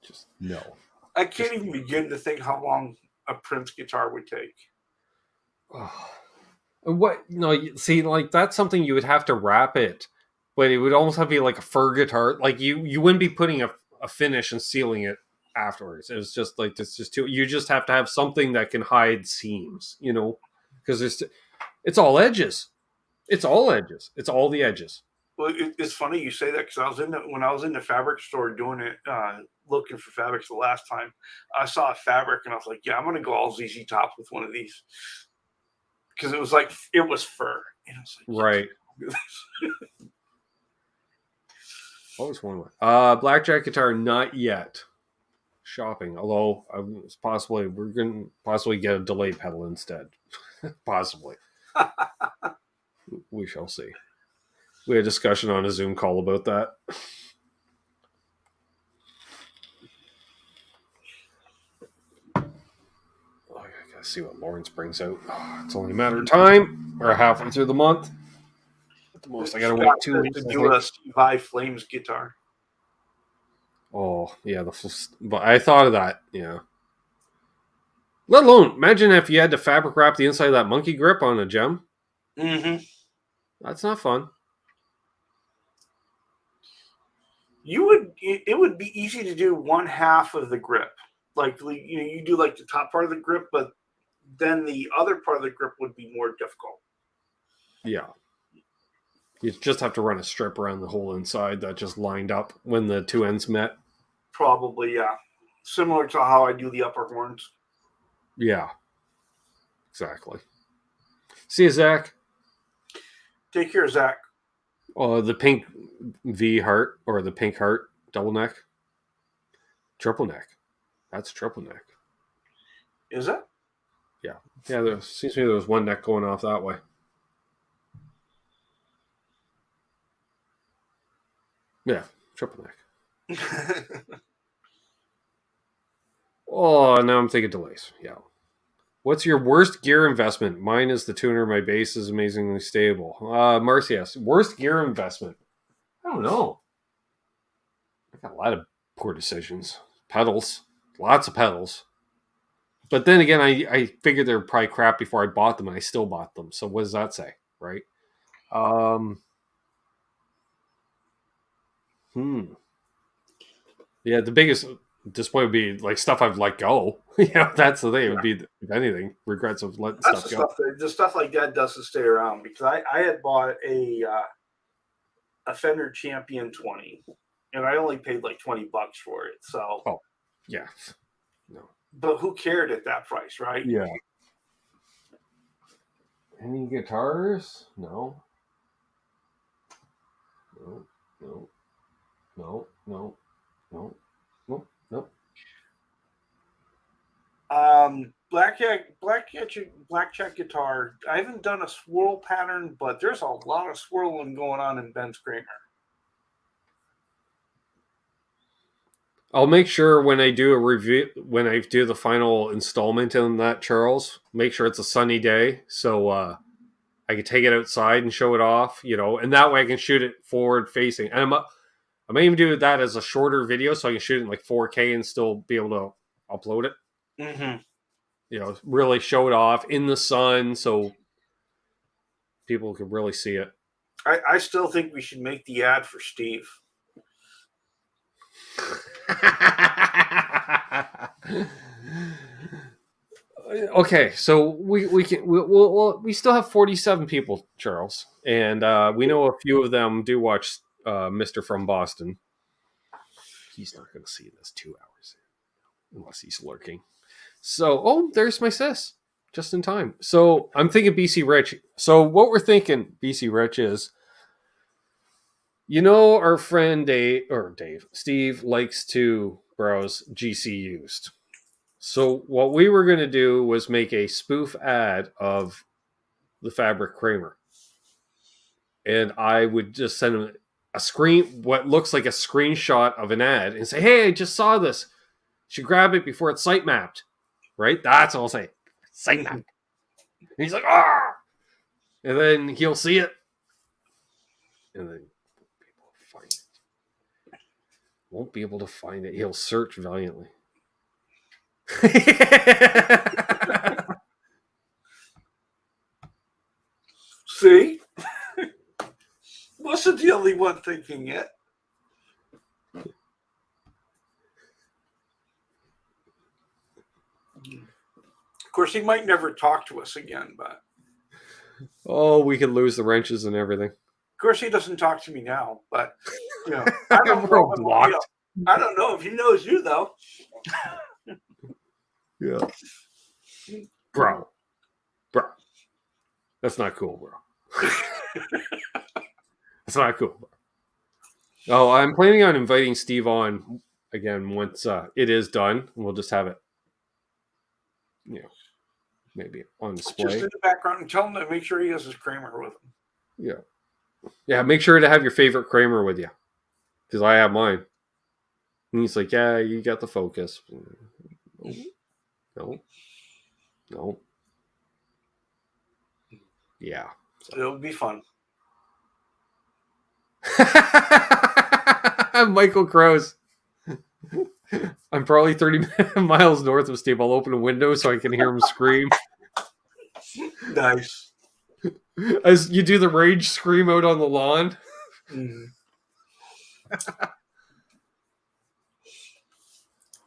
Just no. I can't even begin to think how long a Prince guitar would take. Oh. What? No, see, that's something you would have to wrap it. But it would almost have to be like a fur guitar. You wouldn't be putting a finish and sealing it afterwards. It was just it's just too... You just have to have something that can hide seams, because it's all edges. It's all edges. It's all the edges. Well, it's funny you say that because when I was in the fabric store doing it, looking for fabrics the last time, I saw a fabric and I was like, yeah, I'm going to go all ZZ Top with one of these. Because it was fur. And I was like, right. What was one? Blackjack guitar, not yet. Shopping, although we're going to possibly get a delay pedal instead. Possibly. We shall see. We had a discussion on a Zoom call about that. Oh, I Gotta see what Lawrence brings out. Oh, it's only a matter of time. We're halfway through the month. At the most, I gotta wait 2 weeks. To do a Steve Vai Flames guitar. Oh yeah, but I thought of that. Yeah. Let alone, imagine if you had to fabric wrap the inside of that monkey grip on a gem. Mm-hmm. That's not fun. It would be easy to do one half of the grip. Like, you do like the top part of the grip, but then the other part of the grip would be more difficult. Yeah. You just have to run a strip around the whole inside that just lined up when the two ends met. Probably, yeah. Similar to how I do the upper horns. Yeah. Exactly. See you, Zach. Take care, Zach. Oh, the pink V heart or the pink heart double neck. Triple neck. That's triple neck. Is it? Yeah. Yeah, there seems to me there was one neck going off that way. Yeah, triple neck. Oh, now I'm thinking delays. Yeah. What's your worst gear investment? Mine is the tuner. My bass is amazingly stable. Marcy asks, worst gear investment? I don't know. I got a lot of poor decisions. Pedals. Lots of pedals. But then again, I figured they were probably crap before I bought them, and I still bought them. So what does that say, right? Yeah, the biggest disappointment would be like stuff I've let go. That's the thing. It would be, if anything, regrets of letting stuff go. The stuff like that doesn't stay around, because I had bought a Fender Champion 20, and I only paid like $20 for it. So, yeah, no. But who cared at that price, right? Yeah. Any guitars? No. No. Blackjack guitar. I haven't done a swirl pattern, but there's a lot of swirling going on in Ben's Kramer. I'll make sure when I do a review, when I do the final installment in that, Charles, make sure it's a sunny day so I can take it outside and show it off, and that way I can shoot it forward facing. And I may even do that as a shorter video so I can shoot it in like 4K and still be able to upload it. Mm-hmm. Really show it off in the sun so people can really see it. I still think we should make the ad for Steve. Okay, so we still have 47 people, Charles, and we know a few of them do watch Mr. from Boston. He's not going to see this 2 hours unless he's lurking. So, there's my sis, just in time. So I'm thinking BC Rich. So what we're thinking, BC Rich, is, our friend Steve likes to browse GC used. So what we were going to do was make a spoof ad of the Fabric Kramer. And I would just send him what looks like a screenshot of an ad and say, hey, I just saw this. You should grab it before it's site mapped. Right? That's all I'll say. Site mapped. And he's like, ah! And then he'll see it. And then people find it. Won't be able to find it. He'll search valiantly. See? Wasn't the only one thinking it. Of course, he might never talk to us again, but... we could lose the wrenches and everything. Of course, he doesn't talk to me now, but, I don't know if he knows you, though. Yeah. Bro. That's not cool, bro. That's not cool, bro. Oh, I'm planning on inviting Steve on again once it is done. We'll just have it, maybe on display. Just in the background and tell him to make sure he has his Kramer with him. Yeah. Yeah, make sure to have your favorite Kramer with you. Because I have mine. And he's like, yeah, you got the Focus. No. No. Yeah. So. It'll be fun. Michael Crows. I'm probably 30 miles north of Steve. I'll open a window so I can hear him scream. Nice. As you do the rage scream out on the lawn. Mm-hmm.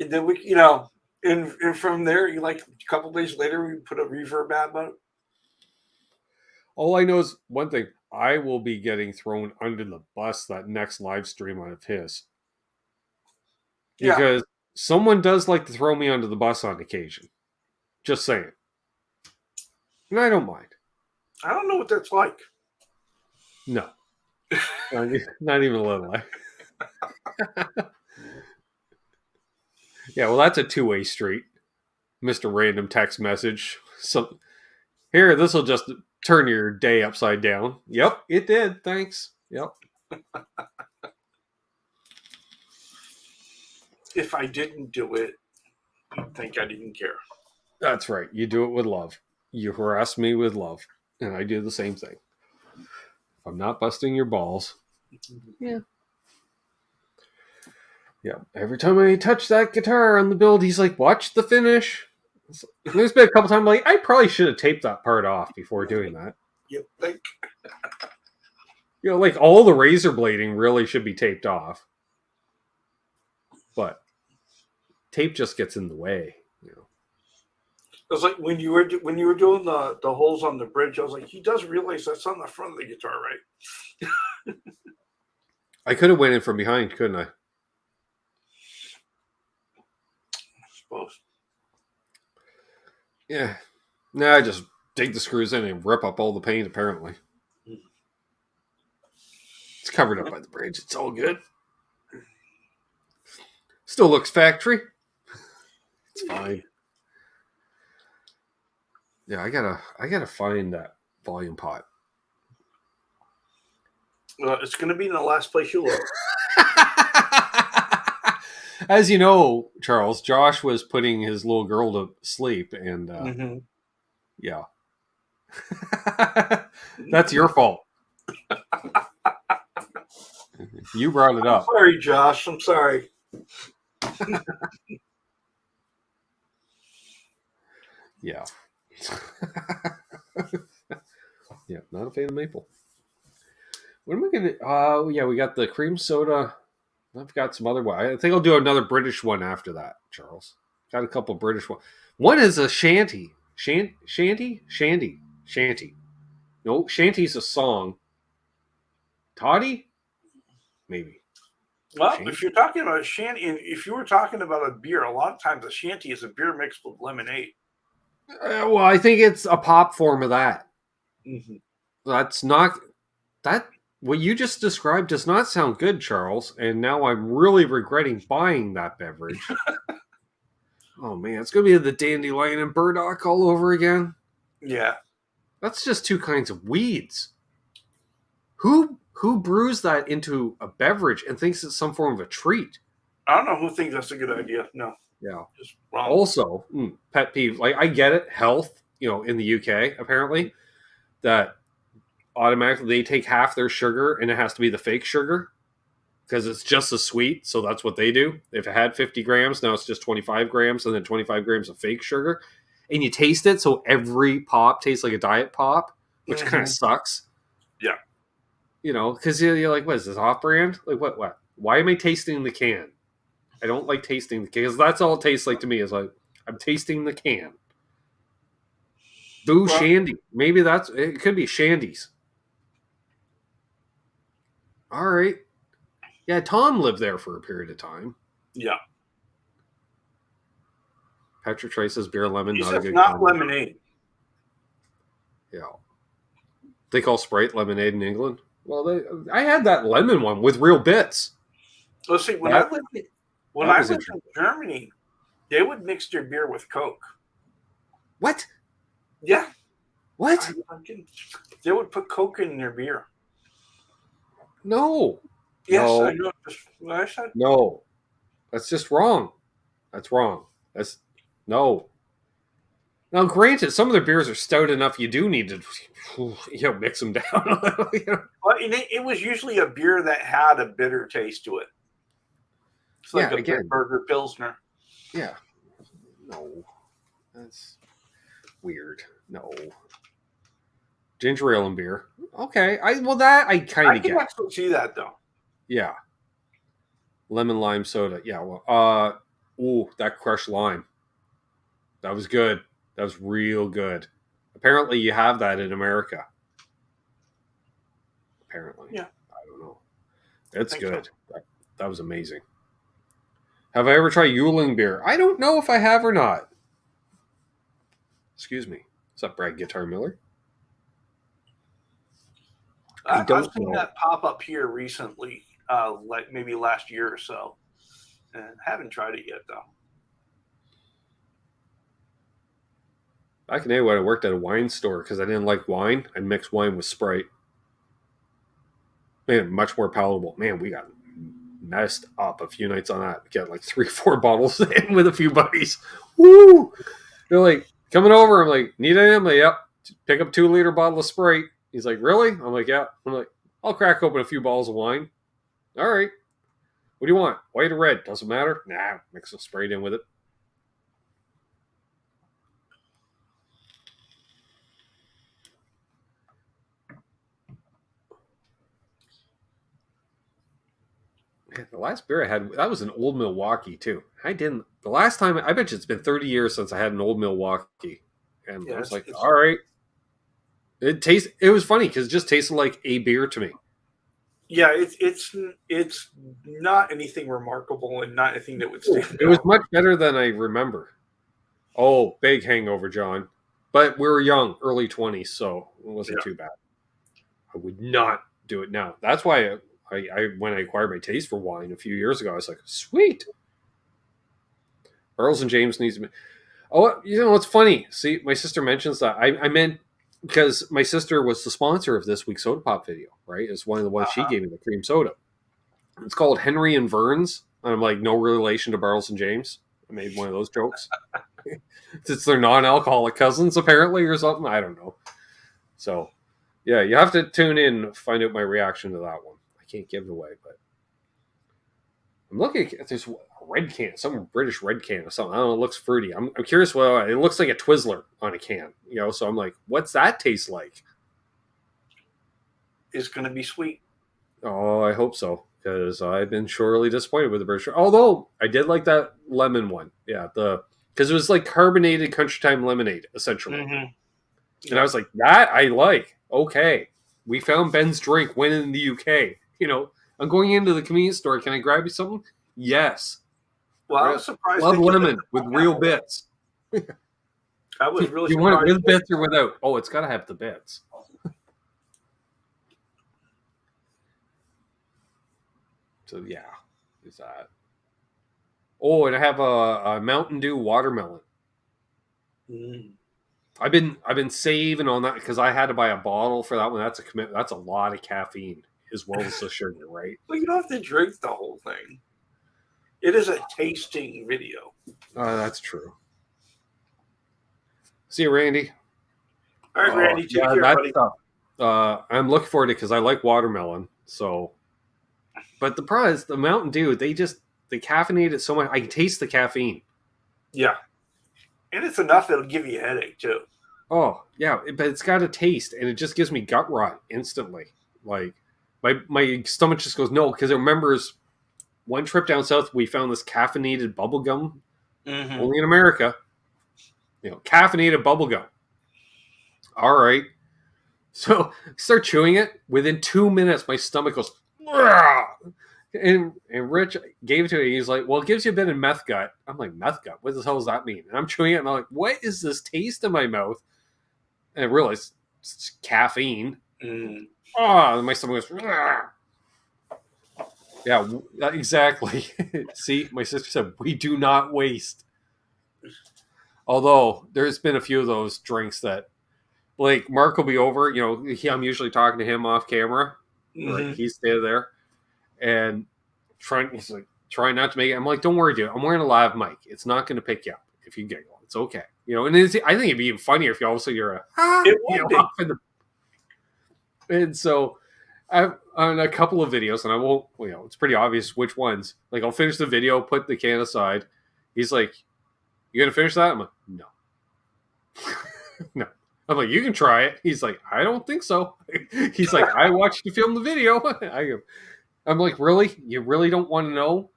And then we, and from there, a couple days later, we put a reverb ad on it. All I know is one thing. I will be getting thrown under the bus that next live stream of his. Because someone does like to throw me under the bus on occasion. Just saying. And I don't mind. I don't know what that's like. No. Not even a little. Yeah, well, that's a two-way street. Mr. Random text message. So, here, this will just turn your day upside down. Yep, it did. Thanks. Yep. If I didn't do it, you'd think I didn't care. That's right. You do it with love. You harass me with love. And I do the same thing. If I'm not busting your balls. Yeah. Yeah. Every time I touch that guitar on the build, he's like, watch the finish. There's been a couple times like, I probably should have taped that part off before doing that. You think? Like all the razor blading really should be taped off. But tape just gets in the way. It was like when you were doing the holes on the bridge, I was like, he does realize that's on the front of the guitar, right? I could have went in from behind, couldn't I? I suppose. Yeah. Nah, I just dig the screws in and rip up all the paint, apparently. It's covered up by the bridge. It's all good. Still looks factory. It's fine. Yeah, I gotta find that volume pot. It's gonna be in the last place you look. As you know, Charles, Josh was putting his little girl to sleep, and yeah, that's your fault. You brought it up. Sorry, Josh. I'm sorry. Yeah. Yeah, not a fan of maple. What am I gonna? Yeah, we got the cream soda. I've got some other one. I think I'll do another British one after that, Charles. Got a couple British ones. One is a shanty. Shanty. No, shanty's a song. Toddy? Maybe. Well, Shanty? If you're talking about a shanty, and if you were talking about a beer, a lot of times a shanty is a beer mixed with lemonade. Well, I think it's a pop form of that. Mm-hmm. That's not that. What you just described does not sound good, Charles. And now I'm really regretting buying that beverage. Oh man, it's gonna be the dandelion and burdock all over again. Yeah, that's just two kinds of weeds. Who brews that into a beverage and thinks it's some form of a treat? I don't know who thinks that's a good idea. No. Yeah. Just wrong. Also, pet peeve. Like I get it, health. In the UK apparently, that automatically they take half their sugar and it has to be the fake sugar because it's just as sweet. So that's what they do. If it had 50 grams, now it's just 25 grams and then 25 grams of fake sugar. And you taste it, so every pop tastes like a diet pop, which kind of sucks. Yeah. Because you're like, what is this, off-brand? Like, what? Why am I tasting the can? I don't like tasting the can, because that's all it tastes like to me, is like, I'm tasting the can. Boo Shandy. Maybe it could be Shandy's. All right. Yeah, Tom lived there for a period of time. Yeah. Petra Trace's beer lemon. He not says a good not combo. lemonade. Yeah. They call Sprite lemonade in England. Well, I had that lemon one with real bits. Let's see. When I lived in Germany, they would mix their beer with Coke. What? Yeah. What? They would put Coke in their beer. No. Yes, no. I know. What I said. No. That's just wrong. That's wrong. No. Now, granted, some of their beers are stout enough you do need to, mix them down a little. Well, it was usually a beer that had a bitter taste to it. It's like a Bitburger Pilsner. Yeah. No. That's weird. No. Ginger ale and beer. Okay. I kind of get. I can actually see that, though. Yeah. Lemon lime soda. Yeah. Well, that crushed lime. That was good. That was real good. Apparently, you have that in America. Apparently. Yeah. I don't know. It's good. So. That was amazing. Have I ever tried Yuling beer? I don't know if I have or not. Excuse me. What's up, Brad Guitar Miller? I've seen that pop up here recently, like maybe last year or so, and haven't tried it yet, though. Back in the day when I worked at a wine store, because I didn't like wine, I'd mix wine with Sprite. Man, much more palatable. Man, we got messed up a few nights on that. We got like 3-4 bottles in with a few buddies. Woo! They're like, coming over. I'm like, need any? I'm like, yep. Pick up 2-liter bottle of Sprite. He's like, really? I'm like, yeah. I'm like, I'll crack open a few bottles of wine. All right. What do you want? White or red? Doesn't matter. Nah, mix some Sprite in with it. The last beer I had, that was an Old Milwaukee too. The last time, I bet you it's been 30 years since I had an Old Milwaukee. And I was like, all right. It was funny because it just tasted like a beer to me. Yeah, it's not anything remarkable and not anything that would stand out. It was much better than I remember. Oh, big hangover, John. But we were young, early 20s, so it wasn't too bad. I would not do it now. That's why I when I acquired my taste for wine a few years ago, I was like, sweet. Barrels and James needs to be. Oh, it's funny. See, my sister mentions that. I meant because my sister was the sponsor of this week's Soda Pop video, right? It's one of the ones she gave me, the cream soda. It's called Henry and Vern's. And I'm like, no relation to Barrels and James. I made one of those jokes. It's their non-alcoholic cousins, apparently, or something. I don't know. So, yeah, you have to tune in to find out my reaction to that one. I can't give it away, but I'm looking at this red can, some British red can or something. I don't know, it looks fruity. I'm curious. Well, it looks like a Twizzler on a can, so I'm like, what's that taste like? It's going to be sweet. Oh, I hope so, because I've been sorely disappointed with the British. Although I did like that lemon one. Yeah, because it was like carbonated Country Time lemonade, essentially. Mm-hmm. And I was like, that I like. Okay. We found Ben's drink when in the UK. I'm going into the convenience store. Can I grab you something? Yes. Well, I was surprised. Love lemon with real bits. I was really surprised. You want it with bits or without? Oh, it's got to have the bits. So, yeah. There's that. Oh, and I have a Mountain Dew watermelon. Mm. I've been saving on that because I had to buy a bottle for that one. That's a commitment. That's a lot of caffeine as well as the sugar, right? Well, you don't have to drink the whole thing. It is a tasting video. That's true. See you, Randy. All right, Randy. Take care, buddy. I'm looking forward to it because I like watermelon. So, but the problem is the Mountain Dew. They caffeinate it so much. I can taste the caffeine. Yeah. And it's enough that'll give you a headache, too. Oh, yeah. But it's got a taste, and it just gives me gut rot instantly. Like, my stomach just goes, no, because it remembers one trip down south, we found this caffeinated bubble gum, only in America. Caffeinated bubble gum. All right. So, I start chewing it. Within 2 minutes, my stomach goes, Argh! And Rich gave it to me. He's like, well, it gives you a bit of meth gut. I'm like, meth gut? What the hell does that mean? And I'm chewing it, and I'm like, what is this taste in my mouth? And I realized it's caffeine. And my stomach goes, Argh! Yeah, exactly. See, my sister said, we do not waste. Although, there's been a few of those drinks that, like, Mark will be over. I'm usually talking to him off camera. Like, he's staying there. And he's like, trying not to make it. I'm like, don't worry, dude. I'm wearing a live mic. It's not going to pick you up if you giggle. It's okay. You know, and I think it'd be even funnier if you all of a sudden you're off in the. And so, I've on a couple of videos, and I won't. You know, it's pretty obvious which ones. Like, I'll finish the video, put the can aside. He's like, "You gonna finish that?" I'm like, "No, no." I'm like, "You can try it." He's like, "I don't think so." He's like, "I watched you film the video." I'm like, "Really? You really don't want to know?"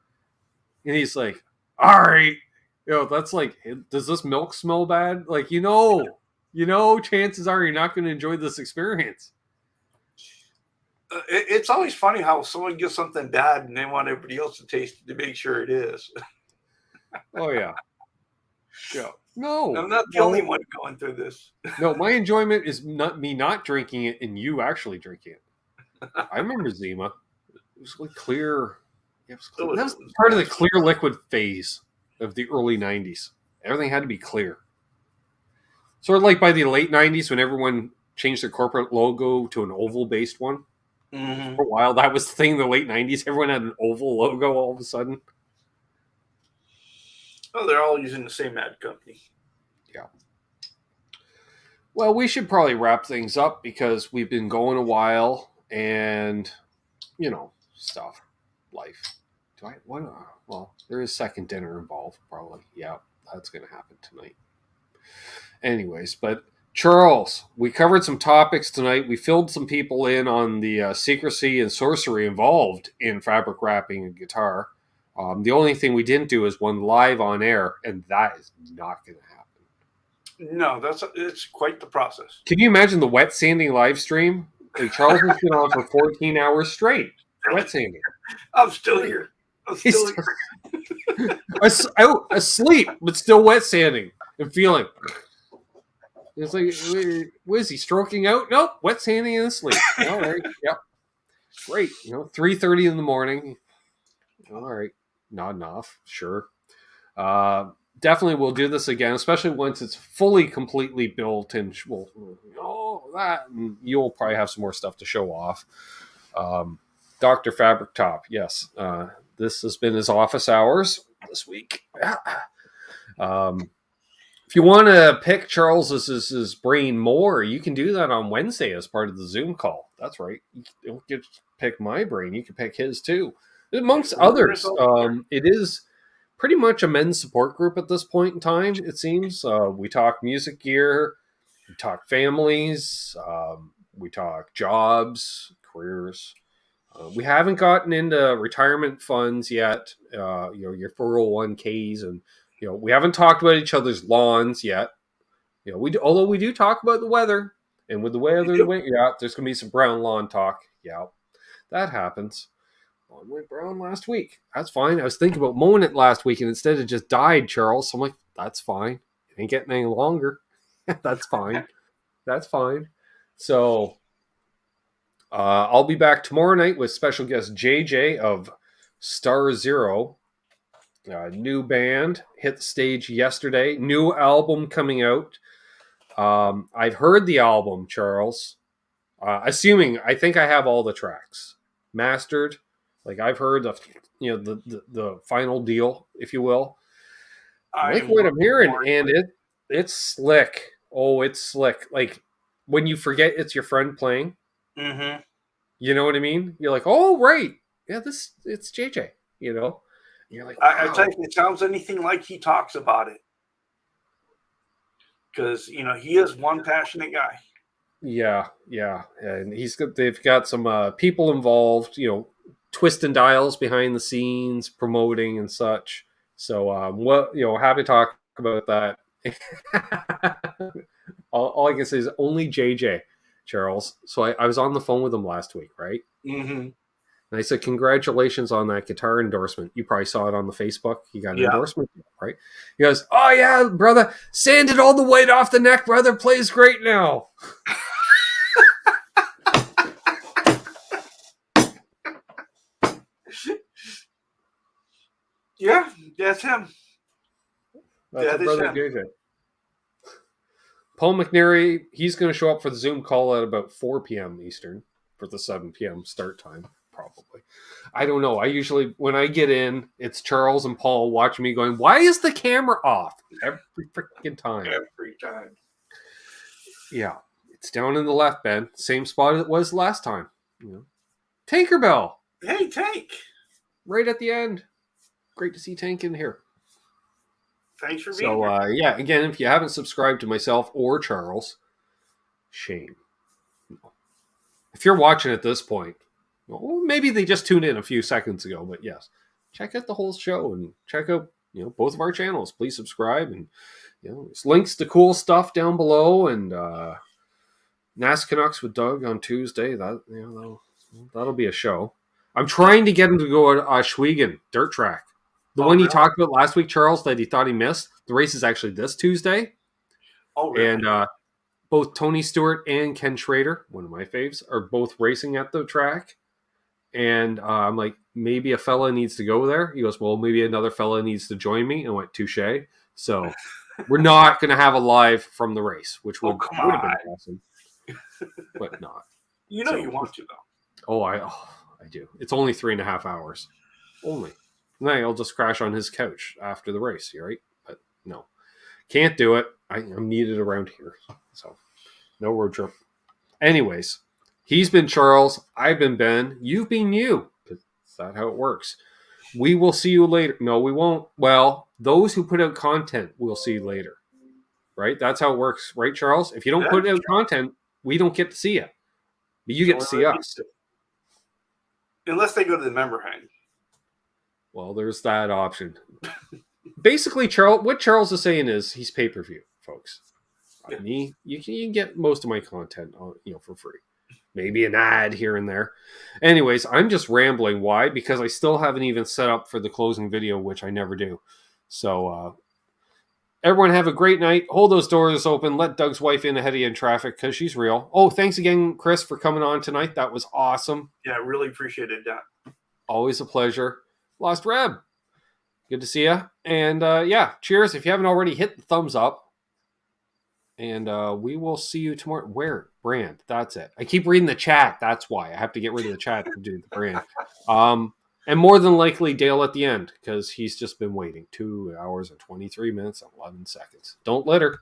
And he's like, "All right." You know, that's like, does this milk smell bad? Like, chances are you're not going to enjoy this experience. It's always funny how someone gets something bad and they want everybody else to taste it to make sure it is. Oh, yeah. Yeah. No. I'm not the only one going through this. No, my enjoyment is not drinking it and you actually drinking it. I remember Zima. It was like clear. That was part of the clear liquid phase of the early 90s. Everything had to be clear. Sort of like by the late 90s when everyone changed their corporate logo to an oval-based one. Mm-hmm. For a while, that was the thing in the late 90s. Everyone had an oval logo all of a sudden. Oh, they're all using the same ad company. Yeah. Well, we should probably wrap things up because we've been going a while and, stuff. Life. Well, there is second dinner involved, probably. Yeah, that's going to happen tonight. Anyways, but Charles, we covered some topics tonight. We filled some people in on the secrecy and sorcery involved in fabric wrapping a guitar. The only thing we didn't do is one live on air, and that is not going to happen. No, it's quite the process. Can you imagine the wet sanding live stream? Like Charles has been on for 14 hours straight. Wet sanding. I'm still here. Asleep, but still wet sanding and feeling. It's like, what is he stroking out? Nope, wet sanding and asleep. All right, yep, great. 3:30 in the morning. All right, nodding off. Sure. Definitely, we'll do this again, especially once it's fully, completely built, and and you'll probably have some more stuff to show off. Dr. Fabric Top, yes. This has been his office hours this week. If you want to pick Charles's brain more, you can do that on Wednesday as part of the Zoom call. That's right. You don't get to pick my brain. You can pick his too. Amongst others, it is pretty much a men's support group at this point in time, it seems. We talk music gear. We talk families. We talk jobs, careers. We haven't gotten into retirement funds yet, your 401ks, and we haven't talked about each other's lawns yet. Although we do talk about the weather, and with the weather, there's gonna be some brown lawn talk. Yeah, that happens. Lawn went brown last week. That's fine. I was thinking about mowing it last week, and instead it just died, Charles. So I'm like, that's fine. It ain't getting any longer. That's fine. That's fine. So. I'll be back tomorrow night with special guest JJ of Star Zero. New band, hit the stage yesterday. New album coming out. I've heard the album, Charles. I think I have all the tracks mastered. Like I've heard the final deal, if you will. I like what I'm hearing, and it's slick. Oh, it's slick. Like when you forget it's your friend playing. Mm-hmm. You know what I mean? You're like, oh, right. Yeah, it's JJ, And you're like, wow. I tell you, it sounds anything like he talks about it. Because, he is one passionate guy. Yeah. And they've got some people involved, twisting dials behind the scenes, promoting and such. So, happy to talk about that. all I can say is only JJ. Charles. So I was on the phone with him last week, right? Mm-hmm. And I said, congratulations on that guitar endorsement. You probably saw it on the Facebook. You got an endorsement, right? He goes, oh, yeah, brother. Sanded all the weight off the neck, brother. Plays great now. Yeah, that's him. That's brother JJ. Paul McNary, he's going to show up for the Zoom call at about 4 p.m. Eastern for the 7 p.m. start time. probably. I don't know. I usually, when I get in, it's Charles and Paul watching me going, why is the camera off? Every freaking time. Every time. Yeah. It's down in the left, Ben. Same spot it was last time. Tinkerbell. Hey, Tank. Right at the end. Great to see Tank in here. Thanks for being here. Yeah, again, if you haven't subscribed to myself or Charles, shame. If you're watching at this point, well, maybe they just tuned in a few seconds ago, but yes, check out the whole show and check out both of our channels. Please subscribe, and there's links to cool stuff down below, and NAS Canucks with Doug on Tuesday. That'll be a show. I'm trying to get him to go to Schweigen dirt track. The one he talked about last week, Charles, that he thought he missed. The race is actually this Tuesday. Oh, really? And both Tony Stewart and Ken Schrader, one of my faves, are both racing at the track. And I'm like, maybe a fella needs to go there. He goes, well, maybe another fella needs to join me. And I went, touche. So we're not going to have a live from the race, which would have been awesome. But not. You want to, though. Oh, I do. It's only 3.5 hours. Only. And then I'll just crash on his couch after the race, right? But no. Can't do it. I'm needed around here. So, no road trip. Anyways, he's been Charles. I've been Ben. You've been you. Is that how it works? We will see you later. No, we won't. Well, those who put out content, we'll see you later. Right? That's how it works. Right, Charles? If you don't put out content, we don't get to see you. But you get to see us. Unless they go to the member hang. Well, there's that option. Basically, what Charles is saying is he's pay-per-view, folks. Yeah. Me, you can get most of my content, for free. Maybe an ad here and there. Anyways, I'm just rambling. Why? Because I still haven't even set up for the closing video, which I never do. So, everyone have a great night. Hold those doors open. Let Doug's wife in ahead of you in traffic because she's real. Oh, thanks again, Chris, for coming on tonight. That was awesome. Yeah, really appreciated that. Always a pleasure. Lost Reb. Good to see you. And cheers. If you haven't already, hit the thumbs up. And we will see you tomorrow. Where? Brand. That's it. I keep reading the chat. That's why. I have to get rid of the chat to do the brand. And more than likely, Dale at the end, because he's just been waiting 2 hours and 23 minutes and 11 seconds. Don't litter.